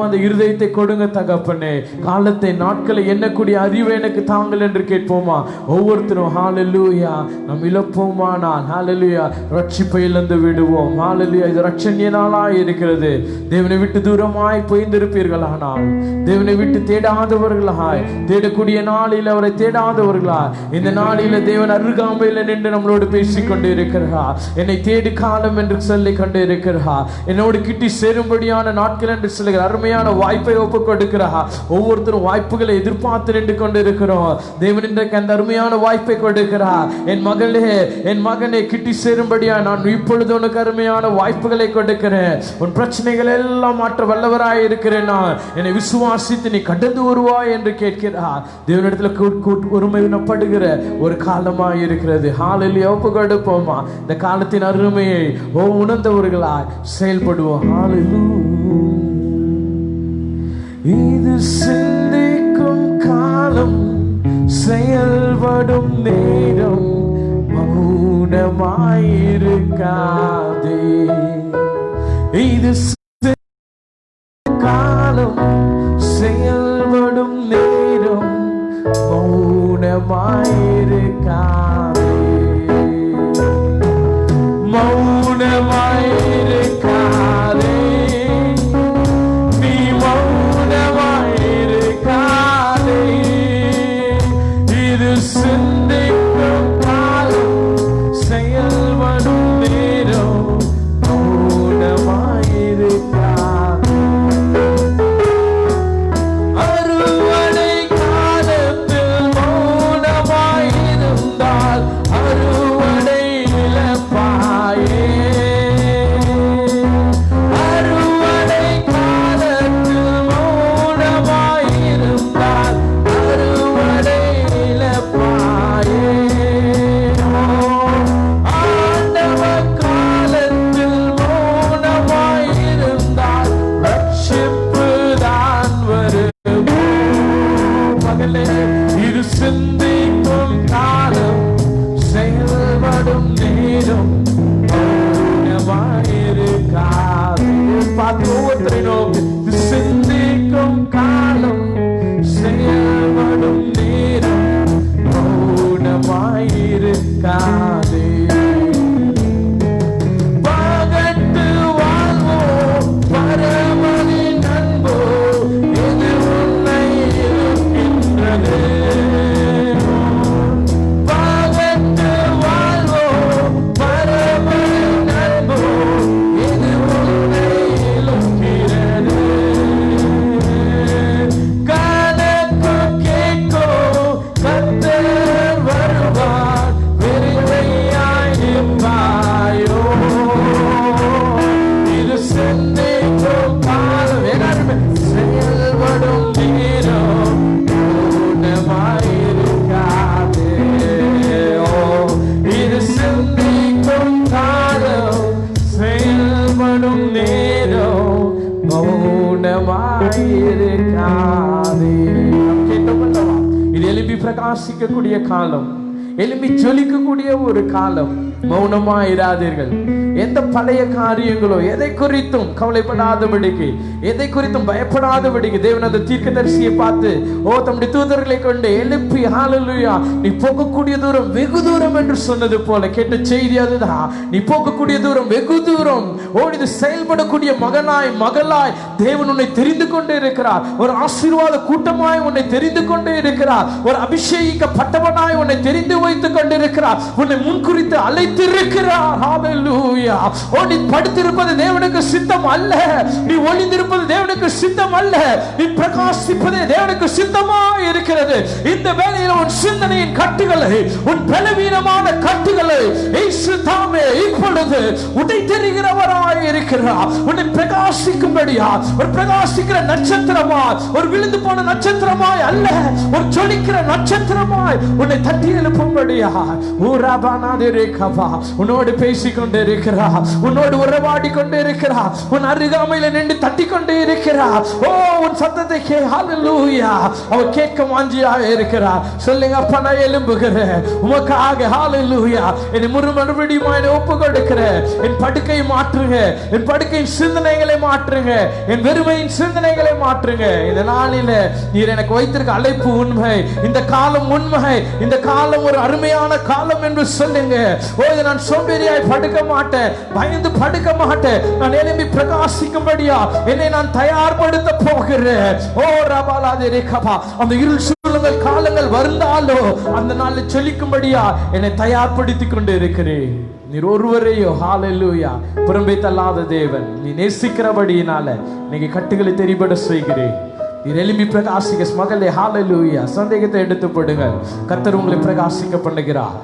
அந்த இருதயத்தை கொடுங்க தகப்பனே. காலத்தை நாட்களை எண்ணக்கூடிய அறிவை எனக்கு தாங்கள் என்று கேட்போமா ஒவ்வொருத்தரும். ஹல்லேலூயா. நாம் இழப்போமானால் ஹல்லேலூயா ரட்சிப்பை இழந்து விடுவோம். ஹல்லேலூயா. இது ரட்சணிய நாளாய் இருக்கிறது. தேவனை விட்டு தூரமாய் போய்ந்திருப்பீர்களானால், தேவனை விட்டு தேடாதவர்களாய், தேடக்கூடிய நாளில் அவரை தேடாதவர்களாய், இந்த நாளில தேவன் அருகாமையில் நின்று நம்மளோடு பேசிக் கொண்டு இருக்கிறார். என்னை தேடு காலம் என்று சொல்லி கொண்டு இருக்கிறார். என்னோடு கிட்டி சேரும்படியான நாட்கள் என்று சொல்லுகிறார். அருமையான வாய்ப்பை ஒப்புக் கொடுக்கிறார். ஒவ்வொருத்தரும் வாய்ப்புகளை எதிர்பார்த்து நின்று கொண்டு இருக்கிறோம். தேவன் இன்றைக்கு அந்த அருமையான வாய்ப்பை கொடுக்கிறார். என் மகனே கிட்டி சேரும்படியா நான் இப்பொழுது உனக்கு அருமையான வாய்ப்புகளை கொடுக்கிறேன். உன் பிரச்சனைகள் எல்லாம் மாற்ற வல்லவராய் இருக்கிறேன். நான் என்னை விசுவாசித்து நீ கடந்து வருவாய் என்று கேட்கிறார். தேவனிடத்தில் ஒருமைப்படுகிற ஒரு காலமாய் இருக்கிறது. ஹல்லேலூயா. ஒப்பு கொடுப்போமா இந்த காலத்தின் அருமையை உணர்ந்தவர்களாய் செயல்படுவோம். ஹல்லேலூயா. இது சிந்திக்கும் காலம், செயல்படும் நேரம், மௌனமாயிருக்காதே. இது காலம், செயல்படும் நேரம், மௌனமாயிருக்காதே. மௌனமாயிருக்காதே. நீ மௌனமாயிருக்காதே. இது சிந்திக்கும் காலம், செயல்படும் நேரம், மௌனமாயிருக்காதே. அறுவடை காலத்தில் மௌனமாயிருந்தால் கர்த்தரை நோக்கி சிந்திக்கும் காலம் செயல்படும் நேரம் மௌனமாயிருக்காதே. பகட்டு வாழ்வோம் பரமனின் அன்போ இது உன்னை இருக்கின்றது. பகட்டு வாழ்வோம் பரமனின் அன்போ இது உன்னை இழுக்கிறது. கணக்கு கேட்கோ கர்த்தர் வருவார் விரைவாய் நிற்பாயோ. இது சிந்திக்கும் காலம் எல்லாருமே செயல்படும் நேரம் மௌனமாயிருக்காதே. இது சிந்திக்கும் காலம் செயல்படும் நேரம் மௌனமாயிருக்காதே. நாம் கேட்டோமல்லவா, இது எழுப்பி பிரகாசிக்கக்கூடிய காலம், எழுப்பி ஜொலிக்கக்கூடிய ஒரு காலம். மௌனமாயிராதீர்கள். எந்த பழைய காரியங்களோ எதை குறித்தும் கவலைப்படாதபடிக்கு, எதை குறித்தும் பயப்படாதபடிக்கு தேவன் அந்த தீர்க்கதரிசியை பார்த்து தம்முடைய தூதர்களை கொண்டு எழுப்பி ஹல்லேலூயா நீ போகக்கூடிய தூரம் வெகு தூரம் என்று சொன்னது போல கேட்ட செய்தி அதுதான். நீ போகக்கூடிய தூரம் வெகு தூரம். இது செயல்படக்கூடிய மகனாய் மகளாய் தேவன் உன்னை தெரிந்து கொண்டே இருக்கிறார். ஒரு ஆசீர்வாத கூட்டமாய் உன்னை தெரிந்து கொண்டே இருக்கிறார். ஒரு அபிஷேகிக்கப்பட்டவனாய் உன்னை தெரிந்து வைத்துக் கொண்டிருக்கிறார். உன்னை முன்குறித்து அழைத்திருக்கிறார். ஹல்லேலூயா. நீ படுத்திருப்பது தேவனுக்கு சித்தம் அல்ல. நீ ஒளிந்திருப்பது தேவனுக்கு சித்தம் அல்ல. நீ பிரகாசிப்பதே தேவனுக்கு சித்தமாய் இருக்கிறது. இந்த வேளையில் உன் சிந்தனையின் கட்டுகளை, உன் பலவீனமான கட்டுகளை இயேசு தாமே இப்பொழுது உடை தெரிகிறவராய் இருக்கிறார். உன்னை பிரகாசிக்கும்படியா, ஒரு பிரகாசிக்கிற நட்சத்திரமாய், ஒரு விழுந்து போன நட்சத்திரமாய் அல்ல, ஒரு ஜொலிக்கிற நட்சத்திரமாய் உன்னை தட்டி எழுப்பும்படியா உன்னோடு பேசிக்கொண்டே இருக்கிறார். உன்னோடு உறவாடி கொண்டே இருக்கிறார். உன் அருகாமையில நின்று தட்டி கொண்டே இருக்கிறார். உன் சத்தத்தை ஹல்லேலூயா அவர் கேட்க வாஞ்சியாக இருக்கிறார். சொல்லுங்க, அப்பா நான் எழும்புகிறேன் உமக்காக. ஹல்லேலூயா. என்னை மறுபடியும் ஒப்பு கொடுக்கிறேன். என் படுக்கையை மாற்றுங்க, என் படுக்கையின் சிந்தனைகளை மாற்றுங்க, என் வெறுமையின் சிந்தனைகளை மாற்றுங்க. இந்த நாளில நீர் எனக்கு வைத்திருக்க அழைப்பு உண்மை, இந்த காலம் உண்மை, இந்த காலம் ஒரு அருமையான காலம் என்று சொல்லுங்க. நான் சோம்பேறியாய் படுக்க மாட்டேன், பயந்து படுக்க மாட்டேன். நான் எழும்பி பிரகாசிக்கும்படியா என்னை நான் தயார்படுத்த போகிறேன். அந்த இருள் சூழல் காலங்கள் வருந்தாலோ அந்த நாளில் சொல்லிக்கும்படியா என்னை தயார்படுத்திக் கொண்டு இருக்கிறேன். நீர் ஒருவரையோ ஹல்லேலூயா புறம்பே தள்ளாத தேவன். நீ நேசிக்கிறபடியினால நீங்க கட்டுகளை தெரிபட செய்கிறேன். நீர் எழும்பி பிரகாசிக்க மகளே. ஹல்லேலூயா. சந்தேகத்தை எடுத்து போடுங்க. கர்த்தர் உங்களை பிரகாசிக்க பண்ணுகிறார்.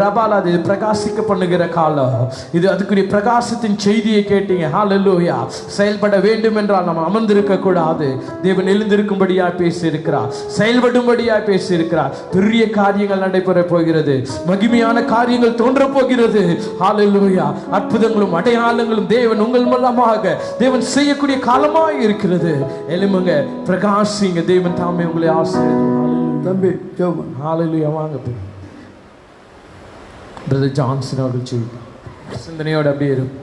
ரபாலா இது பிரகாசிக்க பண்ணுகிற காலம். இது அதுக்குரிய பிரகாசத்தின் செய்தியை கேட்டீங்க. ஹல்லேலூயா. செயல்பட வேண்டும் என்றால் நம்ம அமர்ந்திருக்க கூடாது. தேவன் எழுந்திருக்கும்படியா பேசி இருக்கிறார், செயல்படும்படியா பேசி இருக்கிறார். பெரிய காரியங்கள் நடைபெற போகிறது, மகிமையான காரியங்கள் தோன்ற போகிறது. ஹல்லேலூயா. அற்புதங்களும் அடையாளங்களும் தேவன் உங்கள் மூலமாக தேவன் செய்யக்கூடிய காலமாக இருக்கிறது. எழும்புங்க, பிரகாசிங்க. தேவன் தாமே உங்களை ஆசீர்வதிப்பார். ஹல்லேலூயா. வாங்க பிரதர் ஜான்சன் அவர்கள் சிந்தனையோடு அப்படியே இருக்கும்.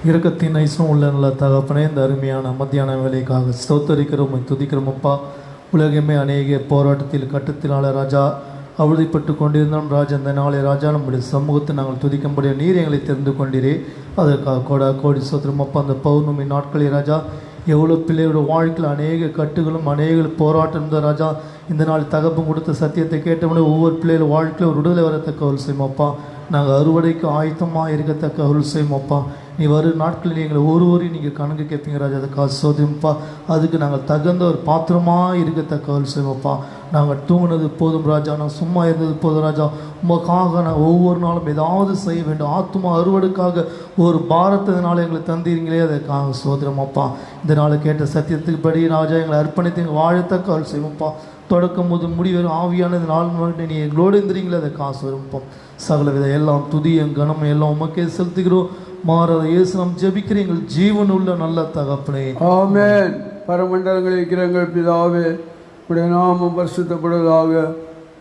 இரக்கத்தின் ஐஸ்வரம் உள்ள நல்ல தகப்பனே, இந்த அருமையான மத்தியான வேலைக்காக ஸ்தோத்தரிக்கிறோம், துதிக்கிறோம் அப்பா. உலகமே அநேக போராட்டத்தில் கட்டத்தினால ராஜா அவதிப்பட்டு கொண்டிருந்தோம் ராஜா. இந்த நாளை ராஜா நம்முடைய சமூகத்தை நாங்கள் துதிக்கும்படிய நீர் எங்களை தெரிந்து கொண்டீரே, அதற்காக கோடி சோத்திரம் அப்பா. அந்த பௌர்ணமி நாட்களில் ராஜா எவ்வளோ பிள்ளையோட வாழ்க்கையில் அநேக கட்டுகளும் அநேக போராட்டம் இருந்த ராஜா. இந்த நாள் தகப்பம் கொடுத்த சத்தியத்தை கேட்டவுடனே ஒவ்வொரு பிள்ளைகள் வாழ்க்கையில் ஒரு விடுதலை வரத்தக்க அருள் செய்யுமப்பா. நாங்கள் அறுவடைக்கு ஆயத்தமாக இருக்கத்தக்க அருள் செய்யுமப்பா. நீ வரும் நாட்களில் எங்களை ஒருவரையும் நீங்கள் கணக்கு கேட்பீங்க ராஜா. அதுக்காக சோதியம்ப்பா. அதுக்கு நாங்கள் தகுந்த ஒரு பாத்திரமாக இருக்கத்தக்க அருள் செய்வோம்ப்பா. நாங்கள் தூங்கினது போதும் ராஜா, நாங்கள் சும்மா இருந்தது போதும் ராஜா. உமக்காக நாங்கள் ஒவ்வொரு நாளும் ஏதாவது செய்ய வேண்டும். ஆத்மா அறுவடைக்காக ஒரு பாரத்தினால எங்களை தந்தீங்களே, அதற்காக சோதரமாப்பா. இந்த நாளை கேட்ட சத்தியத்துக்கு படி ராஜா எங்களை அர்ப்பணித்து எங்கள் வாழத்தக்க அருள் செய்வோம்ப்பா. தொடக்கம் போது முடிவரும் ஆவியானது நாள் நீ எங்களோடு இருந்தீங்களே, அதை காசு வரும்ப்பா. சகல வித எல்லாம் துதியும் கனமும் எல்லாம் உமக்கே செலுத்துகிறோம். மாறாத இயேசு நாம் ஜெபிக்கிற எங்கள் ஜீவன் உள்ள நல்ல தகப்பனே, ஆமென். பரமண்டலங்களில் இருக்கிற எங்கள் பிதாவே, உடைய நாமம் பரிசுத்தப்படுவதாக,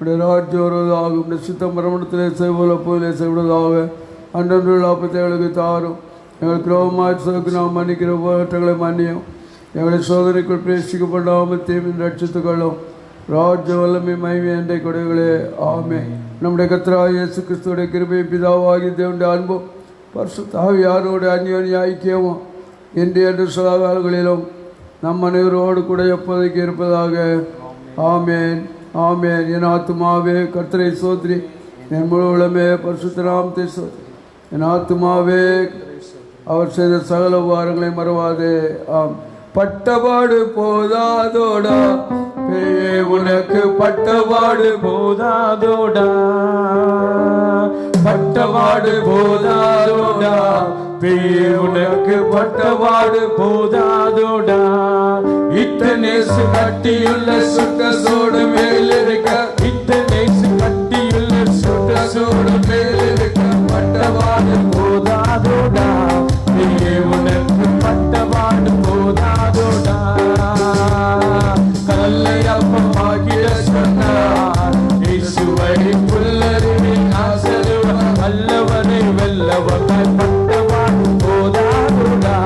உடைய ராஜ்யம் வருவதாக, உடைய சித்தம் பரமண்டலத்திலே செய்வல போதிலே செய்வதாக. அன்றன்றுள்ள அப்பத்தை எங்களுக்கு தாரும். எங்களுக்கு ரோமாசோக்கு நாம் மன்னிக்கிற போராட்டங்களை மன்னியும். எங்களை சோதனைக்குள் பிரவேசிக்கப்படாமல் தீமின் ரட்சித்துக் கொள்ளும். ராஜ்ய வல்லமை மகிமை என்ற கொடைகளே ஆமே. நம்முடைய கர்த்தராகிய இயேசு கிறிஸ்துவுடைய கிருபை பிதாவாகி தேவனுடைய அன்பும் பரிசுத்த ஆவியாரோடு அந்யோன்ய ஐக்கியமும் இன்றைய சதாகாலங்களிலும் நம் அனைவரோடு கூட எப்போதைக்கு இருப்பதாக. ஆமேன் ஆமேன். என் ஆத்துமாவே கர்த்தரை சோத்ரி, என் முழு உளமே பரிசுத்த நாமத்தை சோத்ரி. என் ஆத்துமாவே அவர் செய்த சகல உபகாரங்களை மறவாதே. ஆம். பட்டபாடு போதாதோடா பேயே உனக்கு, பட்டபாடு போதாதோடா, பட்டபாடு போதாதோடா பேயே உனக்கு, பட்டபாடு போதாதோடா. இத்தனேசு கட்டியுள்ள சுட்டசோடு மேலிருக்க, இத்தனேசு கட்டியுள்ள சுட்டசோடு மேலிருக்க, பட்டபாடு போதாதோடா பேயே உனக்கு, பட்டபாடு போதாதோடா. கல்லை அப்பமாகிட சொன்னார் இயேசுவை, புல்லறிவின் ஆசருவர் அல்லவரை வெல்லவர்கள், பட்டபாடு போதாதோடா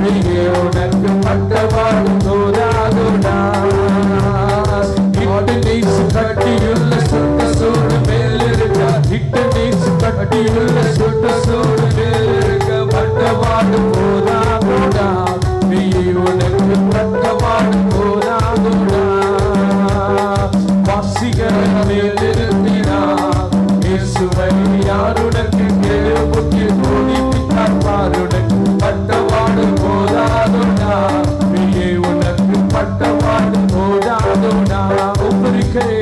பேயே உனக்கு, பட்டபாடு போதாதோடா. இட்டு நீசு கட்டியுள்ள சுட்டசோடு மேலிருக்க, இட்டு நீசு கட்டியுள்ள சுட்டசோடு மேலிருக்க, பட்டபாடு போதாதோடா பேயே உனக்கு, பட்டபாடு போதாதோடா. வாசிகள் மேலிருந்தினார் இயேசுவை, யாருடக்கு கேள்வி போதித்தார் பாருடக்கு, பட்டபாடு போதாதோடா பேயே உனக்கு, பட்டபாடு போதாதோடா. ஒப்பரிக்கை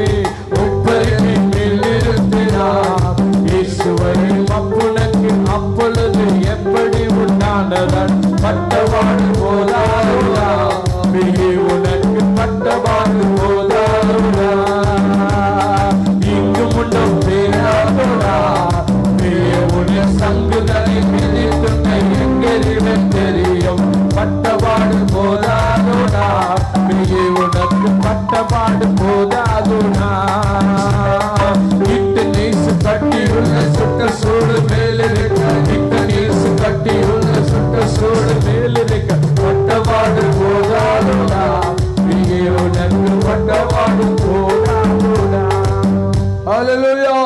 மேலிருந்தினார் இயேசுவை, அப்புனக்கு அப்பொழுது எப்படி உண்டானதன், பட்டபாடு போதாதோடா பேயே உனக்கு, பட்டபாடு போதாதோடா. இங்கு முன்னும் பேராதோடா பேயே உன சங்குதலை மிதித்துன்னை எங்கெறிவன் தெரியும், பட்டபாடு போதாதோடா பேயே உனக்கு, பட்டபாடு போதாதோடா. இட்டு நீசு கட்டியுள்ள சுட்டசோடு மேலிருக்க, இட்டு நீசு கட்டியுள்ள சுட்டசோடு மேலிருக்க, பட்டபாடு போதாதோடா பேயே உனக்கு, பட்டபாடு போதாதோடா. ஹல்லேலூயா.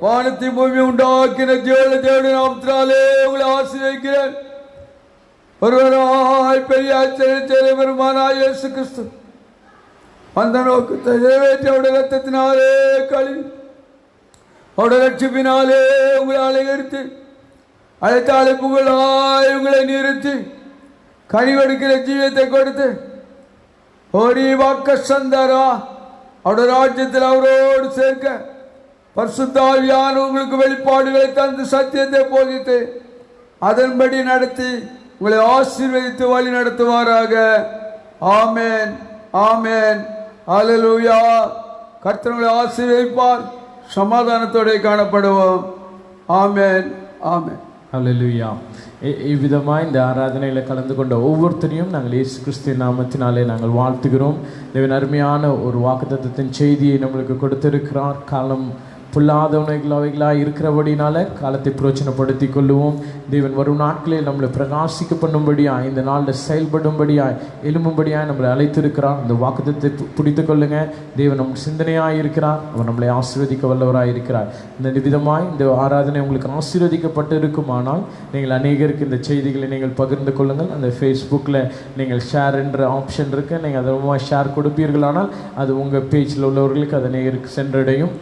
வானத்தை பூமி உண்டாக்கின ஜீவனுள்ள தேவனுடைய நாமத்தினாலே உங்களை ஆசீர்வதிக்கிறேன். ஒருவராய் பெரிய ஆச்சரிய பெருமானாய் இயேசு கிறிஸ்து அந்த நோக்கத்தை நிறைவேற்றி அவருடைய ரத்தத்தினாலே கழுவி அவருடைய ரட்சிப்பினாலே உங்களை அலைகரித்து அழைத்த அழைப்புகளாய் உங்களை நிறுத்தி கனிவெடுக்கிற ஜீவத்தை கொடுத்து ஓரி வாக்க சந்தாரா அவருடைய ராஜ்யத்தில் அவரோடு சேர்க்க பரிசுத்த ஆவியான உங்களுக்கு வெளிப்பாடுகளை தந்து சத்தியத்தை போதித்து அதன்படி நடத்தி உங்களை ஆசீர்வதித்து வழி நடத்துவாராக. ஆமேன் ஆமேன். ஹல்லேலூயா. கர்த்தர் உங்களை ஆசீர்வதிப்பார். சமாதானத்தோடு காணப்படுவோம். ஆமேன் ஆமேன். ஹல்லேலூயா. இவ்விதமாக இந்த ஆராதனையில் கலந்து கொண்ட ஒவ்வொருத்தரையும் நாங்கள் இயேசு கிறிஸ்துவின் நாமத்தினாலே நாங்கள் வாழ்த்துகிறோம். தேவன் அருமையான ஒரு வாக்குத்தத்தத்தின் செய்தியை நம்மளுக்கு கொடுத்திருக்கிறார். காலம் பொல்லாதவனைகளாக இருக்கிறபடினால காலத்தை பிரயோஜனப்படுத்தி கொள்ளுவோம். தேவன் வரும் நாட்களில் நம்மளை பிரகாசிக்க பண்ணும்படியாக, இந்த நாளில் செயல்படும்படியாய், எழும்பும்படியாக நம்மளை அழைத்திருக்கிறார். இந்த வாக்குத்தத்தை பிடித்து கொள்ளுங்க. தேவன் நம் சிந்தனையாக இருக்கிறார். அவர் நம்மளை ஆசீர்வதிக்க வல்லவராக இருக்கிறார். இந்த விதமாய் இந்த ஆராதனை உங்களுக்கு ஆசீர்வதிக்கப்பட்டு இருக்குமானால் நீங்கள் அநேகருக்கு இந்த செய்திகளை நீங்கள் பகிர்ந்து கொள்ளுங்கள். அந்த ஃபேஸ்புக்கில் நீங்கள் ஷேர் என்ற ஆப்ஷன் இருக்குது. நீங்கள் அதிகமாக ஷேர் கொடுப்பீர்களானால் அது உங்கள் பேஜில் உள்ளவர்களுக்கு அது அநேகருக்கு சென்றடையும்.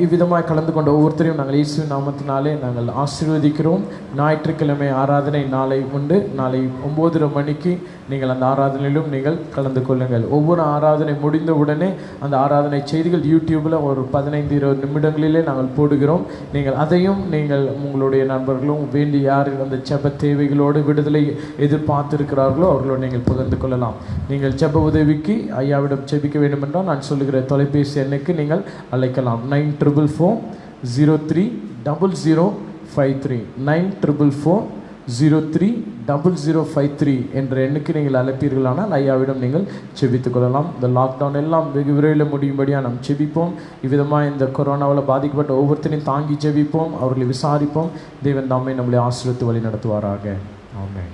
இவ்விதமாக கலந்து கொண்ட ஒவ்வொருத்தரையும் நாங்கள் இயேசு நாமத்தினாலே நாங்கள் ஆசீர்வதிக்கிறோம். ஞாயிற்றுக்கிழமை ஆராதனை நாளை உண்டு. நாளை 9:30 மணிக்கு நீங்கள் அந்த ஆராதனையிலும் நீங்கள் கலந்து கொள்ளுங்கள். ஒவ்வொரு ஆராதனை முடிந்த உடனே அந்த ஆராதனை செய்திகள் யூடியூப்பில் ஒரு 15-20 நிமிடங்களிலே நாங்கள் போடுகிறோம். நீங்கள் அதையும் நீங்கள் உங்களுடைய நண்பர்களும் வேண்டி யார் அந்த ஜெப தேவைகளோடு விடுதலை எதிர்பார்த்திருக்கிறார்களோ அவர்களோடு நீங்கள் பகிர்ந்து கொள்ளலாம். நீங்கள் ஜெப உதவிக்கு ஐயாவிடம் ஜெபிக்க வேண்டும் என்றால் நான் சொல்லுகிற தொலைபேசி எண்ணுக்கு நீங்கள் அழைக்கலாம். 94403053 944 030053 என்ற எண்ணுக்கு நீங்கள் அழைப்பீர்களானால் ஐயாவிடம் நீங்கள் செபித்துக் கொள்ளலாம். இந்த லாக்டவுன் எல்லாம் வெகு விரைவில் முடியும்படியாக நாம் செபிப்போம். இவ்விதமாக இந்த கொரோனாவில் பாதிக்கப்பட்ட ஒவ்வொருத்தரையும் தாங்கி செபிப்போம், அவர்களை விசாரிப்போம். தேவன் தாமே நம்மளை ஆசீர்வதித்து வழி நடத்துவாராக. ஆமென்.